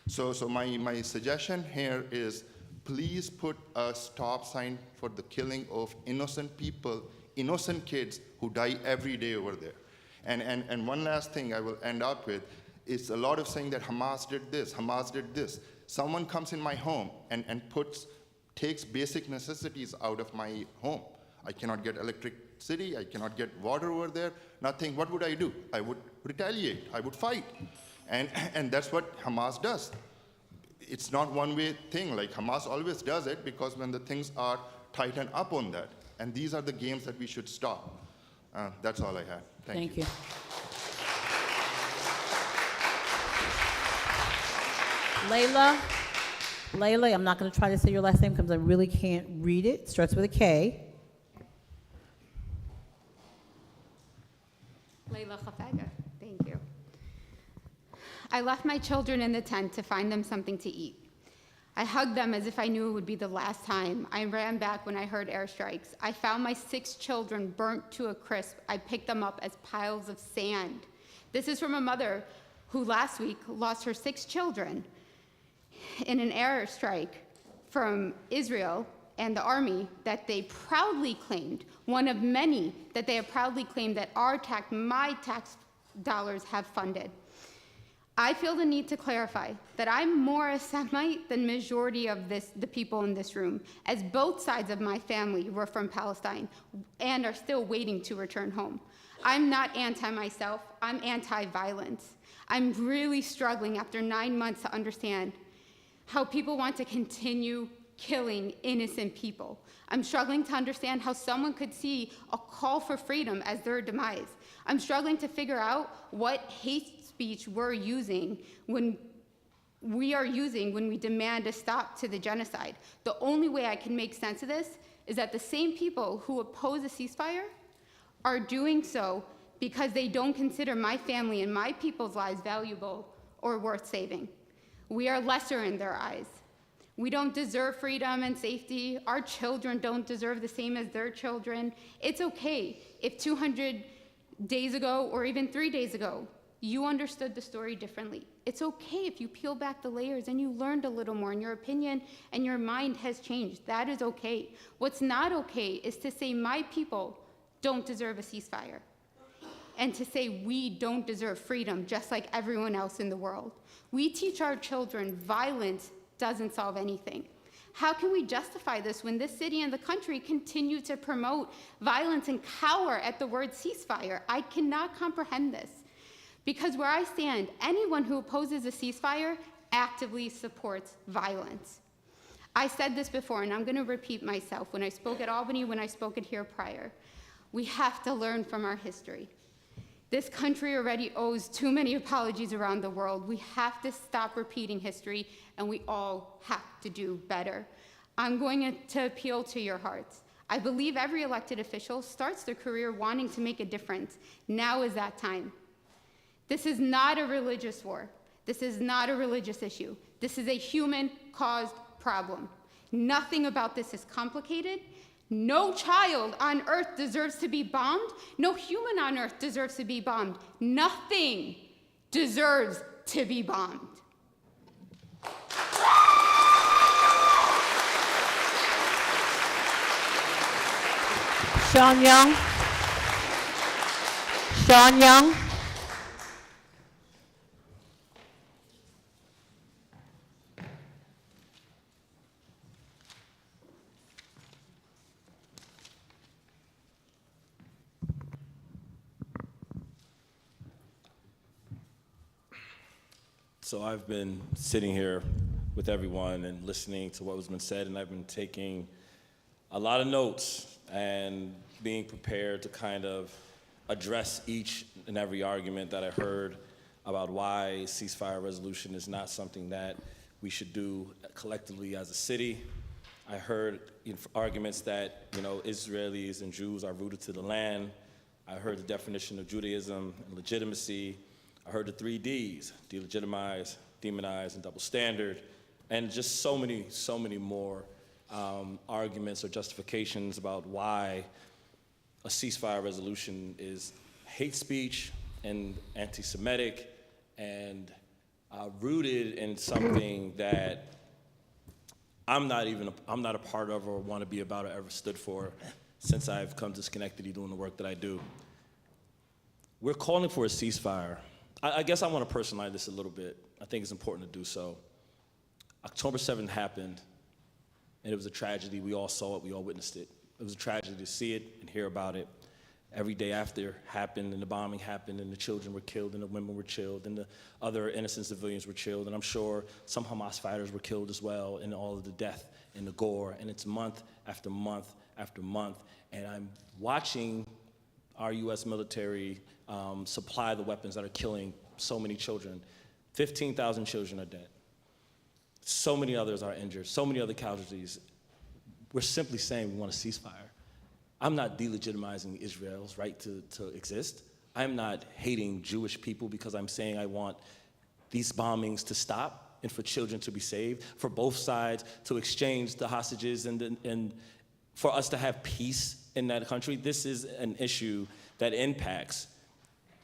So my suggestion here is, please put a stop sign for the killing of innocent people, innocent kids who die every day over there. And one last thing I will end up with is a lot of saying that Hamas did this, Hamas did this. Someone comes in my home and takes basic necessities out of my home. I cannot get electricity, I cannot get water over there, nothing. What would I do? I would retaliate, I would fight. And that's what Hamas does. It's not one-way thing. Hamas always does it, because when the things are tightened up on that. And these are the games that we should stop. That's all I had. Thank you. Layla, I'm not going to try to say your last name because I really can't read it. It starts with a K. Layla Khafega, thank you. I left my children in the tent to find them something to eat. I hugged them as if I knew it would be the last time. I ran back when I heard airstrikes. I found my 6 children burnt to a crisp. I picked them up as piles of sand. This is from a mother who last week lost her 6 children in an airstrike from Israel and the army that they proudly claimed, one of many that they have proudly claimed that my tax dollars have funded. I feel the need to clarify that I'm more a Semite than majority of the people in this room, as both sides of my family were from Palestine and are still waiting to return home. I'm not anti myself, I'm anti-violence. I'm really struggling after 9 months to understand how people want to continue killing innocent people. I'm struggling to understand how someone could see a call for freedom as their demise. I'm struggling to figure out what hate speech we're using when we demand a stop to the genocide. The only way I can make sense of this is that the same people who oppose a ceasefire are doing so because they don't consider my family and my people's lives valuable or worth saving. We are lesser in their eyes. We don't deserve freedom and safety. Our children don't deserve the same as their children. It's okay if 200 days ago or even 3 days ago, you understood the story differently. It's okay if you peel back the layers and you learned a little more and your opinion and your mind has changed. That is okay. What's not okay is to say my people don't deserve a ceasefire and to say we don't deserve freedom just like everyone else in the world. We teach our children violence doesn't solve anything. How can we justify this when this city and the country continue to promote violence and cower at the word ceasefire? I cannot comprehend this. Because where I stand, anyone who opposes a ceasefire actively supports violence. I said this before, and I'm going to repeat myself when I spoke at Albany, when I spoke it here prior. We have to learn from our history. This country already owes too many apologies around the world. We have to stop repeating history, and we all have to do better. I'm going to appeal to your hearts. I believe every elected official starts their career wanting to make a difference. Now is that time. This is not a religious war. This is not a religious issue. This is a human-caused problem. Nothing about this is complicated. No child on earth deserves to be bombed. No human on earth deserves to be bombed. Nothing deserves to be bombed. Sean Young. So I've been sitting here with everyone and listening to what was been said, and I've been taking a lot of notes and being prepared to kind of address each and every argument that I heard about why ceasefire resolution is not something that we should do collectively as a city. I heard arguments that Israelis and Jews are rooted to the land. I heard the definition of Judaism and legitimacy. I heard the 3 Ds: delegitimize, demonize, and double standard, and just so many more arguments or justifications about why a ceasefire resolution is hate speech and anti-Semitic and rooted in something that I'm not a part of or want to be about or ever stood for since I've come to Schenectady doing the work that I do. We're calling for a ceasefire. I guess I want to personalize this a little bit. I think it's important to do so. October 7th happened, and it was a tragedy. We all saw it. We all witnessed it. It was a tragedy to see it and hear about it. Every day after happened, and the bombing happened, and the children were killed, and the women were killed, and the other innocent civilians were killed, and I'm sure some Hamas fighters were killed as well, and all of the death and the gore, and it's month after month after month, and I'm watching our U.S. military supply the weapons that are killing so many children. 15,000 children are dead. So many others are injured, so many other casualties. We're simply saying we want a ceasefire. I'm not delegitimizing Israel's right to exist. I'm not hating Jewish people because I'm saying I want these bombings to stop and for children to be saved, for both sides to exchange the hostages and for us to have peace in that country. This is an issue that impacts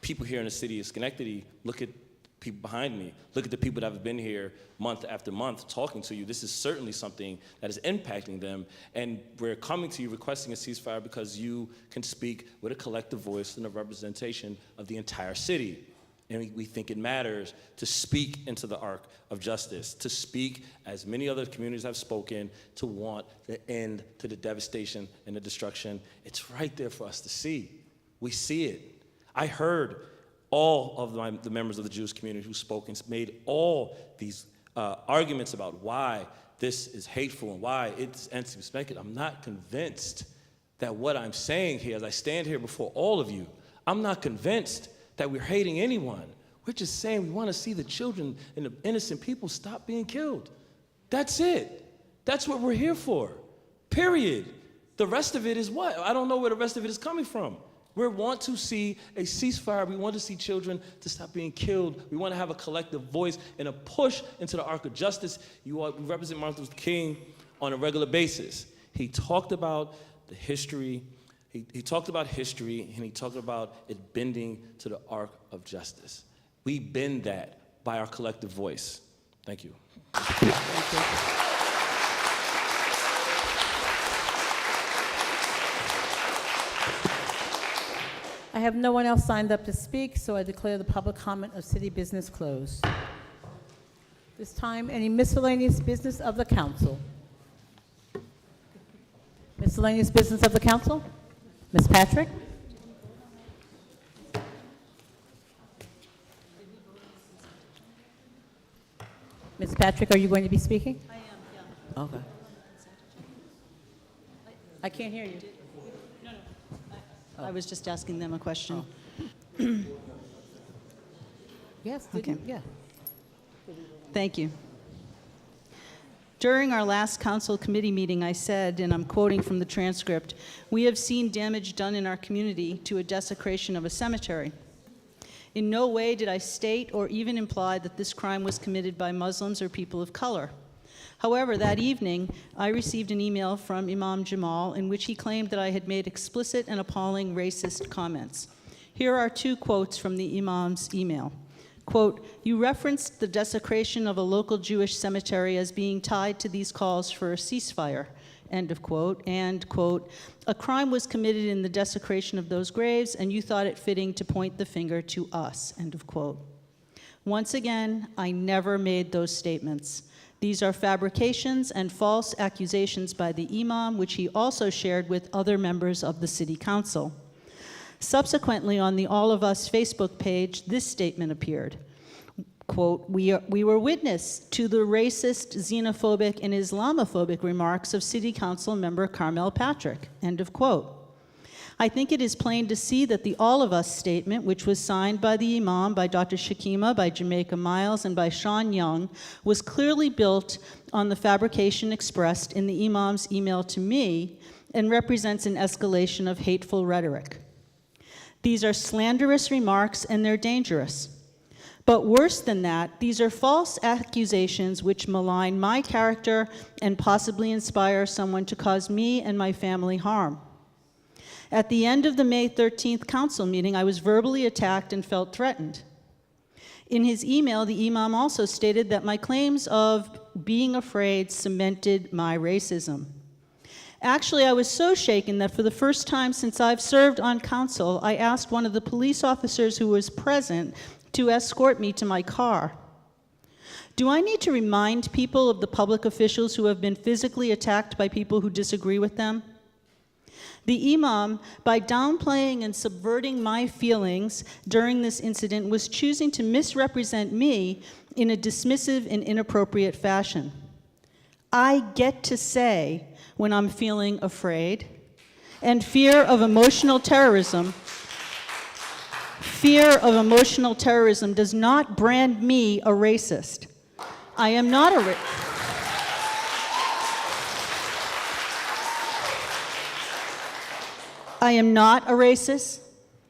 people here in the city of Schenectady. Look at people behind me. Look at the people that have been here month after month talking to you. This is certainly something that is impacting them. And we're coming to you requesting a ceasefire because you can speak with a collective voice and a representation of the entire city. And we think it matters to speak into the arc of justice, to speak, as many other communities have spoken, to want the end to the devastation and the destruction. It's right there for us to see. We see it. I heard all of the members of the Jewish community who spoke and made all these arguments about why this is hateful and why it's anti-Semitic. I'm not convinced that what I'm saying here, as I stand here before all of you, I'm not convinced that we're hating anyone. We're just saying we want to see the children and the innocent people stop being killed. That's it. That's what we're here for, period. The rest of it is what? I don't know where the rest of it is coming from. We want to see a ceasefire. We want to see children to stop being killed. We want to have a collective voice and a push into the arc of justice. We represent Martin Luther King on a regular basis. He talked about the history. He talked about history, and he talked about it bending to the arc of justice. We bend that by our collective voice. Thank you. I have no one else signed up to speak, so I declare the public comment of city business closed. This time, any miscellaneous business of the council? Miscellaneous business of the council? Ms. Patrick? Ms. Patrick, are you going to be speaking? I am, yeah. Okay. I can't hear you. I was just asking them a question. Yes, Okay. Yeah. Thank you. During our last council committee meeting, I said, and I'm quoting from the transcript, "We have seen damage done in our community to a desecration of a cemetery. In no way did I state or even imply that this crime was committed by Muslims or people of color. However, that evening, I received an email from Imam Jamal in which he claimed that I had made explicit and appalling racist comments. Here are 2 quotes from the Imam's email. Quote, "You referenced the desecration of a local Jewish cemetery as being tied to these calls for a ceasefire," end of quote, and, quote, "A crime was committed in the desecration of those graves, and you thought it fitting to point the finger to us," end of quote. Once again, I never made those statements. These are fabrications and false accusations by the Imam, which he also shared with other members of the City Council. Subsequently, on the All of Us Facebook page, this statement appeared. quote, we were witness to the racist, xenophobic, and Islamophobic remarks of City Council member Carmel Patrick, end of quote. I think it is plain to see that the All of Us statement, which was signed by the Imam, by Dr. Shakima, by Jamaica Miles, and by Sean Young, was clearly built on the fabrication expressed in the Imam's email to me and represents an escalation of hateful rhetoric. These are slanderous remarks and they're dangerous. But worse than that, these are false accusations which malign my character and possibly inspire someone to cause me and my family harm. At the end of the May 13th council meeting, I was verbally attacked and felt threatened. In his email, the Imam also stated that my claims of being afraid cemented my racism. Actually, I was so shaken that for the first time since I've served on council, I asked one of the police officers who was present to escort me to my car. Do I need to remind people of the public officials who have been physically attacked by people who disagree with them? The Imam, by downplaying and subverting my feelings during this incident, was choosing to misrepresent me in a dismissive and inappropriate fashion. I get to say when I'm feeling afraid, and fear of emotional terrorism does not brand me a racist. I am not a racist. I am not a racist.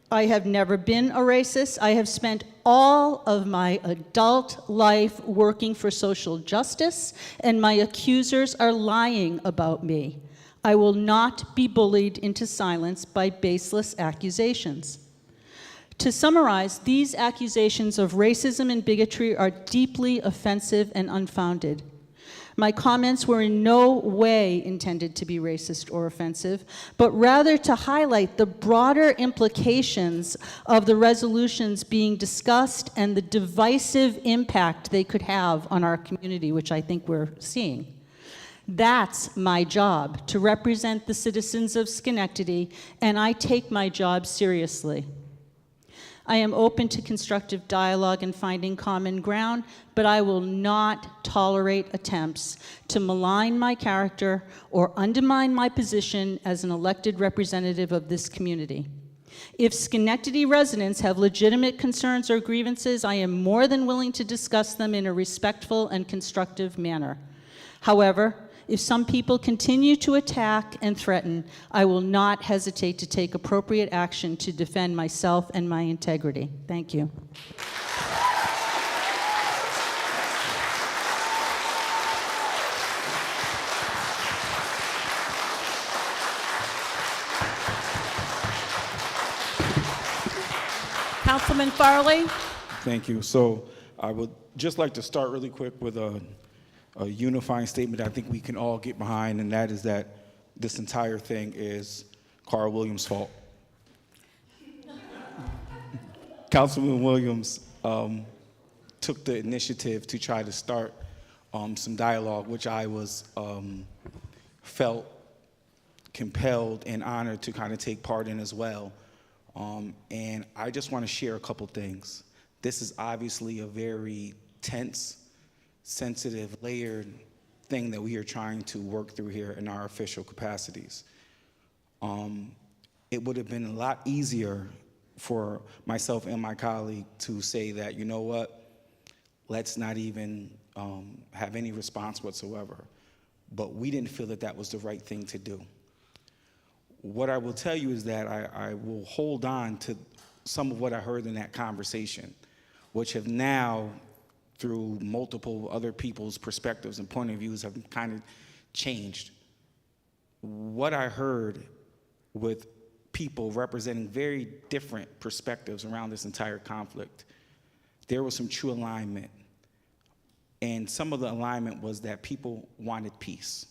I have never been a racist. I have spent all of my adult life working for social justice, and my accusers are lying about me. I will not be bullied into silence by baseless accusations. To summarize, these accusations of racism and bigotry are deeply offensive and unfounded. My comments were in no way intended to be racist or offensive, but rather to highlight the broader implications of the resolutions being discussed and the divisive impact they could have on our community, which I think we're seeing. That's my job, to represent the citizens of Schenectady, and I take my job seriously. I am open to constructive dialogue and finding common ground, but I will not tolerate attempts to malign my character or undermine my position as an elected representative of this community. If Schenectady residents have legitimate concerns or grievances, I am more than willing to discuss them in a respectful and constructive manner. However, if some people continue to attack and threaten, I will not hesitate to take appropriate action to defend myself and my integrity. Thank you. Councilman Farley. Thank you. So I would just like to start really quick with a unifying statement I think we can all get behind, and that is that this entire thing is Carl Williams' fault. Councilman Williams took the initiative to try to start some dialogue, which I was felt compelled and honored to kind of take part in as well. And I just want to share a couple things. This is obviously a very tense, sensitive, layered thing that we are trying to work through here in our official capacities. It would have been a lot easier for myself and my colleague to say that, you know what, let's not even have any response whatsoever. But we didn't feel that that was the right thing to do. What I will tell you is that I will hold on to some of what I heard in that conversation, which have now, through multiple other people's perspectives and point of views, have kind of changed. What I heard with people representing very different perspectives around this entire conflict, there was some true alignment. And some of the alignment was that people wanted peace.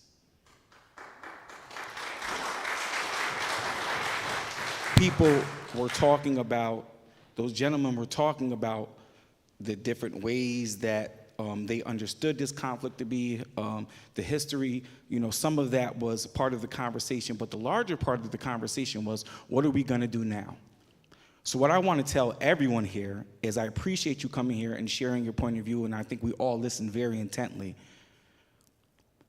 People were talking about, those gentlemen were talking about the different ways that they understood this conflict to be, the history. You know, some of that was part of the conversation, but the larger part of the conversation was, what are we going to do now? So what I want to tell everyone here is I appreciate you coming here and sharing your point of view, and I think we all listen very intently.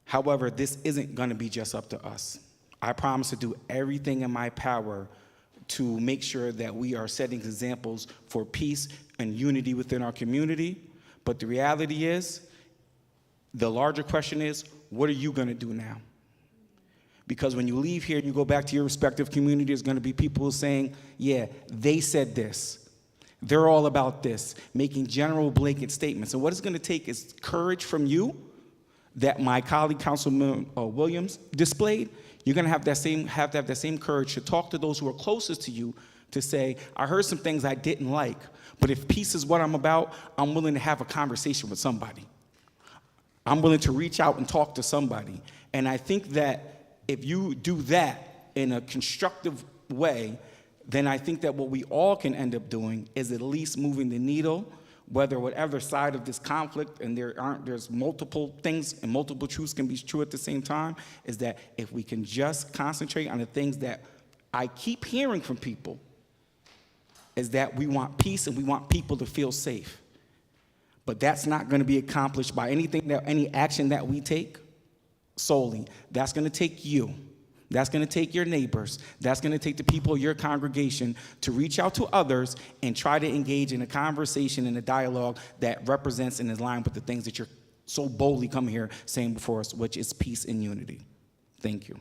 However, this isn't going to be just up to us. I promise to do everything in my power to make sure that we are setting examples for peace and unity within our community. But the reality is, the larger question is, what are you going to do now? Because when you leave here and you go back to your respective community, there's going to be people saying, yeah, they said this. They're all about this, making general blanket statements. And what it's going to take is courage from you that my colleague, Councilman Williams, displayed. You're going to have that same courage to talk to those who are closest to you to say, I heard some things I didn't like, but if peace is what I'm about, I'm willing to have a conversation with somebody. I'm willing to reach out and talk to somebody. And I think that if you do that in a constructive way, then I think that what we all can end up doing is at least moving the needle, whatever side of this conflict, and there's multiple things and multiple truths can be true at the same time, is that if we can just concentrate on the things that I keep hearing from people, is that we want peace and we want people to feel safe. But that's not going to be accomplished by any action that we take solely. That's going to take you. That's going to take your neighbors. That's going to take the people of your congregation to reach out to others and try to engage in a conversation and a dialogue that represents and is in line with the things that you're so boldly coming here saying before us, which is peace and unity. Thank you.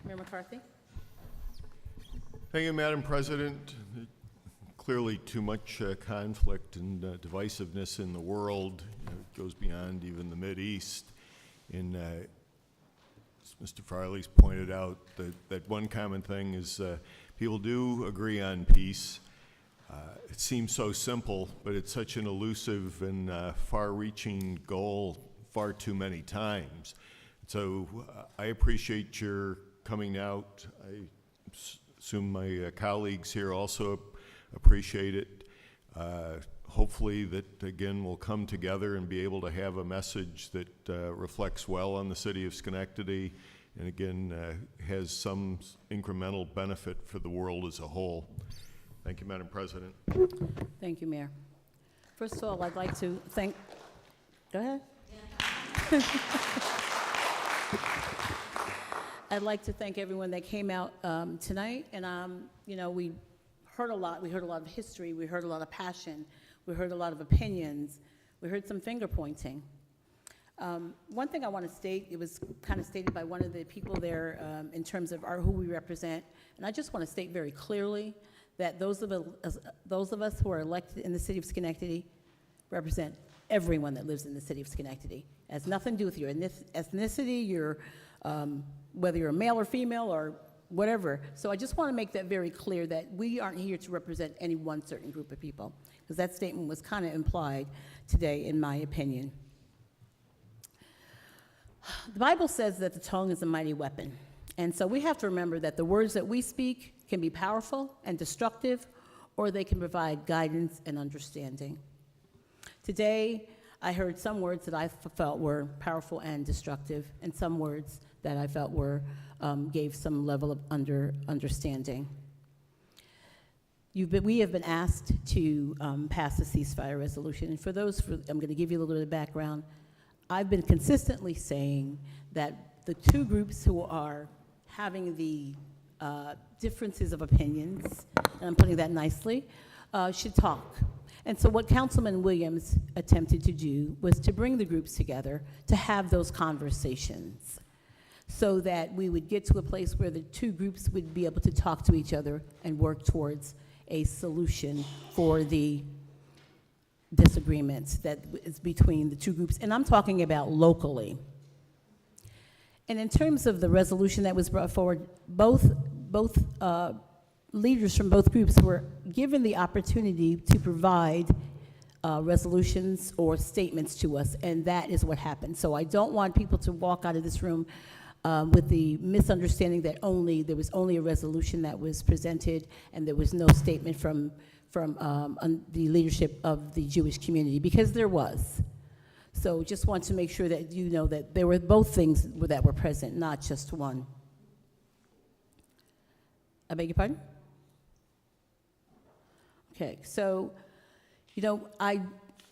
Mayor McCarthy? Thank you, Madam President. Clearly too much conflict and divisiveness in the world. It goes beyond even the Mideast. And as Mr. Farley's pointed out, that one common thing is people do agree on peace. It seems so simple, but it's such an elusive and far-reaching goal far too many times. So I appreciate your coming out. I assume my colleagues here also appreciate it. Hopefully that, again, we'll come together and be able to have a message that reflects well on the city of Schenectady and, again, has some incremental benefit for the world as a whole. Thank you, Madam President. Thank you, Mayor. First of all, I'd like to thank... Go ahead. I'd like to thank everyone that came out tonight. And, you know, we heard a lot. We heard a lot of history. We heard a lot of passion. We heard a lot of opinions. We heard some finger pointing. One thing I want to state, it was kind of stated by one of the people there in terms of who we represent. And I just want to state very clearly that those of us who are elected in the city of Schenectady represent everyone that lives in the city of Schenectady. It has nothing to do with your ethnicity, your, whether you're a male or female or whatever. So I just want to make that very clear that we aren't here to represent any one certain group of people, because that statement was kind of implied today, in my opinion. The Bible says that the tongue is a mighty weapon. And so we have to remember that the words that we speak can be powerful and destructive, or they can provide guidance and understanding. Today, I heard some words that I felt were powerful and destructive, and some words that I felt were gave some level of understanding. We have been asked to pass a ceasefire resolution, and I'm going to give you a little bit of background. I've been consistently saying that the two groups who are having the differences of opinions, and I'm putting that nicely, should talk. And so what Councilman Williams attempted to do was to bring the groups together to have those conversations so that we would get to a place where the two groups would be able to talk to each other and work towards a solution for the disagreements that is between the two groups. And I'm talking about locally. And in terms of the resolution that was brought forward, both leaders from both groups were given the opportunity to provide resolutions or statements to us, and that is what happened. So I don't want people to walk out of this room with the misunderstanding that there was only a resolution that was presented and there was no statement from the leadership of the Jewish community, because there was. So just want to make sure that you know that there were both things that were present, not just one. I beg your pardon? Okay, so, you know,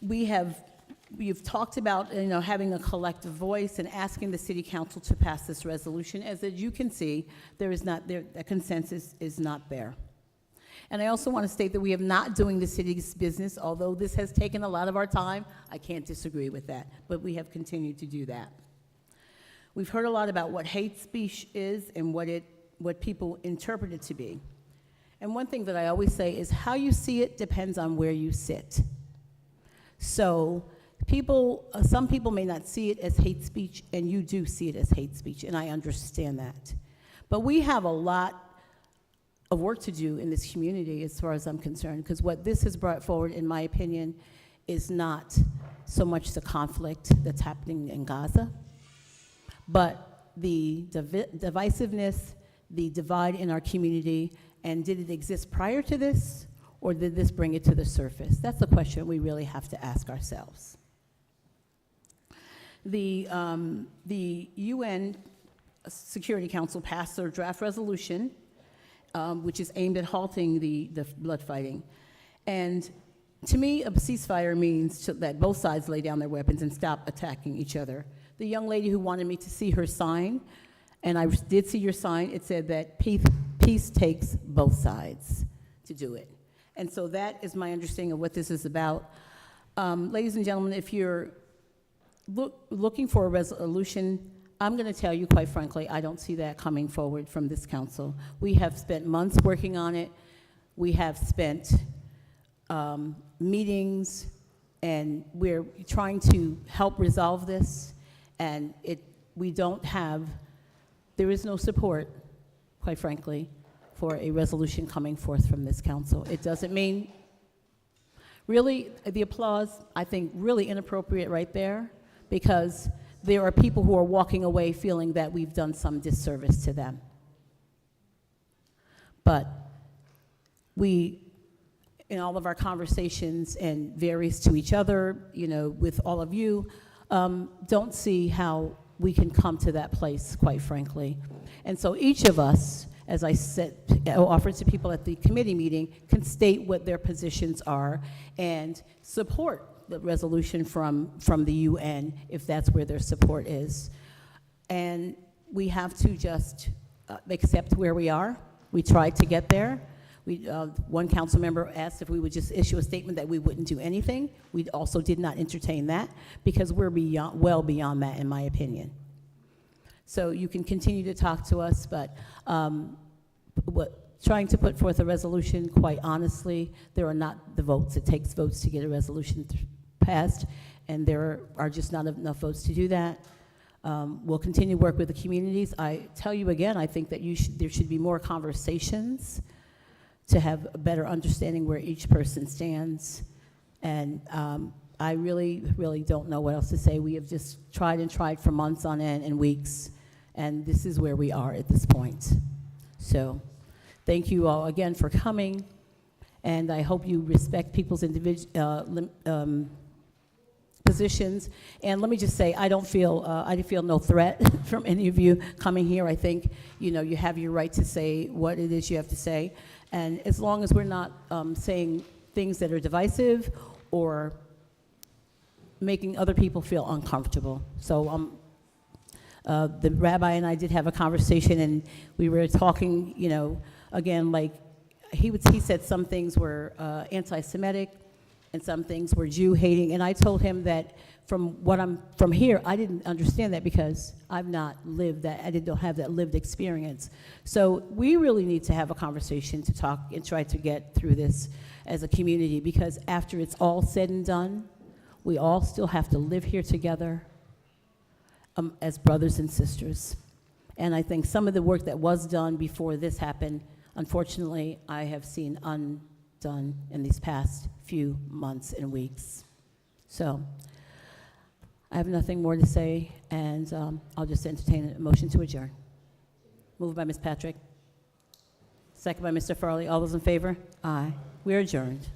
we've talked about, you know, having a collective voice and asking the city council to pass this resolution. As you can see, a consensus is not there. And I also want to state that we are not doing the city's business, although this has taken a lot of our time. I can't disagree with that, but we have continued to do that. We've heard a lot about what hate speech is and what people interpret it to be. And one thing that I always say is how you see it depends on where you sit. So some people may not see it as hate speech, and you do see it as hate speech, and I understand that. But we have a lot of work to do in this community as far as I'm concerned, because what this has brought forward, in my opinion, is not so much the conflict that's happening in Gaza, but the divisiveness, the divide in our community, and did it exist prior to this, or did this bring it to the surface? That's the question we really have to ask ourselves. The UN Security Council passed their draft resolution, which is aimed at halting the blood fighting. And to me, a ceasefire means that both sides lay down their weapons and stop attacking each other. The young lady who wanted me to see her sign, and I did see your sign, it said that peace takes both sides to do it. And so that is my understanding of what this is about. Ladies and gentlemen, if you're looking for a resolution, I'm going to tell you, quite frankly, I don't see that coming forward from this council. We have spent months working on it. We have spent meetings, and we're trying to help resolve this, and there is no support, quite frankly, for a resolution coming forth from this council. It doesn't mean, really, the applause, I think, really inappropriate right there, because there are people who are walking away feeling that we've done some disservice to them. But we, in all of our conversations and varies to each other, you know, with all of you, don't see how we can come to that place, quite frankly. And so each of us, as I said, offered to people at the committee meeting, can state what their positions are and support the resolution from the UN, if that's where their support is. And we have to just accept where we are. We tried to get there. One council member asked if we would just issue a statement that we wouldn't do anything. We also did not entertain that, because we're well beyond that, in my opinion. So you can continue to talk to us, but trying to put forth a resolution, quite honestly, there are not the votes. It takes votes to get a resolution passed, and there are just not enough votes to do that. We'll continue to work with the communities. I tell you again, I think that there should be more conversations to have a better understanding where each person stands. And I really, really don't know what else to say. We have just tried and tried for months on end and weeks, and this is where we are at this point. So thank you all again for coming, and I hope you respect people's individual positions. And let me just say, I feel no threat from any of you coming here. I think, you know, you have your right to say what it is you have to say. And as long as we're not saying things that are divisive or making other people feel uncomfortable. So the rabbi and I did have a conversation, and we were talking, you know, again, like he said some things were anti-Semitic and some things were Jew-hating. And I told him that from here, I didn't understand that because I've not lived that, I didn't have that lived experience. So we really need to have a conversation to talk and try to get through this as a community, because after it's all said and done, we all still have to live here together as brothers and sisters. And I think some of the work that was done before this happened, unfortunately, I have seen undone in these past few months and weeks. So I have nothing more to say, and I'll just entertain a motion to adjourn. Moved by Ms. Patrick. Second by Mr. Farley. All those in favor? Aye. We are adjourned.